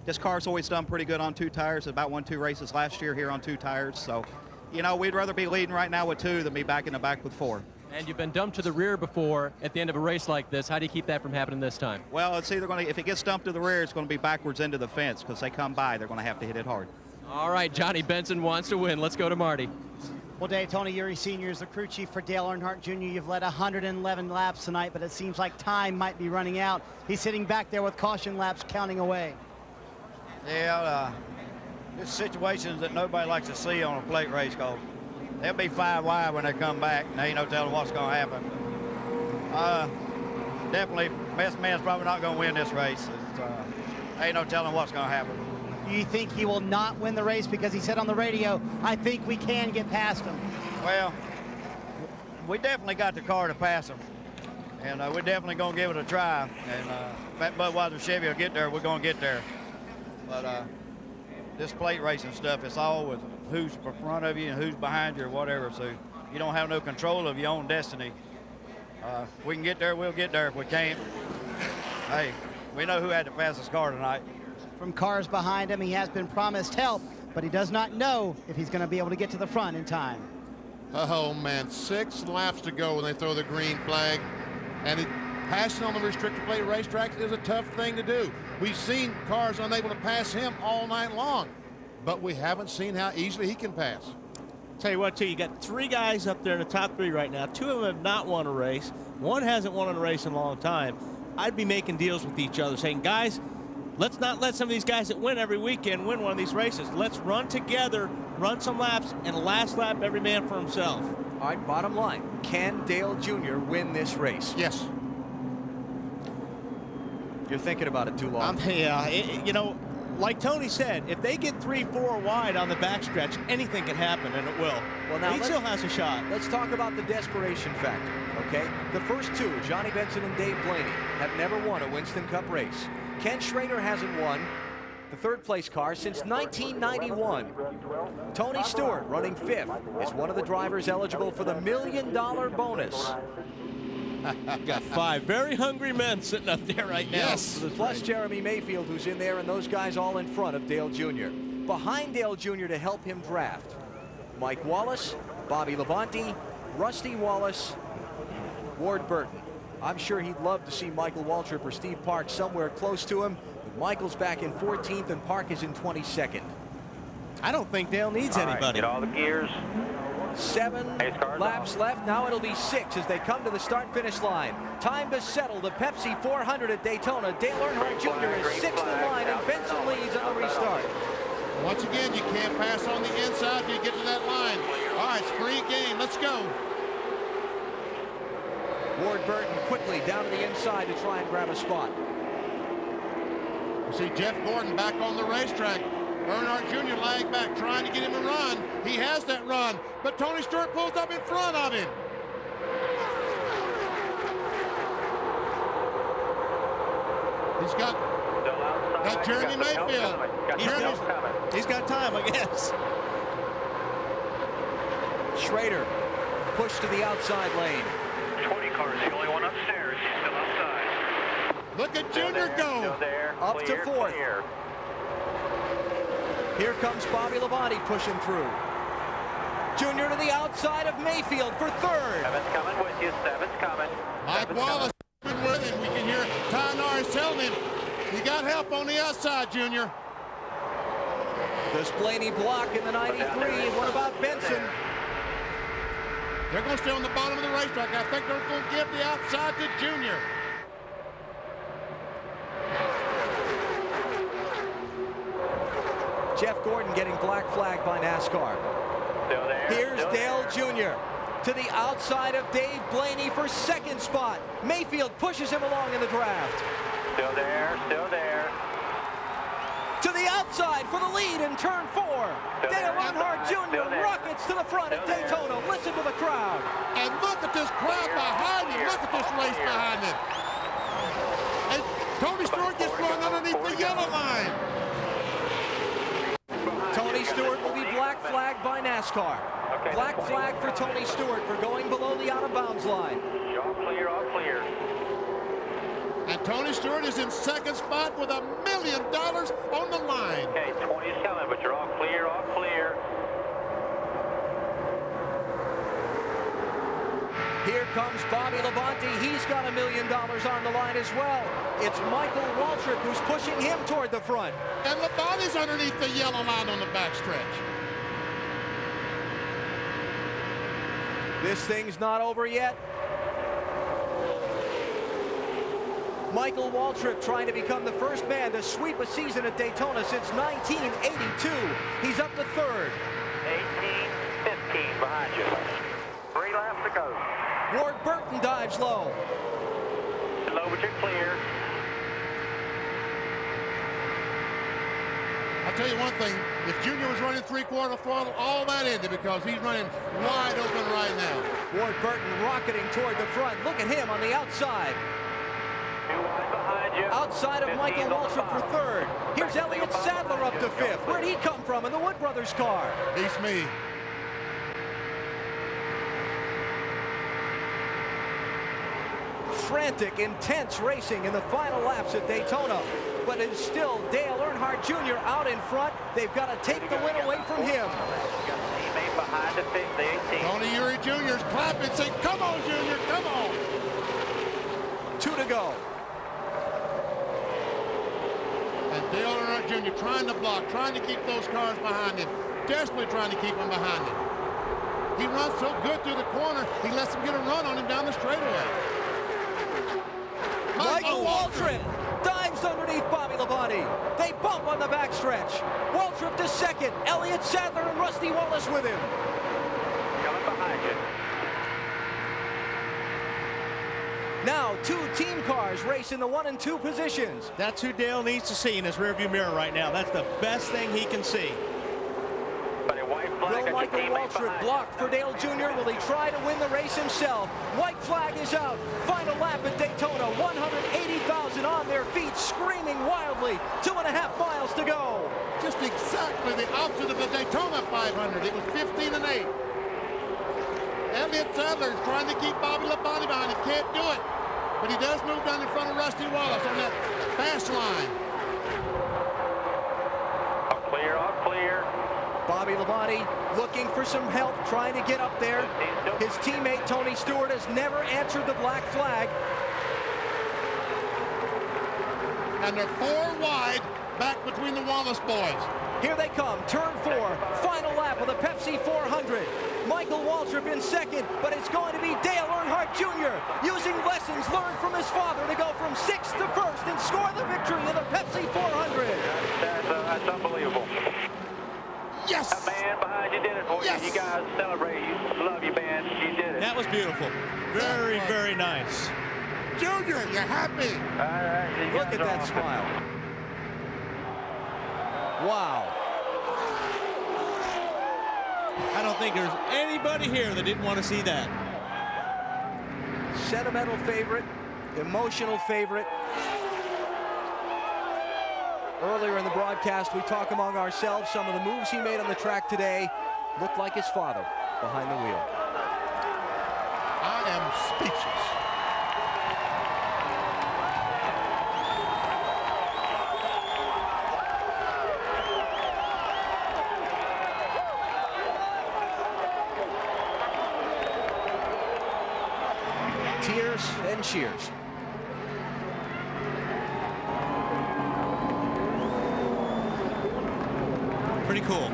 This car's always done pretty good on 2 tires. About won 2 races last year here on 2 tires. So, you know, we'd rather be leading right now with 2 than be back in the back with 4. And you've been dumped to the rear before at the end of a race like this. How do you keep that from happening this time? Well, it's either going to, if it gets dumped to the rear, it's going to be backwards into the fence because they come by. They're going to have to hit it hard. All right, Johnny Benson wants to win. Let's go to Marty. Well, Daytona Uri Sr. is the crew chief for Dale Earnhardt Jr. You've led 111 laps tonight, but it seems like time might be running out. He's sitting back there with caution laps counting away. Yeah, it's situations that nobody likes to see on a plate race because they'll be 5 wide when they come back, and there ain't no telling what's going to happen. Definitely, best man's probably not going to win this race. Ain't no telling what's going to happen. Do you think he will not win the race? Because he said on the radio, I think we can get past him. Well, we definitely got the car to pass him. And we're definitely going to give it a try. And that Budweiser Chevy will get there. We're going to get there. But this plate racing stuff, it's all with who's in front of you and who's behind you or whatever. So you don't have no control of your own destiny. If we can get there, we'll get there. If we can't, hey, we know who had the fastest car tonight. From cars behind him, he has been promised help, but he does not know if he's going to be able to get to the front in time. Oh, man, 6 laps to go when they throw the green flag. And passing on the restrictor plate racetracks is a tough thing to do. We've seen cars unable to pass him all night long, but we haven't seen how easily he can pass. Tell you what, too, you got 3 guys up there in the top 3 right now. 2 of them have not won a race. 1 hasn't won a race in a long time. I'd be making deals with each other, saying, guys, let's not let some of these guys that win every weekend win one of these races. Let's run together, run some laps, and last lap, every man for himself. All right, bottom line, can Dale Jr. win this race? Yes. You're thinking about it too long. Yeah, you know, like Tony said, if they get 3-4 wide on the backstretch, anything can happen, and it will. Well, now he still has a shot. Let's talk about the desperation factor, okay? The first 2, Johnny Benson and Dave Blaney, have never won a Winston Cup race. Ken Schrader hasn't won the 3rd place car since 1991. Tony Stewart, running 5th, is one of the drivers eligible for the $1 million bonus. Got 5 very hungry men sitting up there right now. Yes. Plus Jeremy Mayfield, who's in there, and those guys all in front of Dale Jr. Behind Dale Jr. to help him draft, Mike Wallace, Bobby Labonte, Rusty Wallace, Ward Burton. I'm sure he'd love to see Michael Waltrip or Steve Park somewhere close to him. But Michael's back in 14th and Park is in 22nd. I don't think Dale needs anybody. Right, get all the gears. 7 laps left. Now it'll be 6 as they come to the start-finish line. Time to settle the Pepsi 400 at Daytona. Dale Earnhardt Jr. is 6th in line, and Benson leads on the restart. Once again, you can't pass on the inside till you get to that line. All right, it's free game. Let's go. Ward Burton quickly down to the inside to try and grab a spot. We see Jeff Gordon back on the racetrack. Earnhardt Jr. lagged back, trying to get him a run. He has that run, but Tony Stewart pulls up in front of him. He's got Jeremy Mayfield. He's got time, I guess. Schrader pushed to the outside lane. 20 cars, the only one upstairs. He's still outside. Look at Junior go. Up to 4th. Here comes Bobby Labonte pushing through. Junior to the outside of Mayfield for 3rd. 7's coming with you. 7's coming. Mike Wallace with him. We can hear Ty Norris telling him, you got help on the outside, Junior. Does Blaney block in the 93? What about Benson? They're going to stay on the bottom of the racetrack. I think they're going to give the outside to Junior. Jeff Gordon getting black flagged by NASCAR. Still there. Here's still Dale there. Jr. to the outside of Dave Blaney for 2nd spot. Mayfield pushes him along in the draft. Still there. Still there. To the outside for the lead in turn 4. Dale Earnhardt Jr. rockets to the front at Daytona. Listen to the crowd. And look at this crowd behind him. Look at this race behind him. And Tony Stewart gets run underneath the yellow line. Tony Stewart will be black flagged by NASCAR. Black flag for Tony Stewart for going below the out-of-bounds line. All clear, all clear. And Tony Stewart is in 2nd spot with $1 million on the line. Okay, 20 is coming, but you're all clear, all clear. Here comes Bobby Labonte. He's got $1 million on the line as well. It's Michael Waltrip who's pushing him toward the front. And Labonte's underneath the yellow line on the backstretch. This thing's not over yet. Michael Waltrip trying to become the first man to sweep a season at Daytona since 1982. He's up to 3rd. 18-15 behind you. 3 laps to go. Ward Burton dives low. Low, but you're clear. I'll tell you one thing, if Junior was running 3/4 throttle, all that ended because he's running wide open right now. Ward Burton rocketing toward the front. Look at him on the outside. Outside of Michael Waltrip for 3rd. Here's Elliott Sadler up to 5th. Where'd he come from in the Wood Brothers car? Beats me. Frantic, intense racing in the final laps at Daytona. But it's still Dale Earnhardt Jr. out in front. They've got to take the win away from him. Teammate behind the 18. Tony Uri Jr. is clapping, saying, come on, Junior, come on. 2 to go. And Dale Earnhardt Jr. trying to block, trying to keep those cars behind him, desperately trying to keep them behind him. He runs so good through the corner, he lets him get a run on him down the straightaway. Michael Waltrip dives underneath Bobby Labonte. They bump on the backstretch. Waltrip to second. Elliott Sadler and Rusty Wallace with him. Coming behind you. Now, 2 team cars race in the 1 and 2 positions. That's who Dale needs to see in his rearview mirror right now. That's the best thing he can see. Will Michael Waltrip block for Dale Jr.? Will he try to win the race himself? White flag is out. Final lap at Daytona. 180,000 on their feet, screaming wildly. 2.5 miles to go. Just exactly the opposite of the Daytona 500. It was 15 and 8. Elliott Sadler is trying to keep Bobby Labonte behind. He can't do it. But he does move down in front of Rusty Wallace on that fast line. All clear, all clear. Bobby Labonte looking for some help, trying to get up there. His teammate Tony Stewart has never answered the black flag. And they're 4 wide back between the Wallace boys. Here they come, turn 4, final lap of the Pepsi 400. Michael Waltrip in second, but it's going to be Dale Earnhardt Jr. using lessons learned from his father to go from 6th to 1st and score the victory in the Pepsi 400. That's unbelievable. Yes! That band behind you did it for you. You guys celebrate. You love you, band. You did it. That was beautiful. Very, very nice. Junior, you're happy. All right, look at that smile. Wow. I don't think there's anybody here that didn't want to see that. Sentimental favorite, emotional favorite. Earlier in the broadcast, we talk among ourselves. Some of the moves he made on the track today looked like his father behind the wheel. I am speechless. Tears and cheers. Pretty cool.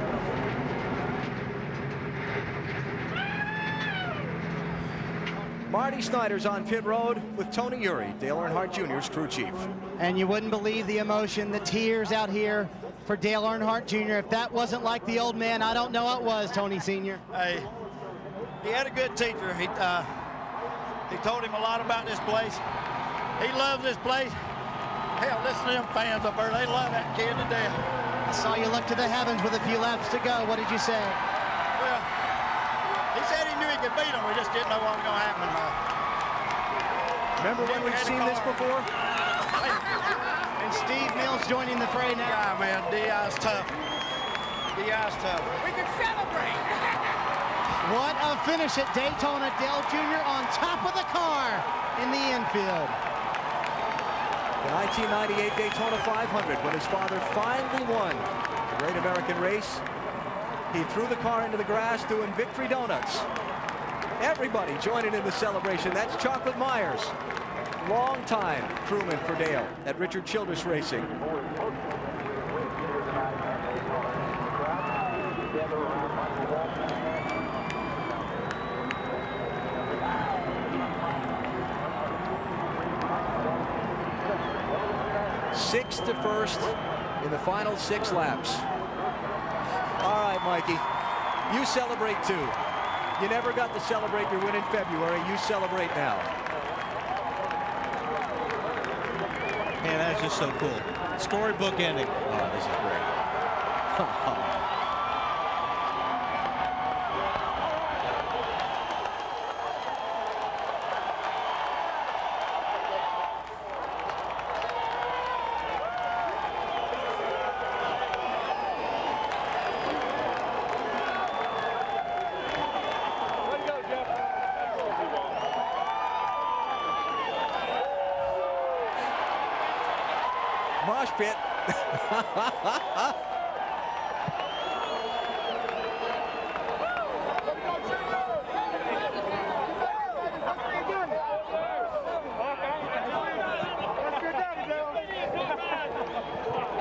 Marty Snyder's on pit road with Tony Uri, Dale Earnhardt Jr.'s crew chief. And you wouldn't believe the emotion, the tears out here for Dale Earnhardt Jr. If that wasn't like the old man, I don't know what was, Tony Sr. Hey, he had a good teacher. He told him a lot about this place. He loves this place. Hell, listen to them fans up there. They love that kid to death. I saw you look to the heavens with a few laps to go. What did you say? Well, he said he knew he could beat him. We just didn't know what was going to happen. Remember when we've seen this before? And Steve Mills joining the fray now. Yeah, man, D.I.'s tough. D.I.'s tough. We can celebrate. What a finish at Daytona. Dale Jr. on top of the car in the infield. The 1998 Daytona 500, when his father finally won the Great American Race, he threw the car into the grass doing victory donuts. Everybody joining in the celebration. That's Chocolate Myers, long-time crewman for Dale at Richard Childress Racing. Sixth to first in the final 6 laps. All right, Mikey, you celebrate too. You never got to celebrate your win in February. You celebrate now. Man, that's just so cool. Storybook ending. Oh, this is great. Mosh pit.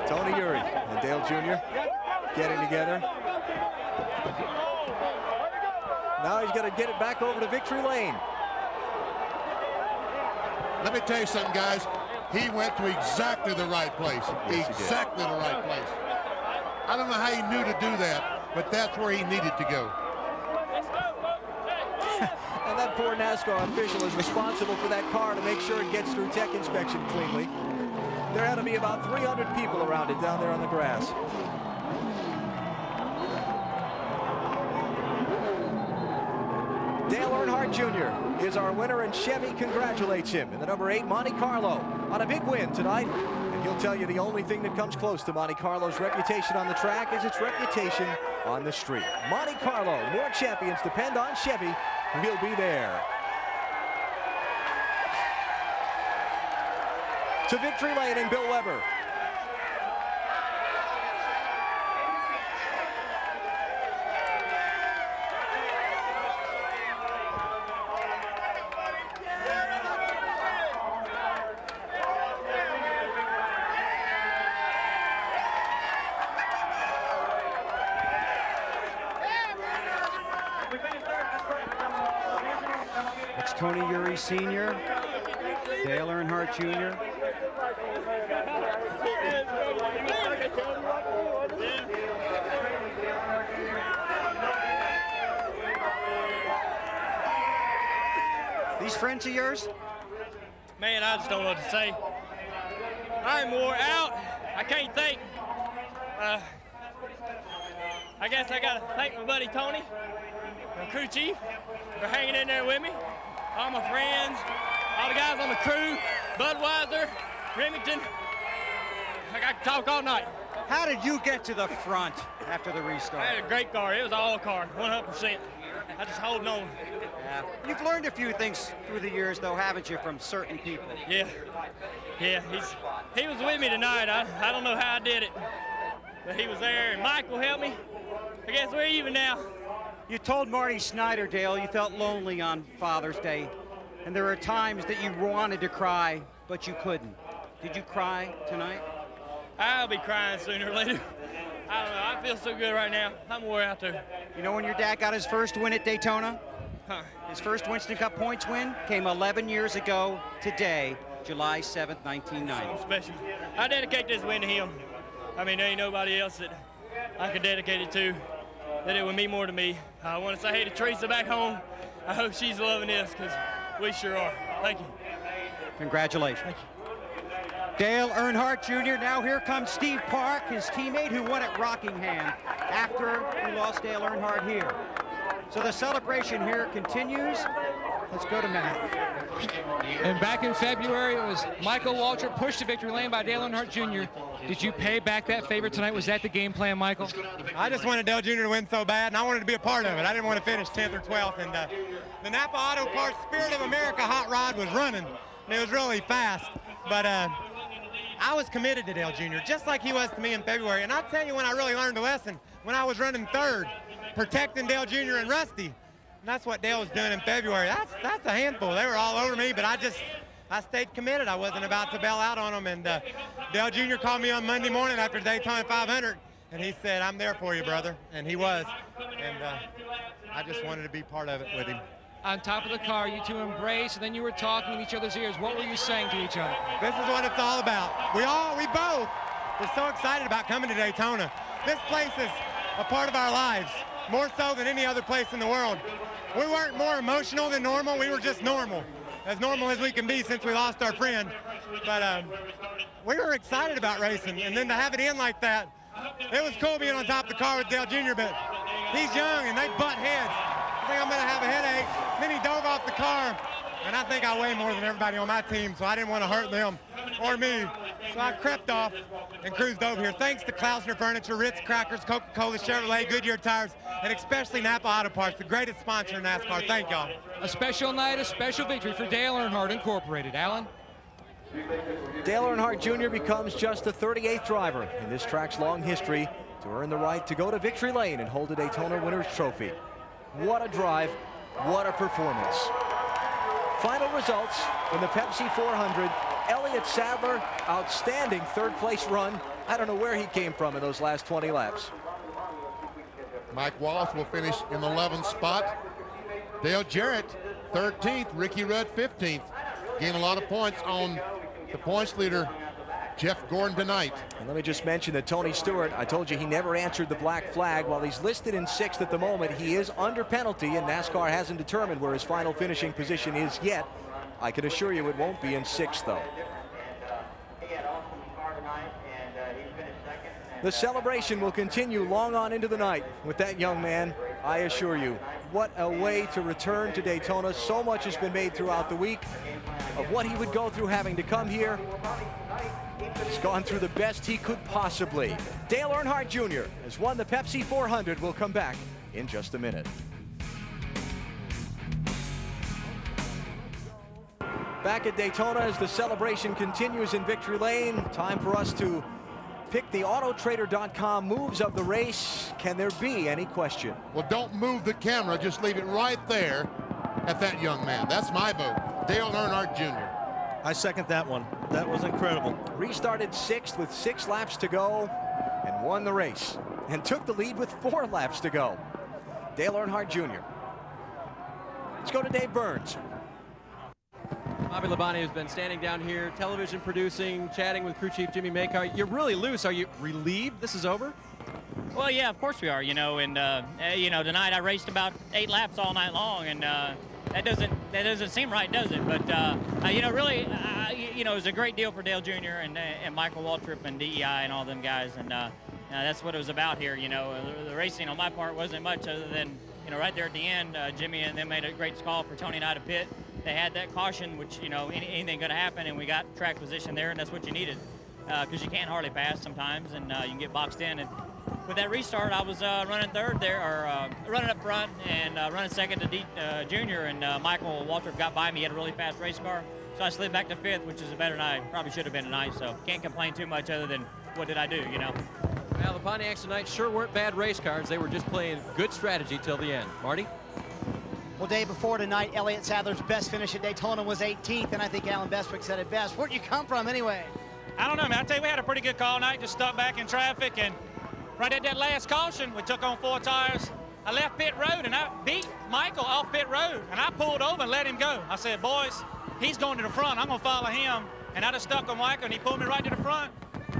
Tony Uri and Dale Jr. getting together. Now he's going to get it back over to victory lane. Let me tell you something, guys. He went to exactly the right place. Yes, exactly the right place. I don't know how he knew to do that, but that's where he needed to go. And that poor NASCAR official is responsible for that car to make sure it gets through tech inspection cleanly. There had to be about 300 people around it down there on the grass. Dale Earnhardt Jr. is our winner, and Chevy congratulates him in the number 8 Monte Carlo on a big win tonight. And he'll tell you the only thing that comes close to Monte Carlo's reputation on the track is its reputation on the street. Monte Carlo, more champions depend on Chevy. We'll be there. To victory lane and Bill Weber. It's Tony Eury Sr., Dale Earnhardt Jr. These friends of yours? Man, I just don't know what to say. I'm wore out. I can't think. I guess I gotta thank my buddy Tony, my crew chief, for hanging in there with me. All my friends, all the guys on the crew, Budweiser, Remington. I got to talk all night. How did you get to the front after the restart? I had a great car. It was all car, 100%. I just holding on. Yeah. You've learned a few things through the years, though, haven't you, from certain people? Yeah. He was with me tonight. I don't know how I did it, but he was there, and Michael helped me. I guess we're even now. You told Marty Snyder, Dale, you felt lonely on Father's Day, and there were times that you wanted to cry, but you couldn't. Did you cry tonight? I'll be crying sooner or later. I don't know. I feel so good right now. I'm wore out too. You know when your dad got his first win at Daytona? Huh. His first Winston Cup points win came 11 years ago today, July 7th, 1990. So special. I dedicate this win to him. I mean, there ain't nobody else that I could dedicate it to that it would mean more to me. I want to say hey to Teresa back home. I hope she's loving this because we sure are. Thank you. Congratulations. Thank you. Dale Earnhardt Jr. Now here comes Steve Park, his teammate who won at Rockingham after we lost Dale Earnhardt here. So the celebration here continues. Let's go to Matt. And back in February, it was Michael Waltrip pushed to victory lane by Dale Earnhardt Jr. Did you pay back that favor tonight? Was that the game plan, Michael? I just wanted Dale Jr. to win so bad, and I wanted to be a part of it. I didn't want to finish 10th or 12th. And the Napa Auto Parts Spirit of America hot rod was running, and it was really fast. But I was committed to Dale Jr., just like he was to me in February. And I'll tell you when I really learned a lesson, when I was running third, protecting Dale Jr. and Rusty. And that's what Dale was doing in February. That's a handful. They were all over me, but I stayed committed. I wasn't about to bail out on them. And Dale Jr. called me on Monday morning after Daytona 500, and he said, "I'm there for you, brother." And he was. And I just wanted to be part of it with him. On top of the car, you two embraced, and then you were talking in each other's ears. What were you saying to each other? This is what it's all about. We both were so excited about coming to Daytona. This place is a part of our lives, more so than any other place in the world. We weren't more emotional than normal. We were just normal as we can be since we lost our friend. But we were excited about racing, and then to have it in like that, it was cool being on top of the car with Dale Jr., but he's young and they butt heads. I think I'm going to have a headache. Then he dove off the car, and I think I weigh more than everybody on my team, so I didn't want to hurt them or me. So I crept off and cruised over here. Thanks to Klausner Furniture, Ritz Crackers, Coca-Cola, Chevrolet, Goodyear Tires, and especially Napa Auto Parts, the greatest sponsor in NASCAR. Thank y'all. A special night, a special victory for Dale Earnhardt Incorporated. Alan? Dale Earnhardt Jr. becomes just the 38th driver in this track's long history to earn the right to go to victory lane and hold a Daytona Winners Trophy. What a drive, what a performance. Final results in the Pepsi 400. Elliott Sadler, outstanding third place run. I don't know where he came from in those last 20 laps. Mike Wallace will finish in the 11th spot. Dale Jarrett, 13th. Ricky Rudd, 15th. Gained a lot of points on the points leader, Jeff Gordon, tonight. And let me just mention that Tony Stewart, I told you he never answered the black flag. While he's listed in 6th at the moment, he is under penalty, and NASCAR hasn't determined where his final finishing position is yet. I can assure you it won't be in 6th, though. The celebration will continue long on into the night with that young man, I assure you. What a way to return to Daytona. So much has been made throughout the week of what he would go through having to come here. He's gone through the best he could possibly. Dale Earnhardt Jr. has won the Pepsi 400. We'll come back in just a minute. Back at Daytona as the celebration continues in Victory Lane. Time for us to pick the Autotrader.com moves of the race. Can there be any question? Well, don't move the camera. Just leave it right there at that young man. That's my vote. Dale Earnhardt Jr. I second that one. That was incredible. Restarted 6th with 6 laps to go and won the race and took the lead with 4 laps to go. Dale Earnhardt Jr. Let's go to Dave Burns. Bobby Labonte has been standing down here, television producing, chatting with crew chief Jimmy Makar. You're really loose. Are you relieved this is over? Well, yeah, of course we are, and tonight I raced about 8 laps all night long, and that doesn't seem right, does it? But, really, it was a great deal for Dale Jr. and Michael Waltrip and DEI and all them guys, and that's what it was about here. The racing on my part wasn't much other than, right there at the end, Jimmy and them made a great call for Tony and I to pit. They had that caution, which, anything could happen, and we got track position there, and that's what you needed, because you can't hardly pass sometimes, and you can get boxed in. And with that restart, I was running third there, or running up front, and running second to Junior, and Michael Waltrip got by me. He had a really fast race car, so I slid back to 5th, which is better than I probably should have been tonight, so can't complain too much other than what did I do, Well, the Pontiacs tonight sure weren't bad race cars. They were just playing good strategy till the end. Marty? Well, day before tonight, Elliott Sadler's best finish at Daytona was 18th, and I think Alan Bestwick said it best. Where'd you come from anyway? I don't know, man. I tell you, we had a pretty good call night, just stuck back in traffic, and right at that last caution, we took on 4 tires. I left pit road, and I beat Michael off pit road, and I pulled over and let him go. I said, boys, he's going to the front. I'm going to follow him, and I just stuck on Michael, and he pulled me right to the front.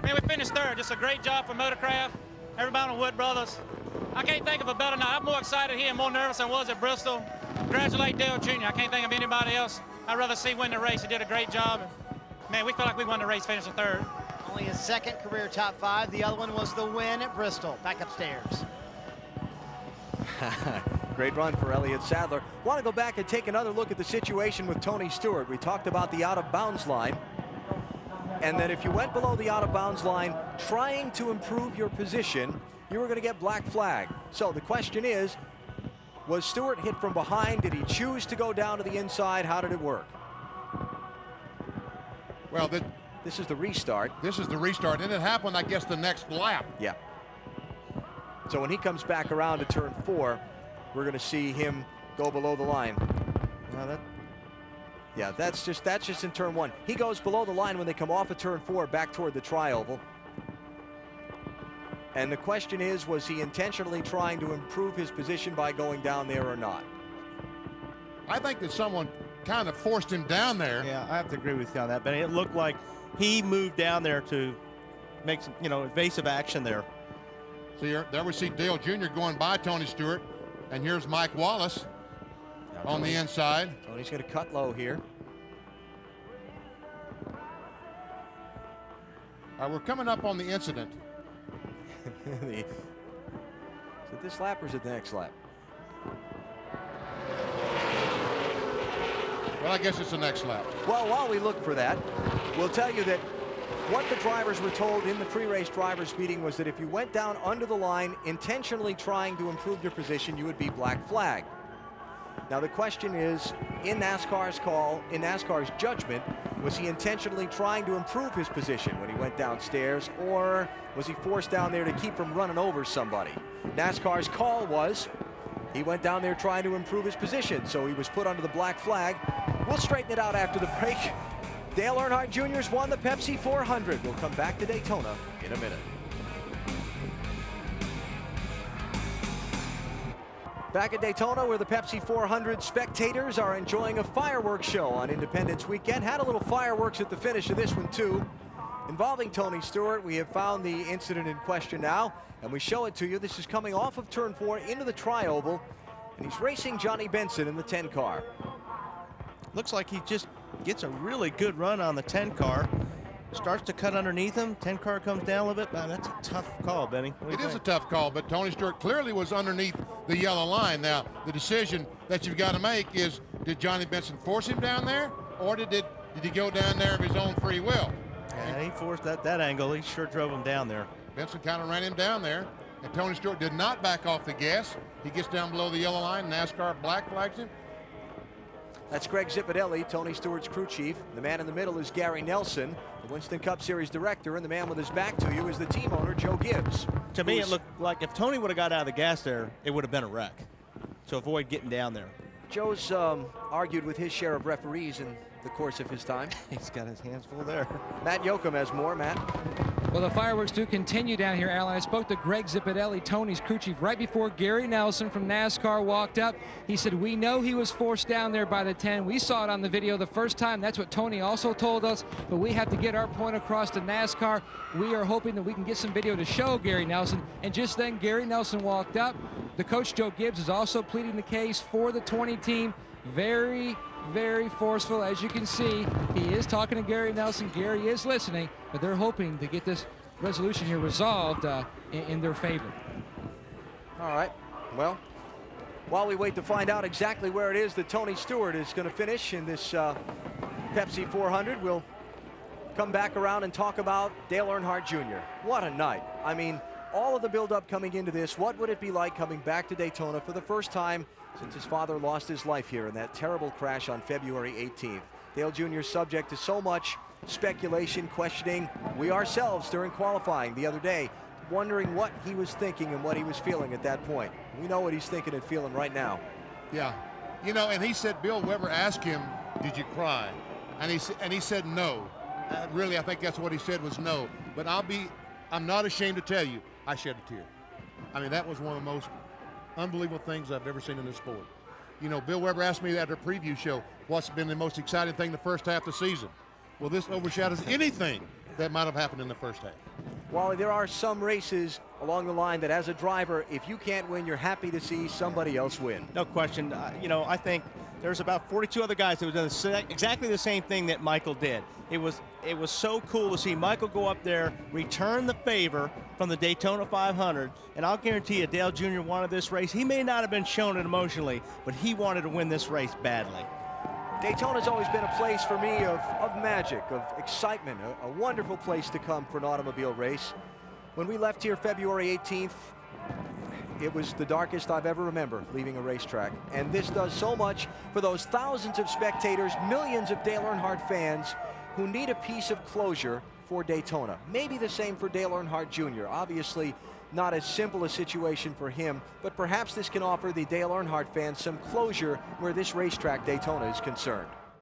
Man, we finished third. Just a great job for Motorcraft, everybody on Wood Brothers. I can't think of a better night. I'm more excited here and more nervous than I was at Bristol. Congratulate Dale Jr. I can't think of anybody else I'd rather see win the race. He did a great job. Man, we feel like we won the race finishing third. Only his second career top 5. The other one was the win at Bristol. Back upstairs. Great run for Elliott Sadler. Want to go back and take another look at the situation with Tony Stewart. We talked about the out-of-bounds line. And that if you went below the out-of-bounds line trying to improve your position, you were going to get black flag. So the question is, was Stewart hit from behind? Did he choose to go down to the inside? How did it work? Well, this is the restart. This is the restart, and it happened, I guess, the next lap. Yeah. So when he comes back around to turn 4, we're going to see him go below the line. Yeah, that's just in turn 1. He goes below the line when they come off of turn 4 back toward the tri-oval. And the question is, was he intentionally trying to improve his position by going down there or not? I think that someone kind of forced him down there. Yeah, I have to agree with you on that, but it looked like he moved down there to make some, evasive action there. So there we see Dale Jr. going by Tony Stewart, and here's Mike Wallace on the inside. Tony's going to cut low here. We're coming up on the incident. Is it this lap or is it the next lap? Well, I guess it's the next lap. Well, while we look for that, we'll tell you that what the drivers were told in the pre-race drivers meeting was that if you went down under the line intentionally trying to improve your position, you would be black flagged. Now the question is, in NASCAR's judgment, was he intentionally trying to improve his position when he went downstairs, or was he forced down there to keep from running over somebody? NASCAR's call was he went down there trying to improve his position, so he was put under the black flag. We'll straighten it out after the break. Dale Earnhardt Jr.'s won the Pepsi 400. We'll come back to Daytona in a minute. Back at Daytona, where the Pepsi 400 spectators are enjoying a fireworks show on Independence Weekend. Had a little fireworks at the finish of this one, too, involving Tony Stewart. We have found the incident in question now, and we show it to you. This is coming off of turn 4 into the tri-oval, and he's racing Johnny Benson in the 10 car. Looks like he just gets a really good run on the 10 car. Starts to cut underneath him. 10 car comes down a little bit. Man, that's a tough call, Benny. It is a tough call, but Tony Stewart clearly was underneath the yellow line. Now, the decision that you've got to make is, did Johnny Benson force him down there, or did he go down there of his own free will? Yeah, he forced that angle. He sure drove him down there. Benson kind of ran him down there, and Tony Stewart did not back off the gas. He gets down below the yellow line. NASCAR black flags him. That's Greg Zipadelli, Tony Stewart's crew chief. The man in the middle is Gary Nelson, the Winston Cup Series director, and the man with his back to you is the team owner, Joe Gibbs. To me, it looked like if Tony would have got out of the gas there, it would have been a wreck. So avoid getting down there. Joe's argued with his share of referees in the course of his time. He's got his hands full there. Matt Yoakum has more. Matt? Well, the fireworks do continue down here, Alan. I spoke to Greg Zipadelli, Tony's crew chief, right before Gary Nelson from NASCAR walked up. He said, we know he was forced down there by the 10. We saw it on the video the first time. That's what Tony also told us. But we have to get our point across to NASCAR. We are hoping that we can get some video to show Gary Nelson. And just then, Gary Nelson walked up. The coach, Joe Gibbs, is also pleading the case for the 20 team. Very, very forceful. As you can see, he is talking to Gary Nelson. Gary is listening, but they're hoping to get this resolution here resolved in their favor. All right. Well, while we wait to find out exactly where it is that Tony Stewart is going to finish in this Pepsi 400, we'll come back around and talk about Dale Earnhardt Jr. What a night. I mean, all of the buildup coming into this, what would it be like coming back to Daytona for the first time since his father lost his life here in that terrible crash on February 18th. Dale Jr. subject to so much speculation, questioning. We ourselves during qualifying the other day wondering what he was thinking and what he was feeling at that point. We know what he's thinking and feeling right now. Yeah, you know, and he said Bill Weber asked him, did you cry? And he said no. Really, I think that's what he said was no. But I'm not ashamed to tell you, I shed a tear. I mean, that was one of the most unbelievable things I've ever seen in this sport. You know, Bill Weber asked me at a preview show, what's been the most exciting thing the first half of the season? Well, this overshadows anything that might have happened in the first half. Wally, there are some races along the line that as a driver, if you can't win, you're happy to see somebody else win. No question. You know, I think there's about 42 other guys that have done exactly the same thing that Michael did. It was so cool to see Michael go up there, return the favor from the Daytona 500, and I'll guarantee you Dale Jr. wanted this race. He may not have been shown it emotionally, but he wanted to win this race badly. Daytona's always been a place for me of magic, of excitement, a wonderful place to come for an automobile race. When we left here February 18th, it was the darkest I've ever remembered leaving a racetrack. And this does so much for those thousands of spectators, millions of Dale Earnhardt fans who need a piece of closure for Daytona. Maybe the same for Dale Earnhardt Jr. Obviously, not as simple a situation for him, but perhaps this can offer the Dale Earnhardt fans some closure where this racetrack, Daytona, is concerned.